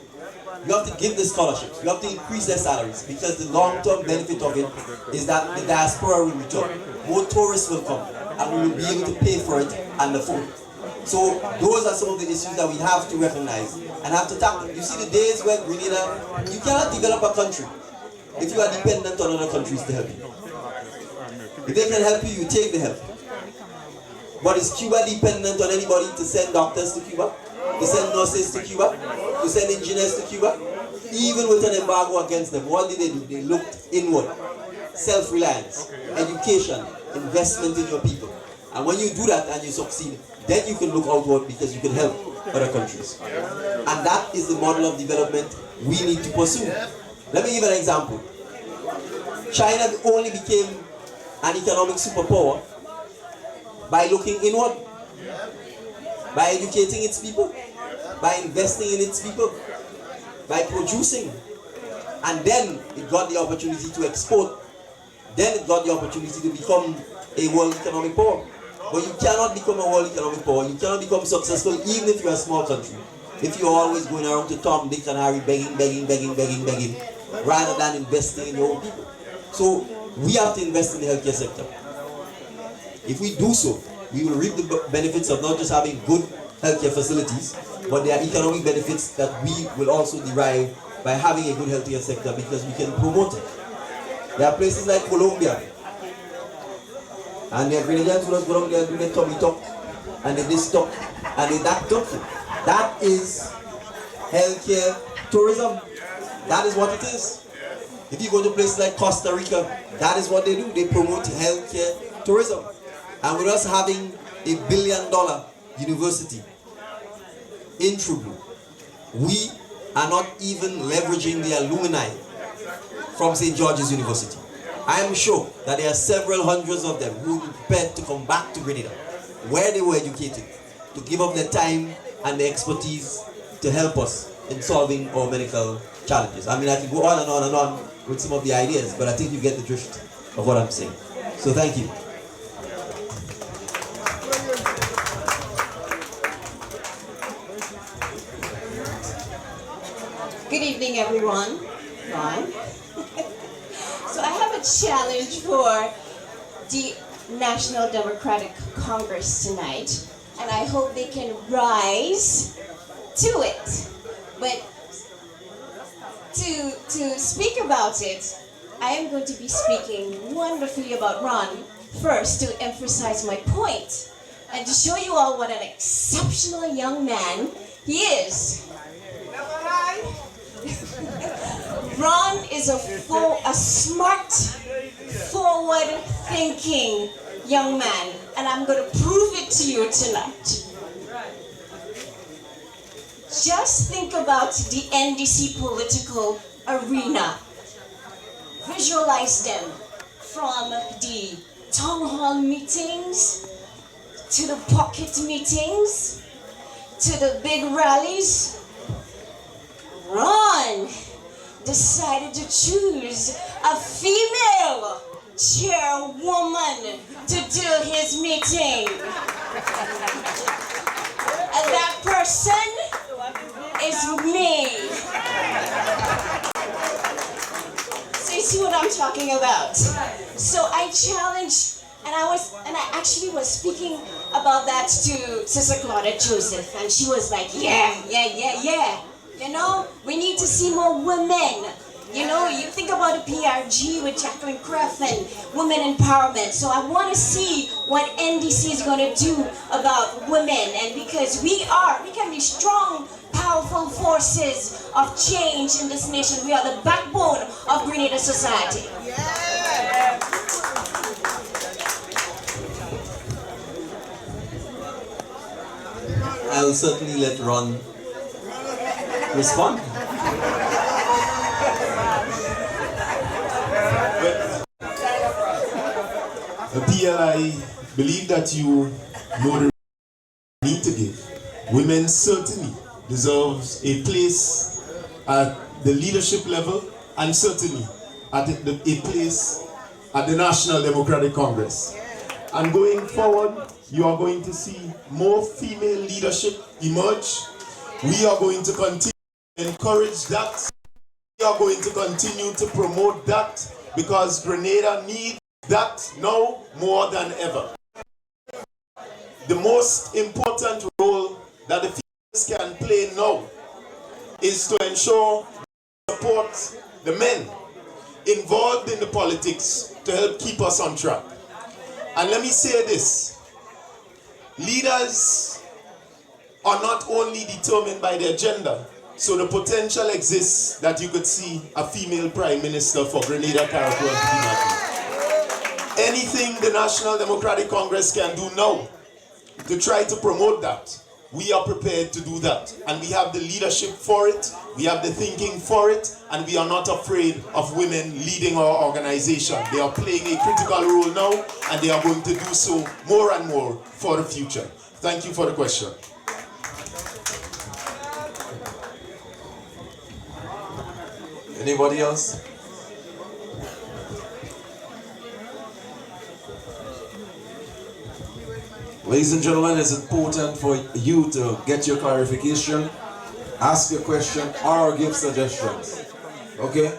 You have to give the scholarships. You have to increase their salaries, because the long-term benefit of it is that the diaspora will return. More tourists will come, and we will be able to pay for it and afford it. So those are some of the issues that we have to recognize and have to tackle. You see the days when Grenada, you cannot develop a country if you are dependent on other countries to help you. If they can help you, you take the help. But is Cuba dependent on anybody to send doctors to Cuba? To send nurses to Cuba? To send engineers to Cuba? Even with an embargo against them, what did they do? They looked inward. Self-reliance, education, investment in your people. And when you do that and you succeed, then you can look outward, because you can help other countries. And that is the model of development we need to pursue. Let me give an example. China only became an economic superpower by looking inward, by educating its people, by investing in its people, by producing. And then it got the opportunity to export. Then it got the opportunity to become a world economic power. But you cannot become a world economic power, you cannot become successful even if you're a small country, if you're always going around to Tom, Dick and Harry begging, rather than investing in your own people. So we have to invest in the healthcare sector. If we do so, we will reap the benefits of not just having good healthcare facilities, but there are economic benefits that we will also derive by having a good healthcare sector, because we can promote it. There are places like Colombia, and the Grenadians will go down there and do their tummy talk, and they talk, and they that talk. That is healthcare tourism. That is what it is. If you go to places like Costa Rica, that is what they do. They promote healthcare tourism. And with us having a $1 billion university in Trublu, we are not even leveraging the alumni from St. George's University. I am sure that there are several hundreds of them who will be prepared to come back to Grenada, where they were educated, to give up their time and their expertise to help us in solving our medical challenges. I mean, I can go on and on and on with some of the ideas, but I think you get the drift of what I'm saying. So thank you. Good evening, everyone. So I have a challenge for the National Democratic Congress tonight, and I hope they can rise to it. But to speak about it, I am going to be speaking wonderfully about Ron first to emphasize my point and to show you all what an exceptional young man he is. Ron is a smart, forward-thinking young man, and I'm going to prove it to you tonight. Just think about the NDC political arena. Visualize them from the town hall meetings, to the pocket meetings, to the big rallies. Ron decided to choose a female chairwoman to do his meeting. And that person is me. So you see what I'm talking about? So I challenge, and I actually was speaking about that to Sister Claudette Joseph, and she was like, yeah. You know, we need to see more women. You know, you think about the PRG with Jacqueline Cruff and women empowerment. So I want to see what NDC is going to do about women. And because we can be strong, powerful forces of change in this nation. We are the backbone of Grenada society. Yeah. I'll certainly let Ron respond. The PLI believe that you know the need to give. Women certainly deserves a place at the leadership level and certainly at a place at the National Democratic Congress. And going forward, you are going to see more female leadership emerge. We are going to continue to encourage that. We are going to continue to promote that because Grenada needs that now more than ever. The most important role that the females can play now is to ensure support the men involved in the politics to help keep us on track. And let me say this, leaders are not only determined by their gender, so the potential exists that you could see a female prime minister for Grenada, Carriacou, and Queen. Anything the National Democratic Congress can do now to try to promote that, we are prepared to do that. And we have the leadership for it, we have the thinking for it, and we are not afraid of women leading our organization. They are playing a critical role now, and they are going to do so more and more for the future. Thank you for the question. Anybody else? Ladies and gentlemen, it's important for you to get your clarification, ask your question, or give suggestions. Okay?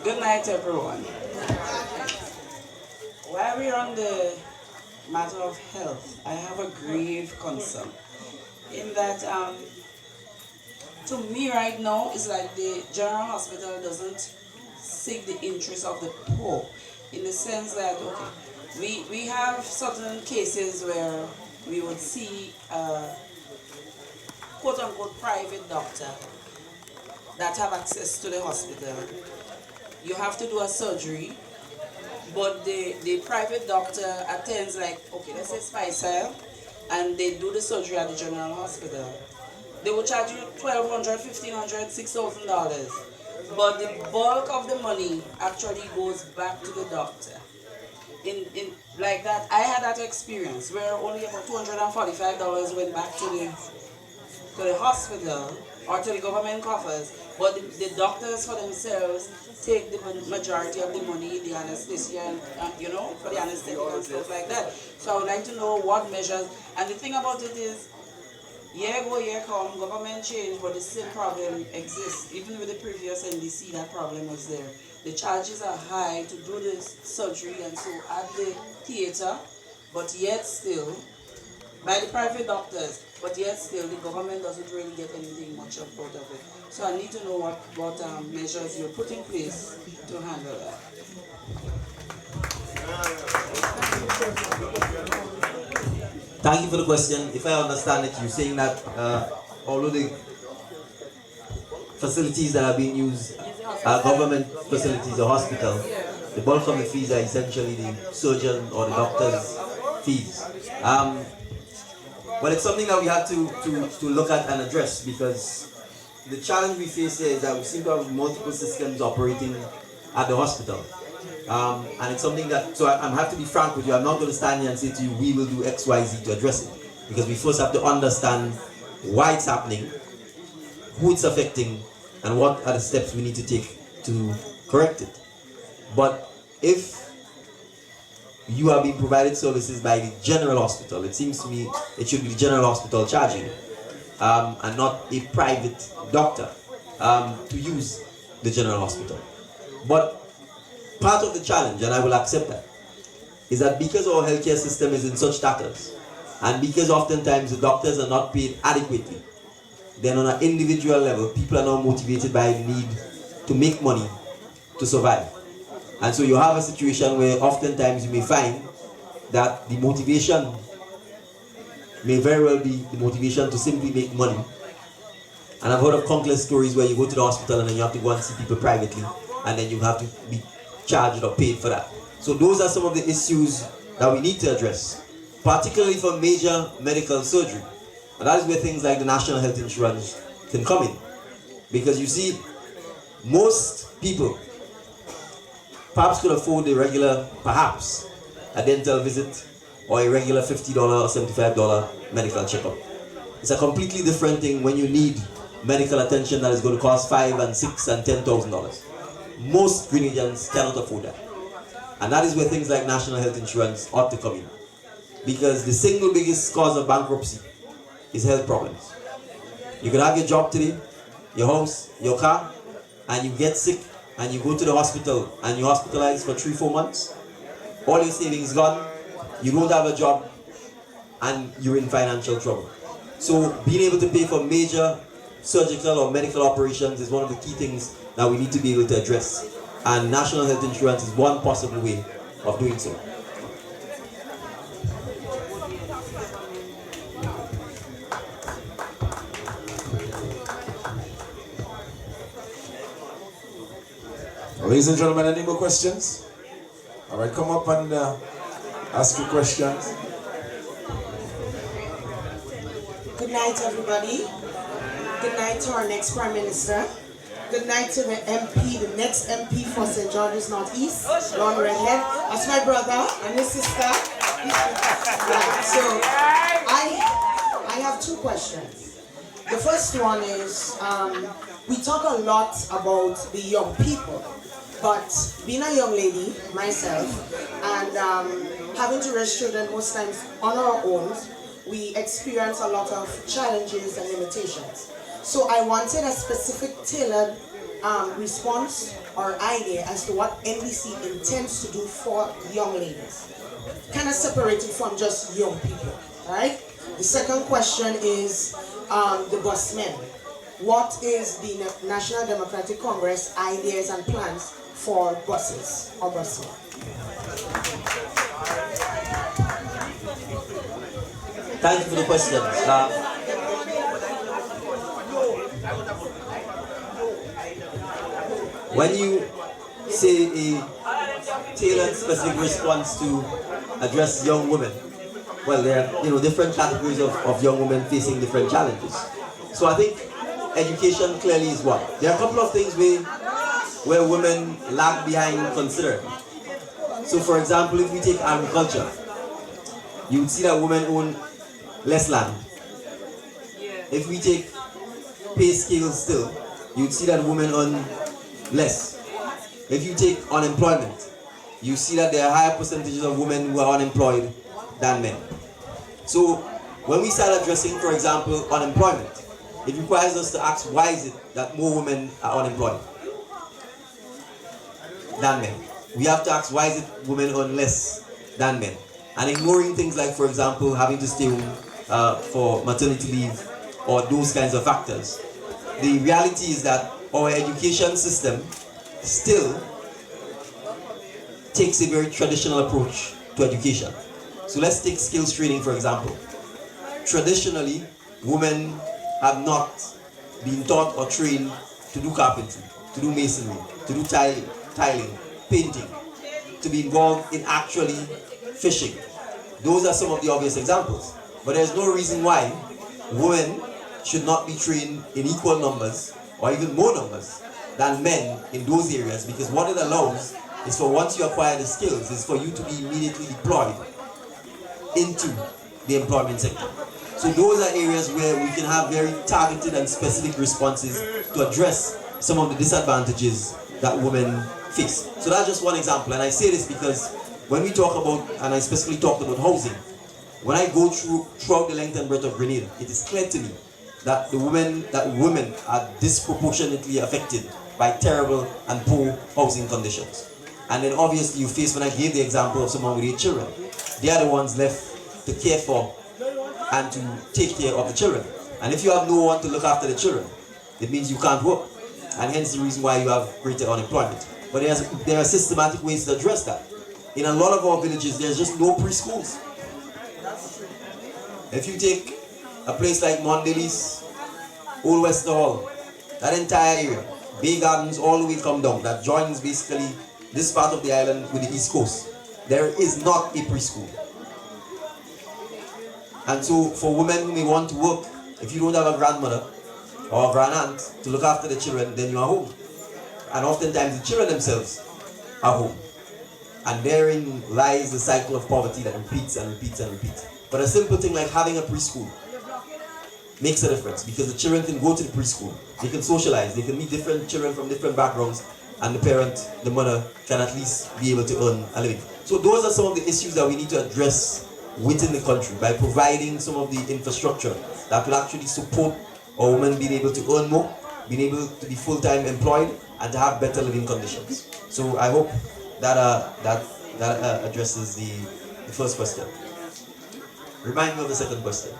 Good night, everyone. While we're on the matter of health, I have a grave concern in that to me right now, it's like the general hospital doesn't seek the interest of the poor, in the sense that, okay, we have certain cases where we would see a quote-unquote private doctor that have access to the hospital. You have to do a surgery, but the private doctor attends, like, okay, let's say Spicer, and they do the surgery at the general hospital. They will charge you $1,200, $1,500, $6,000, but the bulk of the money actually goes back to the doctor. In like that, I had that experience where only about $245 went back to the hospital, or to the government coffers, but the doctors for themselves take the majority of the money, the anesthesia, and, you know, for the anesthetic and stuff like that. So I would like to know what measures, and the thing about it is, year go, year come, government change, but the same problem exists. Even with the previous NDC, that problem was there. The charges are high to do this surgery and so at the theater, but yet still, by the private doctors, but yet still the government doesn't really get anything much out of it. So I need to know what measures you're putting in place to handle that. Thank you for the question. If I understand it, you're saying that all of the facilities that are being used are government facilities or hospital. The bulk of the fees are essentially the surgeon or the doctor's fees. Well, it's something that we have to look at and address, because the challenge we face here is that we seem to have multiple systems operating at the hospital. And it's something that, so I have to be frank with you, I'm not going to stand here and say to you, we will do X, Y, Z to address it. Because we first have to understand why it's happening, who it's affecting, and what are the steps we need to take to correct it. But if you are being provided services by the general hospital, it seems to me it should be the general hospital charging you, and not a private doctor to use the general hospital. But part of the challenge, and I will accept that, is that because our healthcare system is in such tatters, and because oftentimes the doctors are not paid adequately, then on an individual level, people are now motivated by the need to make money to survive. And so you have a situation where oftentimes you may find that the motivation may very well be the motivation to simply make money. And I've heard of countless stories where you go to the hospital and then you have to go and see people privately, and then you have to be charged or paid for that. So those are some of the issues that we need to address, particularly for major medical surgery. And that is where things like the national health insurance can come in. Because you see, most people perhaps could afford a regular, perhaps, a dental visit or a regular $50 or $75 medical checkup. It's a completely different thing when you need medical attention that is going to cost $5,000 and $6,000 and $10,000. Most Grenadians cannot afford that. And that is where things like national health insurance ought to come in. Because the single biggest cause of bankruptcy is health problems. You could have your job today, your house, your car, and you get sick and you go to the hospital and you're hospitalized for 3-4 months. All your savings gone, you don't have a job, and you're in financial trouble. So being able to pay for major surgical or medical operations is one of the key things that we need to be able to address. And national health insurance is one possible way of doing so. Ladies and gentlemen, any more questions? All right, come up and ask your questions. Good night, everybody. Good night to our next Prime Minister. Good night to the MP, the next MP for St. George's Northeast, Lord Redhead. That's my brother and his sister. Right, so I have two questions. The first one is, we talk a lot about the young people, but being a young lady myself and having to raise children most times on our own, we experience a lot of challenges and limitations. So I wanted a specific tailored response or idea as to what NDC intends to do for young ladies, kind of separated from just young people, right? The second question is the busmen. What is the National Democratic Congress ideas and plans for buses or busmen? Thank you for the question. When you say a tailored specific response to address young women, well, there are different categories of young women facing different challenges. So I think education clearly is one. There are a couple of things where women lag behind considerably. So for example, if we take agriculture, you would see that women own less land. If we take pay scales still, you'd see that women earn less. If you take unemployment, you see that there are higher percentages of women who are unemployed than men. So when we start addressing, for example, unemployment, it requires us to ask why is it that more women are unemployed than men. We have to ask why is it women earn less than men. And ignoring things like, for example, having to stay home for maternity leave or those kinds of factors. The reality is that our education system still takes a very traditional approach to education. So let's take skills training, for example. Traditionally, women have not been taught or trained to do carpentry, to do masonry, to do tiling, painting, to be involved in actually fishing. Those are some of the obvious examples. But there's no reason why women should not be trained in equal numbers or even more numbers than men in those areas, because what it allows is for once you acquire the skills, is for you to be immediately deployed into the employment sector. So those are areas where we can have very targeted and specific responses to address some of the disadvantages that women face. So that's just one example, and I say this because when we talk about, and I specifically talked about housing, when I go throughout the length and breadth of Grenada, it is clear to me that women are disproportionately affected by terrible and poor housing conditions. And then obviously you face, when I gave the example of someone with 8 children, they are the ones left to care for and to take care of the children. And if you have no one to look after the children, it means you can't work. And hence the reason why you have greater unemployment. But there are systematic ways to address that. In a lot of our villages, there's just no preschools. If you take a place like Mondelis, Old West Hall, that entire area, Bay Gardens all the way come down, that joins basically this part of the island with the East Coast, there is not a preschool. And so for women who may want to work, if you don't have a grandmother or a grandaunt to look after the children, then you are home. And oftentimes the children themselves are home. And therein lies the cycle of poverty that repeats and repeats and repeats. But a simple thing like having a preschool makes a difference, because the children can go to the preschool, they can socialize, they can meet different children from different backgrounds, and the parent, the mother, can at least be able to earn a living. So those are some of the issues that we need to address within the country by providing some of the infrastructure that will actually support our women being able to earn more, being able to be full-time employed, and to have better living conditions. So I hope that addresses the first question. Remind me of the second question.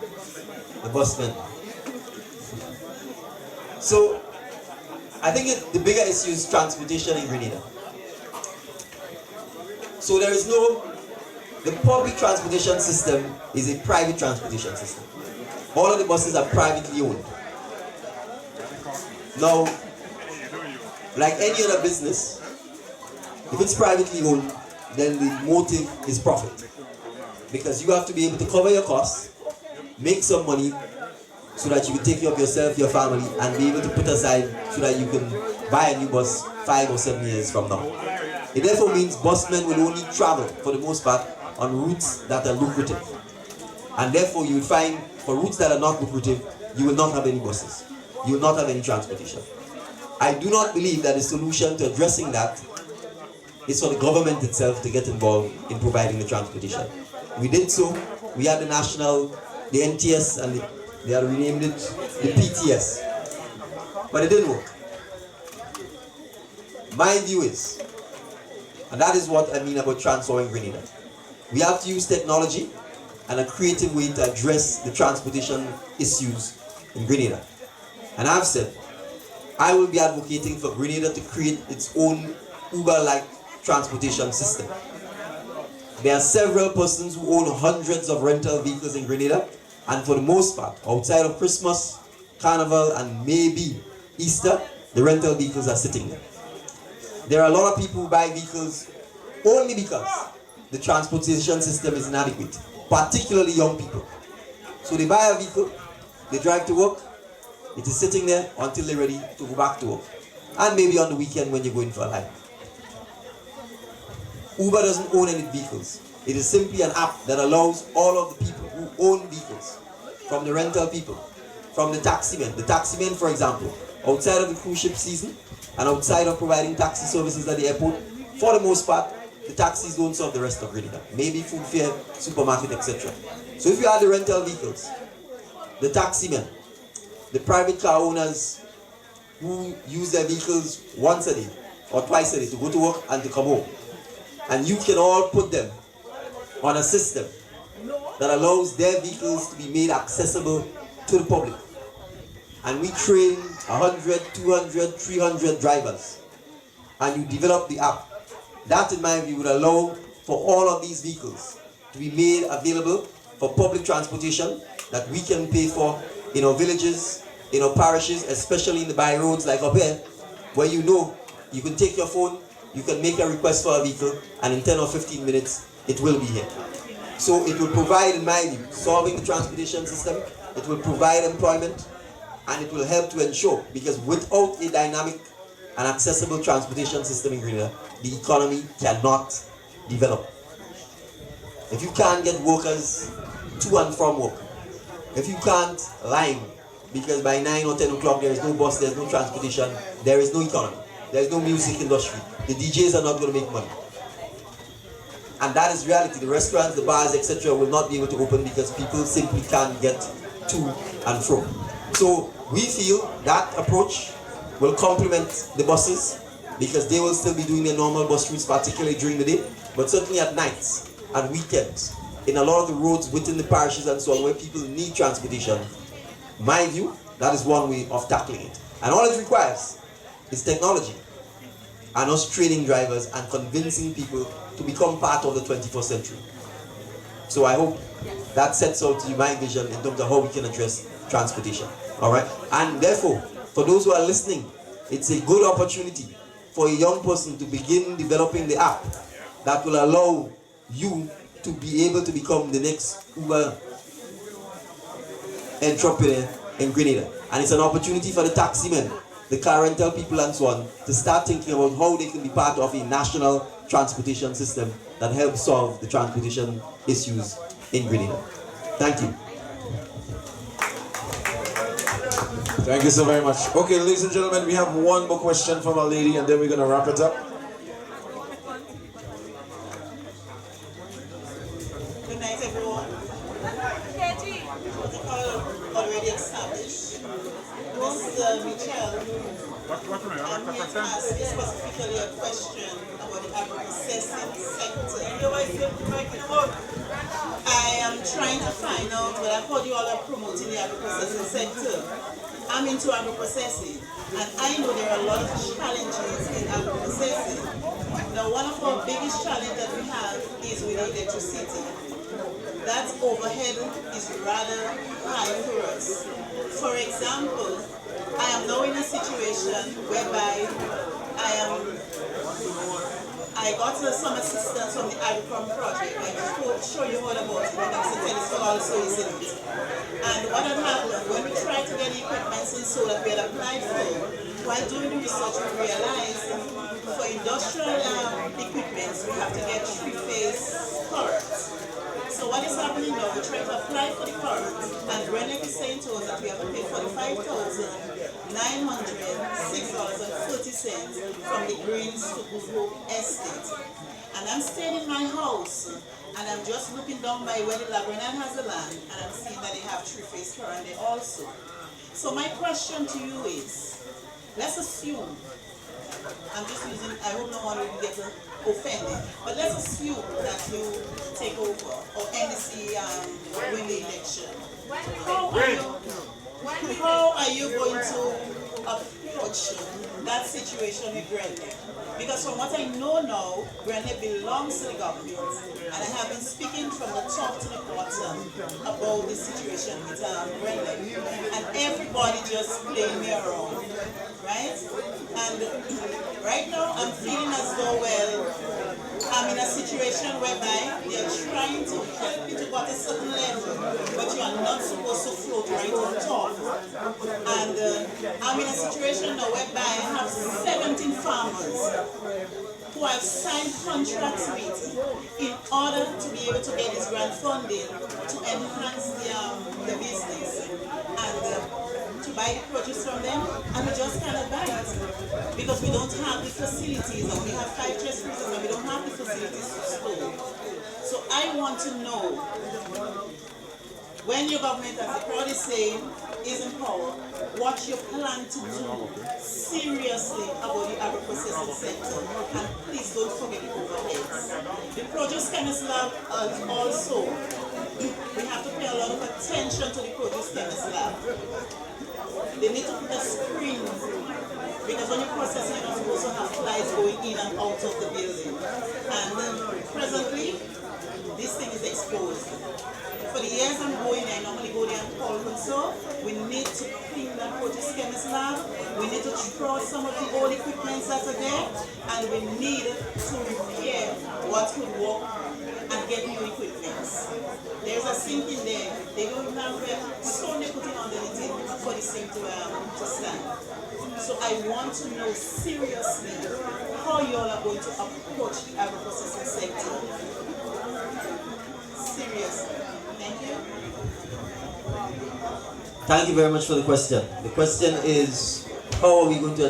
The busman. So I think the bigger issue is transportation in Grenada. So there is the public transportation system is a private transportation system. All of the buses are privately owned. Now, like any other business, if it's privately owned, then the motive is profit. Because you have to be able to cover your costs, make some money, so that you can take care of yourself, your family, and be able to put aside so that you can buy a new bus 5 or 7 years from now. It therefore means busmen will only travel, for the most part, on routes that are lucrative. And therefore you will find, for routes that are not lucrative, you will not have any buses. You will not have any transportation. I do not believe that the solution to addressing that is for the government itself to get involved in providing the transportation. We did so. We had the NTS, and they had renamed it the PTS. But it didn't work. My view is, and that is what I mean about transforming Grenada, we have to use technology and a creative way to address the transportation issues in Grenada. And I've said, I will be advocating for Grenada to create its own Uber-like transportation system. There are several persons who own hundreds of rental vehicles in Grenada, and for the most part, outside of Christmas, Carnival, and maybe Easter, the rental vehicles are sitting there. There are a lot of people who buy vehicles only because the transportation system is inadequate, particularly young people. So they buy a vehicle, they drive to work, it is sitting there until they're ready to go back to work. And maybe on the weekend when you're going for a ride. Uber doesn't own any vehicles. It is simply an app that allows all of the people who own vehicles, from the rental people, from the taximen. The taximen, for example, outside of the cruise ship season and outside of providing taxi services at the airport, for the most part, the taxis don't serve the rest of Grenada. Maybe food fare, supermarket, etc. So if you add the rental vehicles, the taximen, the private car owners who use their vehicles once a day or twice a day to go to work and to come home, and you can all put them on a system that allows their vehicles to be made accessible to the public. And we train 100, 200, 300 drivers, and you develop the app. That, in my view, would allow for all of these vehicles to be made available for public transportation that we can pay for in our villages, in our parishes, especially in the by roads like up here, where you know you can take your phone, you can make a request for a vehicle, and in 10 or 15 minutes, it will be here. So it will provide, in my view, solving the transportation system, it will provide employment, and it will help to ensure, because without a dynamic and accessible transportation system in Grenada, the economy cannot develop. If you can't get workers to and from work, if you can't line, because by 9 or 10 o'clock there is no bus, there is no transportation, there is no economy, there is no music industry, the DJs are not going to make money. And that is reality. The restaurants, the bars, etc. will not be able to open because people simply can't get to and from. So we feel that approach will complement the buses, because they will still be doing their normal bus routes, particularly during the day, but certainly at nights and weekends, in a lot of the roads within the parishes and so on, where people need transportation. My view, that is one way of tackling it. And all it requires is technology, and us training drivers and convincing people to become part of the 21st century. So I hope that sets out to you my vision in terms of how we can address transportation. All right? And therefore, for those who are listening, it's a good opportunity for a young person to begin developing the app that will allow you to be able to become the next Uber entrepreneur in Grenada. And it's an opportunity for the taximen, the car rental people and so on, to start thinking about how they can be part of a national transportation system that helps solve the transportation issues in Grenada. Thank you. Thank you so very much. Okay, ladies and gentlemen, we have one more question from our lady, and then we're going to wrap it up. Good night, everyone. Protocol already established. Mr. Michel, asked specifically a question about the agro-processing sector. I am trying to find out, but I thought you all are promoting the agro-processing sector. I'm into agro-processing, and I know there are a lot of challenges in agro-processing. Now, one of our biggest challenges that we have is with electricity. That overhead is rather high for us. For example, I am now in a situation whereby I got some assistance from the Agricom project. I'm sure you heard about it, and Mr. Telescope also is in it. And what had happened, when we tried to get the equipment and so that we had applied for, while doing the research, we realized for industrial equipment, we have to get three-phase current. So what is happening now, we try to apply for the current, and Renwick is saying to us that we have to pay $45,906.30 from the Greens to Good Hope Estate. And I'm staying in my house, and I'm just looking down by where the Labrador has the land, and I'm seeing that they have three-phase current there also. So my question to you is, let's assume, I'm just using, I hope no one will get offended, but let's assume that you take over or NDC win the election. How are you going to approach that situation with Grenwick? Because from what I know now, Grenwick belongs to the government, and I have been speaking from the top to the bottom about the situation with Grenwick, and everybody just playing me around, right? And right now I'm feeling as though, well, I'm in a situation whereby they're trying to help you to go at a certain level, but you are not supposed to float right on top. And I'm in a situation now whereby I have 17 farmers who I've signed contracts with in order to be able to get this grant funding to enhance the business. And buy the produce from them, and we just cannot buy it because we don't have the facilities, and we have 5 chest freezers, and we don't have the facilities to store. So I want to know, when your government, as the crowd is saying, is in power, what you plan to do seriously about the agro-processing sector. And please don't forget the overheads. The produce chemist lab also, we have to pay a lot of attention to the produce chemist lab. They need to put a screen, because when you process it, you're not supposed to have flies going in and out of the building. And presently, this thing is exposed. For the years I'm going there, I normally go there and call console. We need to clean that produce chemist lab. We need to throw some of the old equipment that are there, and we need to repair what could work and get new equipment. There's a sink in there. They don't even have a stone they put it underneath it for the sink to stand. So I want to know seriously how you all are going to approach the agro-processing sector. Seriously. Thank you. Thank you very much for the question. The question is, how are we going to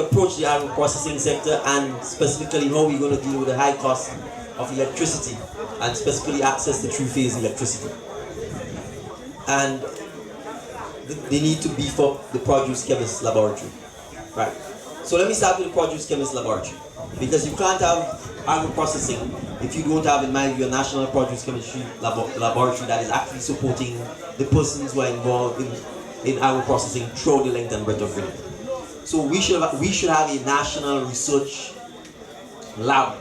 approach the agro-processing sector, and specifically how are we going to deal with the high cost of electricity, and specifically access to three-phase electricity. And they need to beef up the produce chemist laboratory. Right. So let me start with the produce chemist laboratory, because you can't have agro-processing if you don't have, in my view, a national produce chemistry laboratory that is actually supporting the persons who are involved in agro-processing throughout the length and breadth of Britain. So we should have a national research lab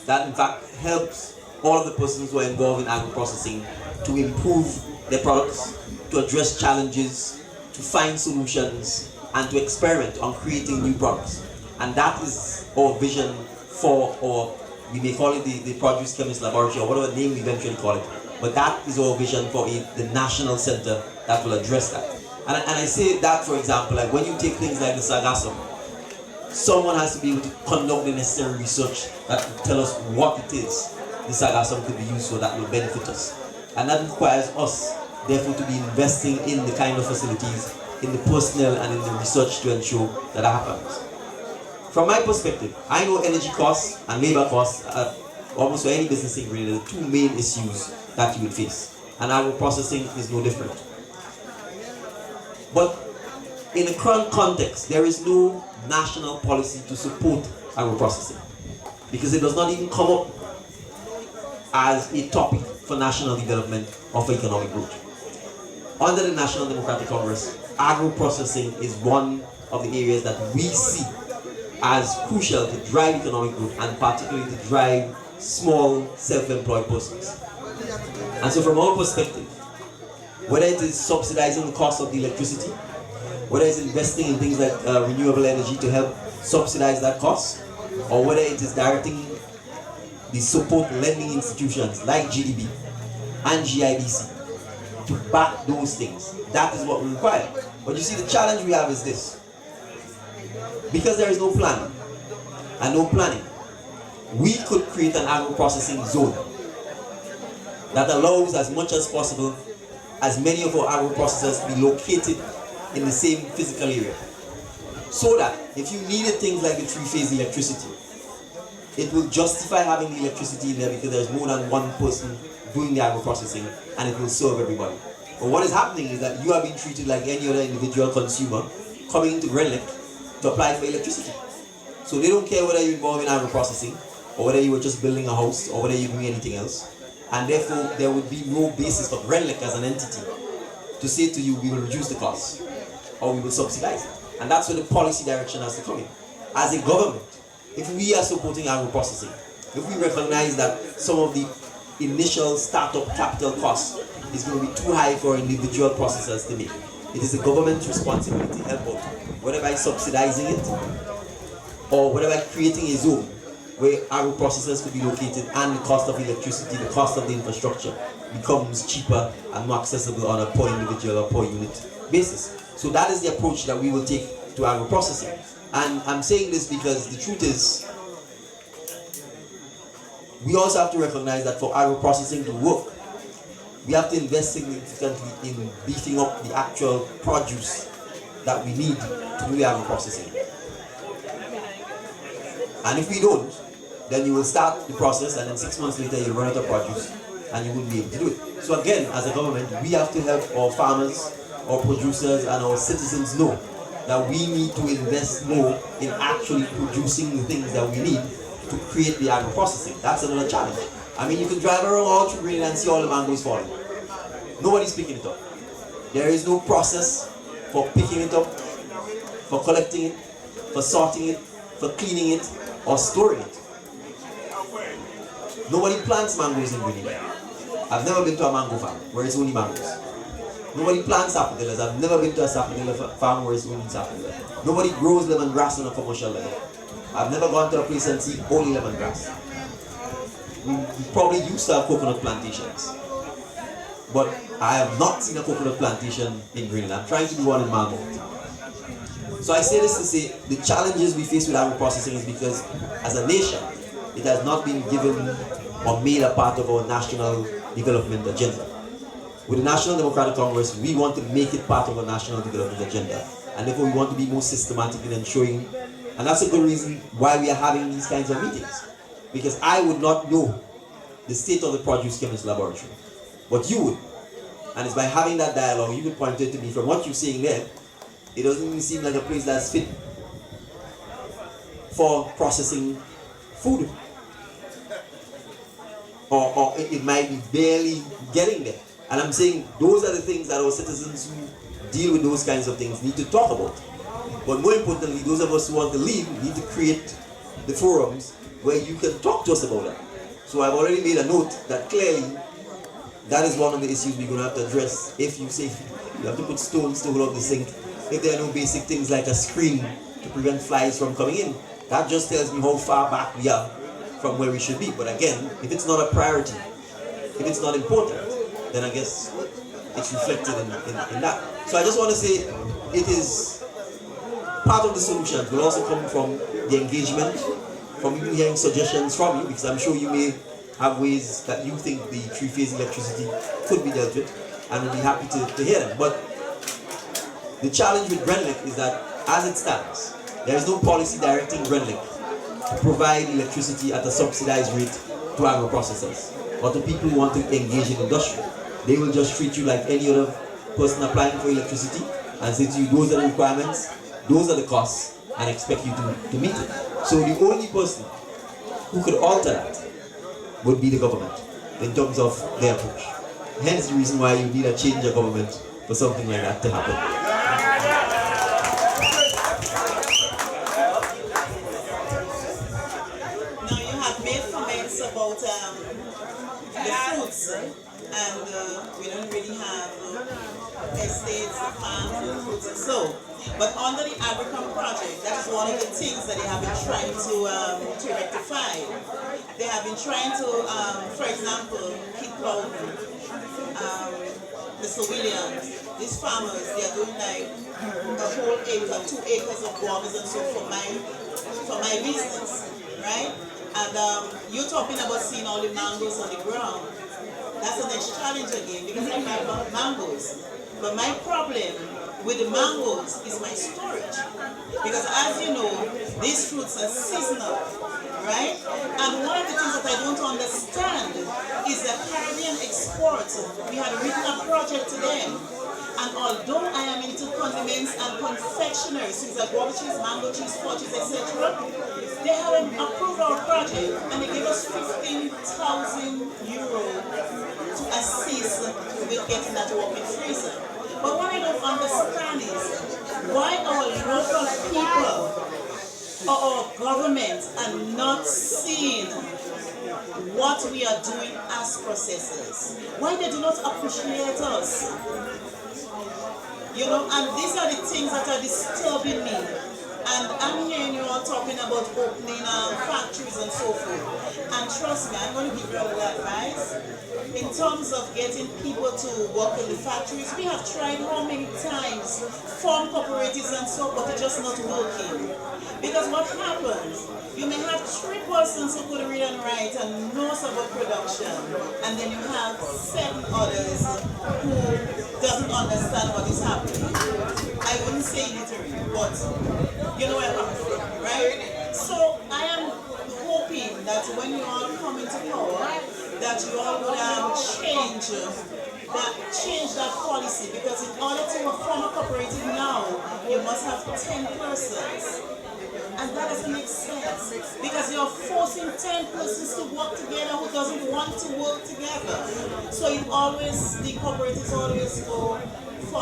that in fact helps all of the persons who are involved in agro-processing to improve their products, to address challenges, to find solutions, and to experiment on creating new products. And that is our vision for, or we may call it the produce chemist laboratory, or whatever name we eventually call it. But that is our vision for the national center that will address that. And I say that, for example, like when you take things like the sargassum, someone has to be able to conduct the necessary research that will tell us what it is the sargassum could be used for that will benefit us. And that requires us, therefore, to be investing in the kind of facilities, in the personnel, and in the research to ensure that happens. From my perspective, I know energy costs and labor costs are almost for any business in Greenland the two main issues that you would face. And agro-processing is no different. But in the current context, there is no national policy to support agro-processing, because it does not even come up as a topic for national development or for economic growth. Under the National Democratic Congress, agro-processing is one of the areas that we see as crucial to drive economic growth, and particularly to drive small self-employed persons. And so from our perspective, whether it is subsidizing the cost of the electricity, whether it's investing in things like renewable energy to help subsidize that cost, or whether it is directing the support lending institutions like GDB and GIDC to back those things, that is what we require. But you see, the challenge we have is this. Because there is no plan and no planning, we could create an agro-processing zone that allows, as much as possible, as many of our agro-processors to be located in the same physical area. So that if you needed things like the three-phase electricity, it will justify having the electricity in there because there's more than one person doing the agro-processing, and it will serve everybody. But what is happening is that you are being treated like any other individual consumer coming into Grenlec to apply for electricity. So they don't care whether you're involved in agro-processing, or whether you were just building a house, or whether you're doing anything else. And therefore, there would be no basis for Grenlec as an entity to say to you, we will reduce the cost, or we will subsidize it. And that's where the policy direction has to come in. As a government, if we are supporting agro-processing, if we recognize that some of the initial startup capital cost is going to be too high for individual processors to make, it is the government's responsibility to help out, whether by subsidizing it, or whether by creating a zone where agro-processors could be located, and the cost of electricity, the cost of the infrastructure becomes cheaper and more accessible on a per individual or per unit basis. So that is the approach that we will take to agro-processing. And I'm saying this because the truth is, we also have to recognize that for agro-processing to work, we have to invest significantly in beefing up the actual produce that we need to do the agro-processing. And if we don't, then you will start the process and then 6 months later you'll run out of produce and you won't be able to do it. So again, as a government, we have to help our farmers, our producers and our citizens know that we need to invest more in actually producing the things that we need to create the agro-processing. That's another challenge. I mean, you can drive around all through Greenland and see all the mangoes falling. Nobody's picking it up. There is no process for picking it up, for collecting it, for sorting it, for cleaning it, or storing it. Nobody plants mangoes in Greenland. I've never been to a mango farm where it's only mangoes. Nobody plants sapodillas. I've never been to a sapodilla farm where it's only sapodilla. Nobody grows lemongrass on a commercial level. I've never gone to a place and see only lemongrass. We probably used to have coconut plantations, but I have not seen a coconut plantation in Greenland. I'm trying to do one in Malmo. So I say this to say the challenges we face with agro-processing is because as a nation, it has not been given or made a part of our national development agenda. With the National Democratic Congress, we want to make it part of our national development agenda. And therefore we want to be more systematic in ensuring, and that's a good reason why we are having these kinds of meetings. Because I would not know the state of the produce chemist laboratory, but you would. And it's by having that dialogue, you could point it to me from what you're saying there, it doesn't even seem like a place that's fit for processing food. Or it might be barely getting there. And I'm saying those are the things that our citizens who deal with those kinds of things need to talk about. But more importantly, those of us who want to lead need to create the forums where you can talk to us about that. So I've already made a note that clearly that is one of the issues we're going to have to address. If you say you have to put stones to hold up the sink, if there are no basic things like a screen to prevent flies from coming in, that just tells me how far back we are from where we should be. But again, if it's not a priority, if it's not important, then I guess it's reflected in that. So I just want to say it is part of the solutions will also come from the engagement, from you hearing suggestions from you, because I'm sure you may have ways that you think the three-phase electricity could be dealt with, and we'll be happy to hear them. But the challenge with Grenlick is that, as it stands, there is no policy directing Grenlick to provide electricity at a subsidized rate to agro-processors or to people who want to engage in industry. They will just treat you like any other person applying for electricity and say to you, those are the requirements, those are the costs, and expect you to meet it. So the only person who could alter that would be the government in terms of their approach. Hence the reason why you need a change of government for something like that to happen. Now you have made comments about the fruits, and we don't really have estates, farms, fruits and so. But under the Agricom project, that is one of the things that they have been trying to rectify. They have been trying to, for example, Keith Plowden, Mr. Williams, these farmers, they are doing like a whole acre, 2 acres of guavas and so for my business, right? And you're talking about seeing all the mangoes on the ground. That's the next challenge again, because I have mangoes. But my problem with the mangoes is my storage. Because as you know, these fruits are seasonal, right? And one of the things that I don't understand is that Caribbean exports. We had written a project to them. And although I am into condiments and confectionery, things like guava cheese, mango cheese, fudge cheese, etc., they haven't approved our project and they gave us 15,000 euro to assist with getting that walk-in freezer. But what I don't understand is why our local people or our government are not seeing what we are doing as processors. Why they do not appreciate us. You know, and these are the things that are disturbing me. And I'm hearing you all talking about opening factories and so forth. And trust me, I'm going to give you a little advice. In terms of getting people to work in the factories, we have tried how many times, form cooperatives and so, but it's just not working. Because what happens, you may have 3 persons who could read and write and knows about production, and then you have 7 others who doesn't understand what is happening. I wouldn't say literally, but you know where I'm coming from, right? So I am hoping that when you all come into power, that you all would change that policy, because in order to form a cooperative now, you must have 10 persons. And that doesn't make sense, because you're forcing 10 persons to work together who doesn't want to work together. So the cooperatives always fall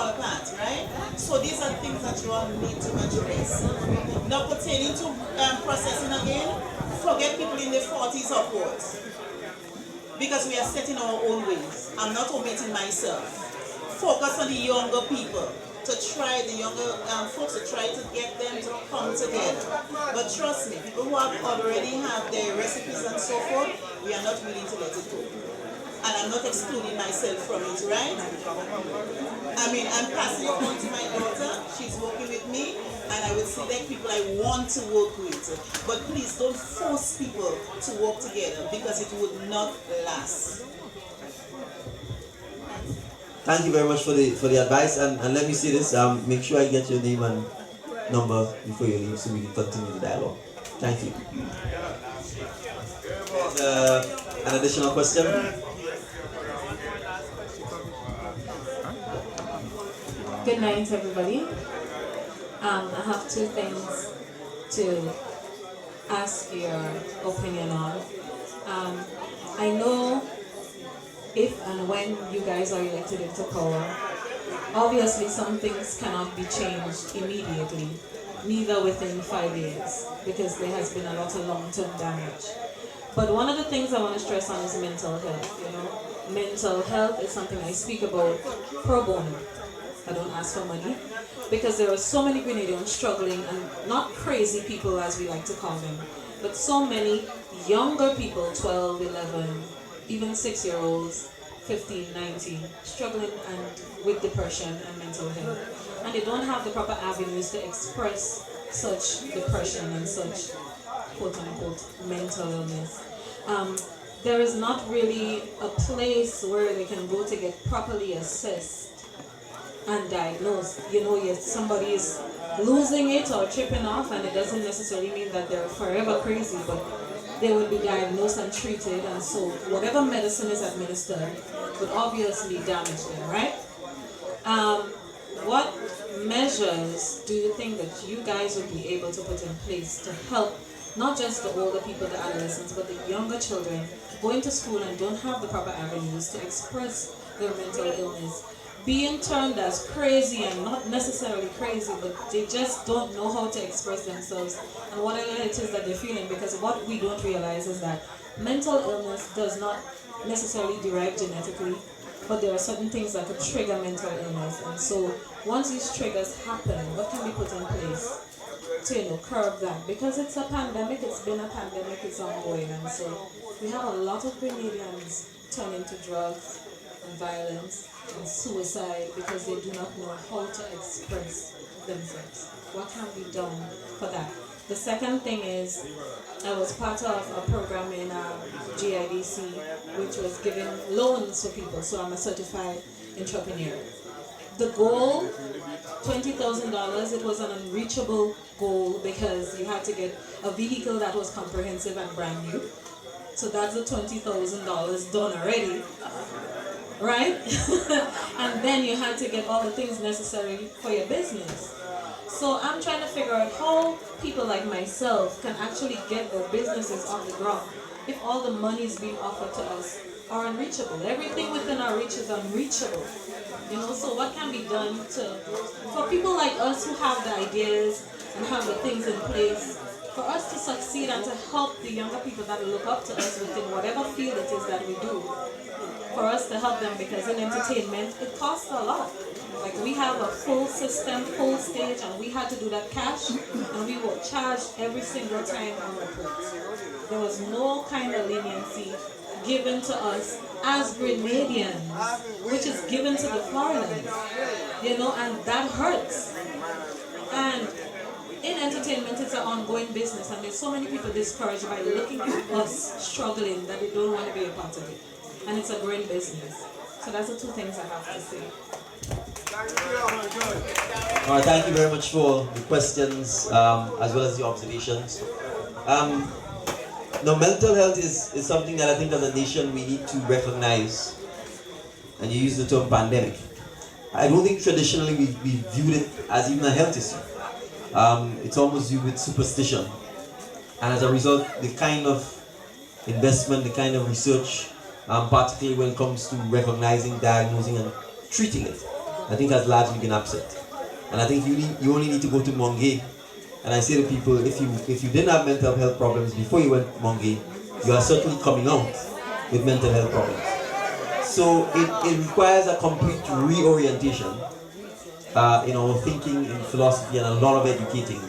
apart, right? So these are things that you all need to address. Now pertaining to processing again, forget people in their 40s upwards, because we are setting our own ways. I'm not omitting myself. Focus on the younger people, the younger folks, to try to get them to come together. But trust me, people who already have their recipes and so forth, we are not willing to let it go. And I'm not excluding myself from it, right? I mean, I'm passing it on to my daughter. She's working with me, and I would select people I want to work with. But please don't force people to work together, because it would not last. Thank you very much for the advice, and let me say this, make sure I get your name and number before you leave so we can continue the dialogue. Thank you. There's an additional question. Good night, everybody. I have 2 things to ask your opinion on. I know if and when you guys are elected into power, obviously some things cannot be changed immediately, neither within 5 years, because there has been a lot of long-term damage. But one of the things I want to stress on is mental health. Mental health is something I speak about pro bono. I don't ask for money, because there are so many Grenadians struggling, and not crazy people as we like to call them, but so many younger people, 12, 11, even 6-year-olds, 15, 19, struggling with depression and mental health. And they don't have the proper avenues to express such depression and such quote-unquote mental illness. There is not really a place where they can go to get properly assessed and diagnosed. Yes, somebody is losing it or tripping off, and it doesn't necessarily mean that they're forever crazy, but they will be diagnosed and treated, and so whatever medicine is administered would obviously damage them, right? What measures do you think that you guys would be able to put in place to help not just the older people, the adolescents, but the younger children going to school and don't have the proper avenues to express their mental illness, being termed as crazy and not necessarily crazy, but they just don't know how to express themselves and whatever it is that they're feeling? Because what we don't realize is that mental illness does not necessarily derive genetically, but there are certain things that could trigger mental illness. And so once these triggers happen, what can be put in place to curb that? Because it's a pandemic, it's been a pandemic, it's ongoing, and so we have a lot of Grenadians turning to drugs and violence and suicide because they do not know how to express themselves. What can be done for that? The second thing is, I was part of a program in GIDC which was giving loans for people, so I'm a certified entrepreneur. The goal, $20,000, it was an unreachable goal because you had to get a vehicle that was comprehensive and brand new. So that's the $20,000 done already, right? And then you had to get all the things necessary for your business. So I'm trying to figure out how people like myself can actually get their businesses off the ground if all the monies being offered to us are unreachable. Everything within our reach is unreachable. So what can be done for people like us who have the ideas and have the things in place, for us to succeed and to help the younger people that look up to us within whatever field it is that we do, for us to help them, because in entertainment, it costs a lot. Like, we have a full system, full stage, and we had to do that cash, and we were charged every single time on the report. There was no kind of leniency given to us as Grenadians, which is given to the Floridians, and that hurts. And in entertainment is an ongoing business, and there's so many people discouraged by looking at us struggling that they don't want to be a part of it. And it's a growing business. So that's the two things I have to say. All right, thank you very much for the questions as well as the observations. Now, mental health is something that I think as a nation we need to recognize. And you use the term pandemic. I don't think traditionally we viewed it as even a health issue. It's almost viewed with superstition. And as a result, the kind of investment, the kind of research, particularly when it comes to recognizing, diagnosing, and treating it, I think has largely been absent. And I think you only need to go to Mongay. And I say to people, if you didn't have mental health problems before you went to Mongay, you are certainly coming out with mental health problems. So it requires a complete reorientation in our thinking, in philosophy, and a lot of educating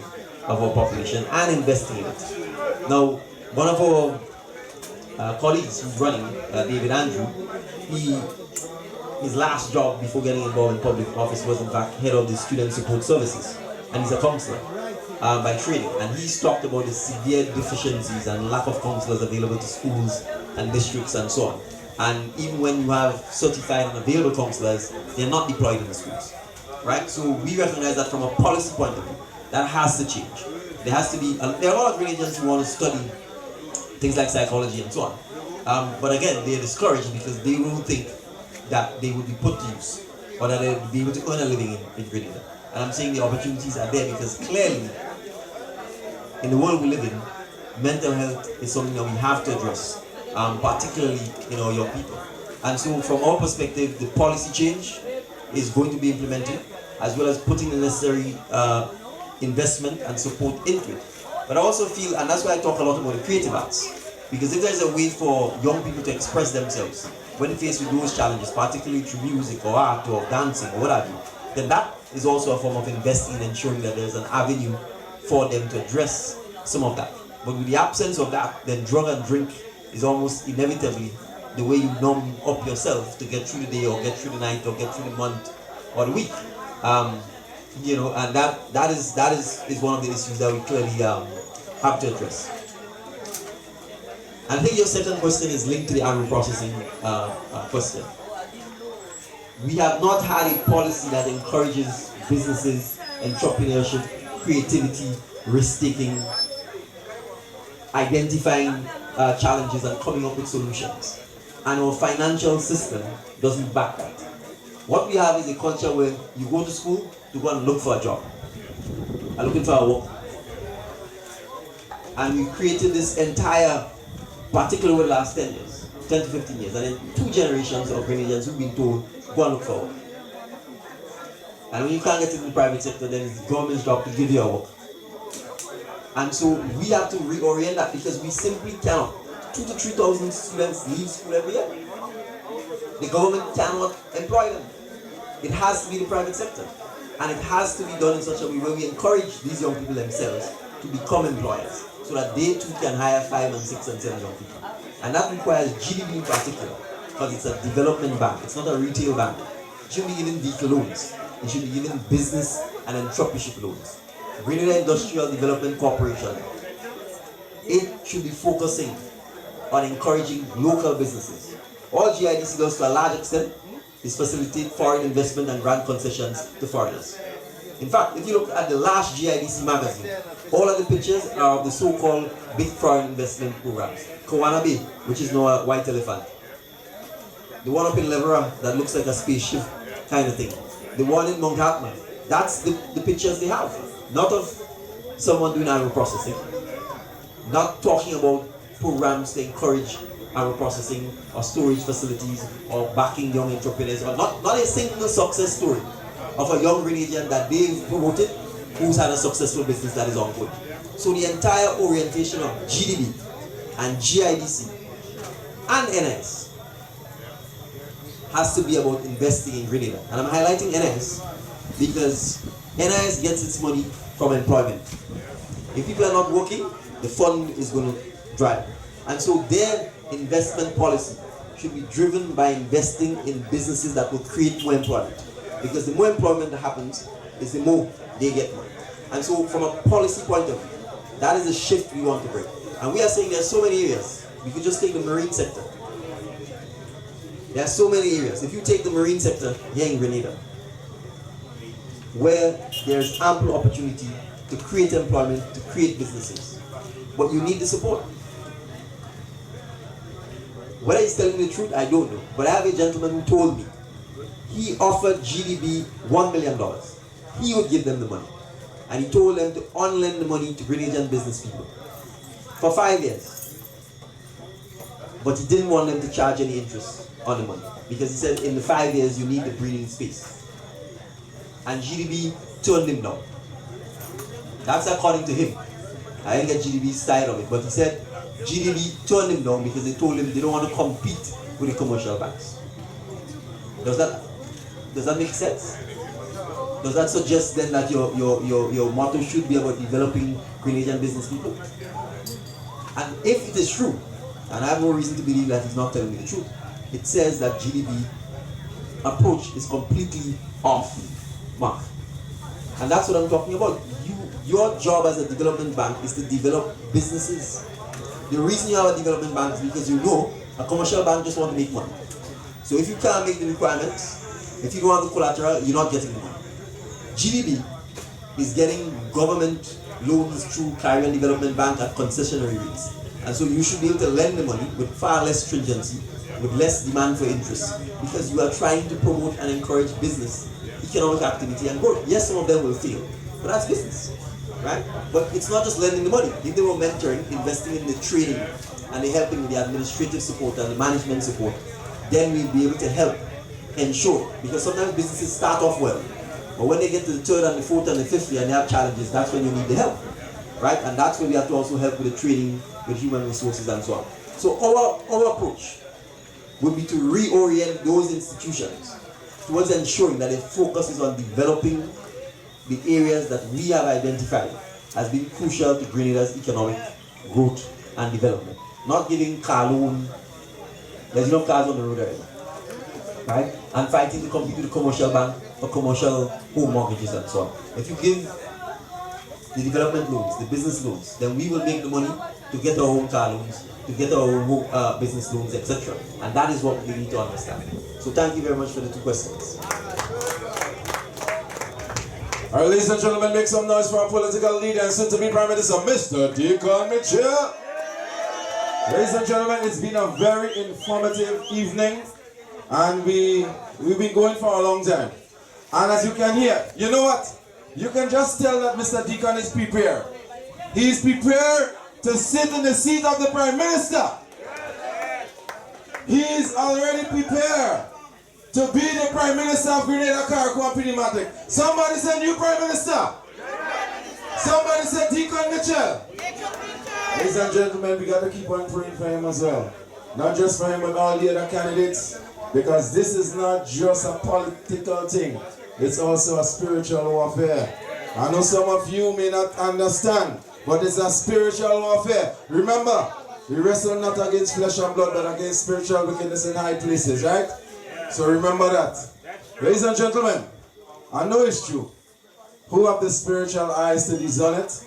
of our population and investing in it. Now, one of our colleagues who's running, David Andrew, his last job before getting involved in public office was in fact head of the student support services, and he's a counselor by training, and he's talked about the severe deficiencies and lack of counselors available to schools and districts and so on. And even when you have certified and available counselors, they're not deployed in the schools, right? So we recognize that from a policy point of view, that has to change. There has to be, there are a lot of religions who want to study things like psychology and so on. But again, they're discouraged because they don't think that they would be put to use or that they would be able to earn a living in Grenada. And I'm saying the opportunities are there because clearly, in the world we live in, mental health is something that we have to address, particularly young people. And so from our perspective, the policy change is going to be implemented, as well as putting the necessary investment and support into it. But I also feel, and that's why I talk a lot about the creative arts, because if there's a way for young people to express themselves when faced with those challenges, particularly through music or art or dancing or what have you, then that is also a form of investing in ensuring that there's an avenue for them to address some of that. But with the absence of that, then drug and drink is almost inevitably the way you numb up yourself to get through the day or get through the night or get through the month or the week. And that is one of the issues that we clearly have to address. And I think your second question is linked to the agro processing question. We have not had a policy that encourages businesses, entrepreneurship, creativity, risk-taking, identifying challenges and coming up with solutions. And our financial system doesn't back that. What we have is a culture where you go to school to go and look for a job. I'm looking for a work. And we created this entire, particularly over the last 10 years, 10 to 15 years, and then 2 generations of Grenadians who've been told, go and look for work. And when you can't get into the private sector, then it's the government's job to give you a work. And so we have to reorient that because we simply cannot. 2,000 to 3,000 students leave school every year. The government cannot employ them. It has to be the private sector. And it has to be done in such a way where we encourage these young people themselves to become employers so that they too can hire 5 and 6 and 7 young people. And that requires GDB in particular because it's a development bank. It's not a retail bank. It shouldn't be giving vehicle loans. It should be giving business and entrepreneurship loans. Grenada Industrial Development Corporation, it should be focusing on encouraging local businesses. All GIDC does to a large extent is facilitate foreign investment and grant concessions to foreigners. In fact, if you look at the last GIDC magazine, all of the pictures are of the so-called big foreign investment programs. Kawana Bay, which is now a white elephant. The one up in Levera that looks like a spaceship kind of thing. The one in Mount Hatman, that's the pictures they have. Not of someone doing agro processing, not talking about programs to encourage agro processing or storage facilities or backing young entrepreneurs, or not a single success story of a young Grenadian that they've promoted who's had a successful business that is ongoing. So the entire orientation of GDB and GIDC and NS has to be about investing in Grenada. And I'm highlighting NS because NIS gets its money from employment. If people are not working, the fund is going to dry. And so their investment policy should be driven by investing in businesses that will create more employment. Because the more employment that happens, is the more they get money. And so from a policy point of view, that is the shift we want to bring. And we are saying there are so many areas. We could just take the marine sector. There are so many areas. If you take the marine sector here in Grenada, where there's ample opportunity to create employment, to create businesses, but you need the support. Whether he's telling the truth, I don't know. But I have a gentleman who told me he offered GDB $1 million. He would give them the money. And he told them to on-lend the money to Grenadian business people for 5 years. But he didn't want them to charge any interest on the money, because he said in the 5 years you need the breathing space. And GDB turned him down. That's according to him. I didn't get GDB's side of it, but he said GDB turned him down because they told him they don't want to compete with the commercial banks. Does that make sense? Does that suggest then that your motto should be about developing Grenadian business people? And if it is true, and I have no reason to believe that he's not telling me the truth, it says that GDB approach is completely off mark. And that's what I'm talking about. Your job as a development bank is to develop businesses. The reason you have a development bank is because you know a commercial bank just wants to make money. So if you can't make the requirements, if you don't have the collateral, you're not getting the money. GDB is getting government loans through Caribbean Development Bank at concessionary rates. And so you should be able to lend the money with far less stringency, with less demand for interest, because you are trying to promote and encourage business, economic activity and growth. Yes, some of them will fail, but that's business, right? But it's not just lending the money. If they were mentoring, investing in the training, and they helping with the administrative support and the management support, then we'll be able to help ensure, because sometimes businesses start off well, but when they get to the third and the fourth and the fifth year and they have challenges, that's when you need the help, right? And that's when we have to also help with the training, with human resources and so on. So our approach would be to reorient those institutions towards ensuring that it focuses on developing the areas that we have identified as being crucial to Grenada's economic growth and development. Not giving car loan, there's no cars on the road already, right? And fighting to compete with the commercial bank for commercial home mortgages and so on. If you give the development loans, the business loans, then we will make the money to get our own car loans, to get our own business loans, etc. And that is what we need to understand. So thank you very much for the 2 questions. All right, ladies and gentlemen, make some noise for our political leader and soon-to-be Prime Minister, Mr. Deacon Mitchell. Ladies and gentlemen, it's been a very informative evening, and we've been going for a long time. And as you can hear, you know what? You can just tell that Mr. Deacon is prepared. He is prepared to sit in the seat of the Prime Minister. He is already prepared to be the Prime Minister of Grenada, Carriacou and Madigras. Somebody said new Prime Minister. Somebody said Deacon Mitchell. Ladies and gentlemen, we got to keep on praying for him as well. Not just for him, but all the other candidates. Because this is not just a political thing. It's also a spiritual warfare. I know some of you may not understand, but it's a spiritual warfare. Remember, we wrestle not against flesh and blood, but against spiritual wickedness in high places, right? So remember that. Ladies and gentlemen, I know it's true. Who have the spiritual eyes to discern it,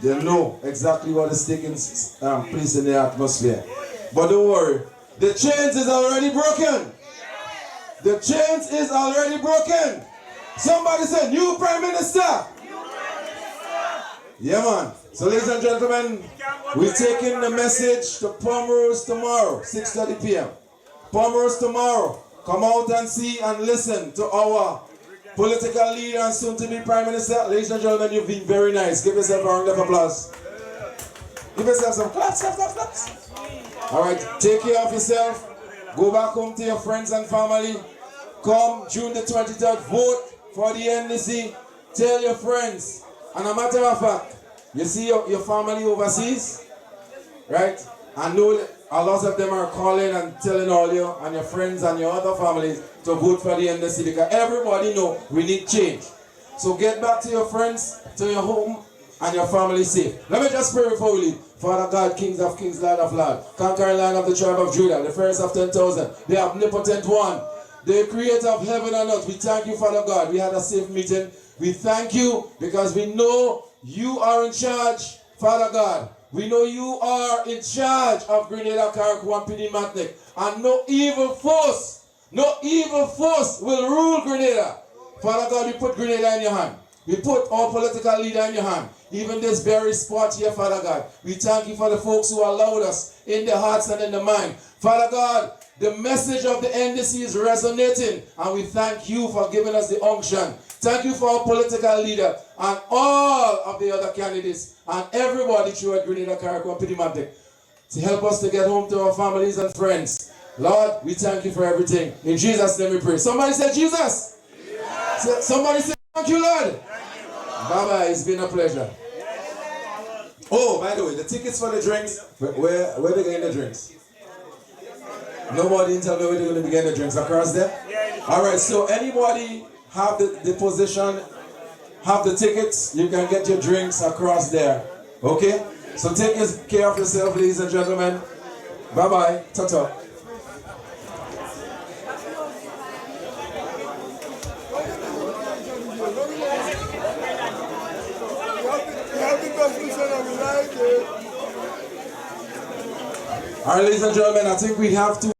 they know exactly what is taking place in the atmosphere. But don't worry, the chains is already broken. The chains is already broken. Somebody said, new Prime Minister. Yeah, man. So, ladies and gentlemen, we're taking the message to Pomeroy's tomorrow, 6:30 p.m. Pomeroy's tomorrow. Come out and see and listen to our political leader and soon-to-be Prime Minister. Ladies and gentlemen, you've been very nice. Give yourself a round of applause. Give yourself some claps, claps, claps, claps. All right, take care of yourself. Go back home to your friends and family. Come June the 23rd, vote for the NDC. Tell your friends. And a matter of fact, you see your family overseas, right? I know that a lot of them are calling and telling all you and your friends and your other families to vote for the NDC, because everybody know we need change. So get back to your friends, to your home, and your family safe. Let me just pray before we leave. Father God, Kings of Kings, Lord of Lords, conquering Lion of the tribe of Judah, the first of 10,000, the omnipotent one, the creator of heaven and earth. We thank you, Father God. We had a safe meeting. We thank you because we know you are in charge, Father God. We know you are in charge of Grenada, Carriacou, and PD Matnick. And no evil force will rule Grenada. Father God, we put Grenada in your hand. We put our political leader in your hand. Even this very spot here, Father God. We thank you for the folks who allowed us in their hearts and in the mind. Father God, the message of the NDC is resonating, and we thank you for giving us the unction. Thank you for our political leader and all of the other candidates and everybody throughout Grenada, Carriacou, and PD Matnick to help us to get home to our families and friends. Lord, we thank you for everything. In Jesus' name we pray. Somebody say Jesus. Somebody say thank you, Lord. Bye-bye. It's been a pleasure. Oh, by the way, the tickets for the drinks, where they getting the drinks? Nobody didn't tell me where they're going to be getting the drinks. Across there? All right, so anybody have the position, have the tickets, you can get your drinks across there. Okay? So take care of yourself, ladies and gentlemen. Bye-bye. Ta-ta. All right, ladies and gentlemen, I think we have to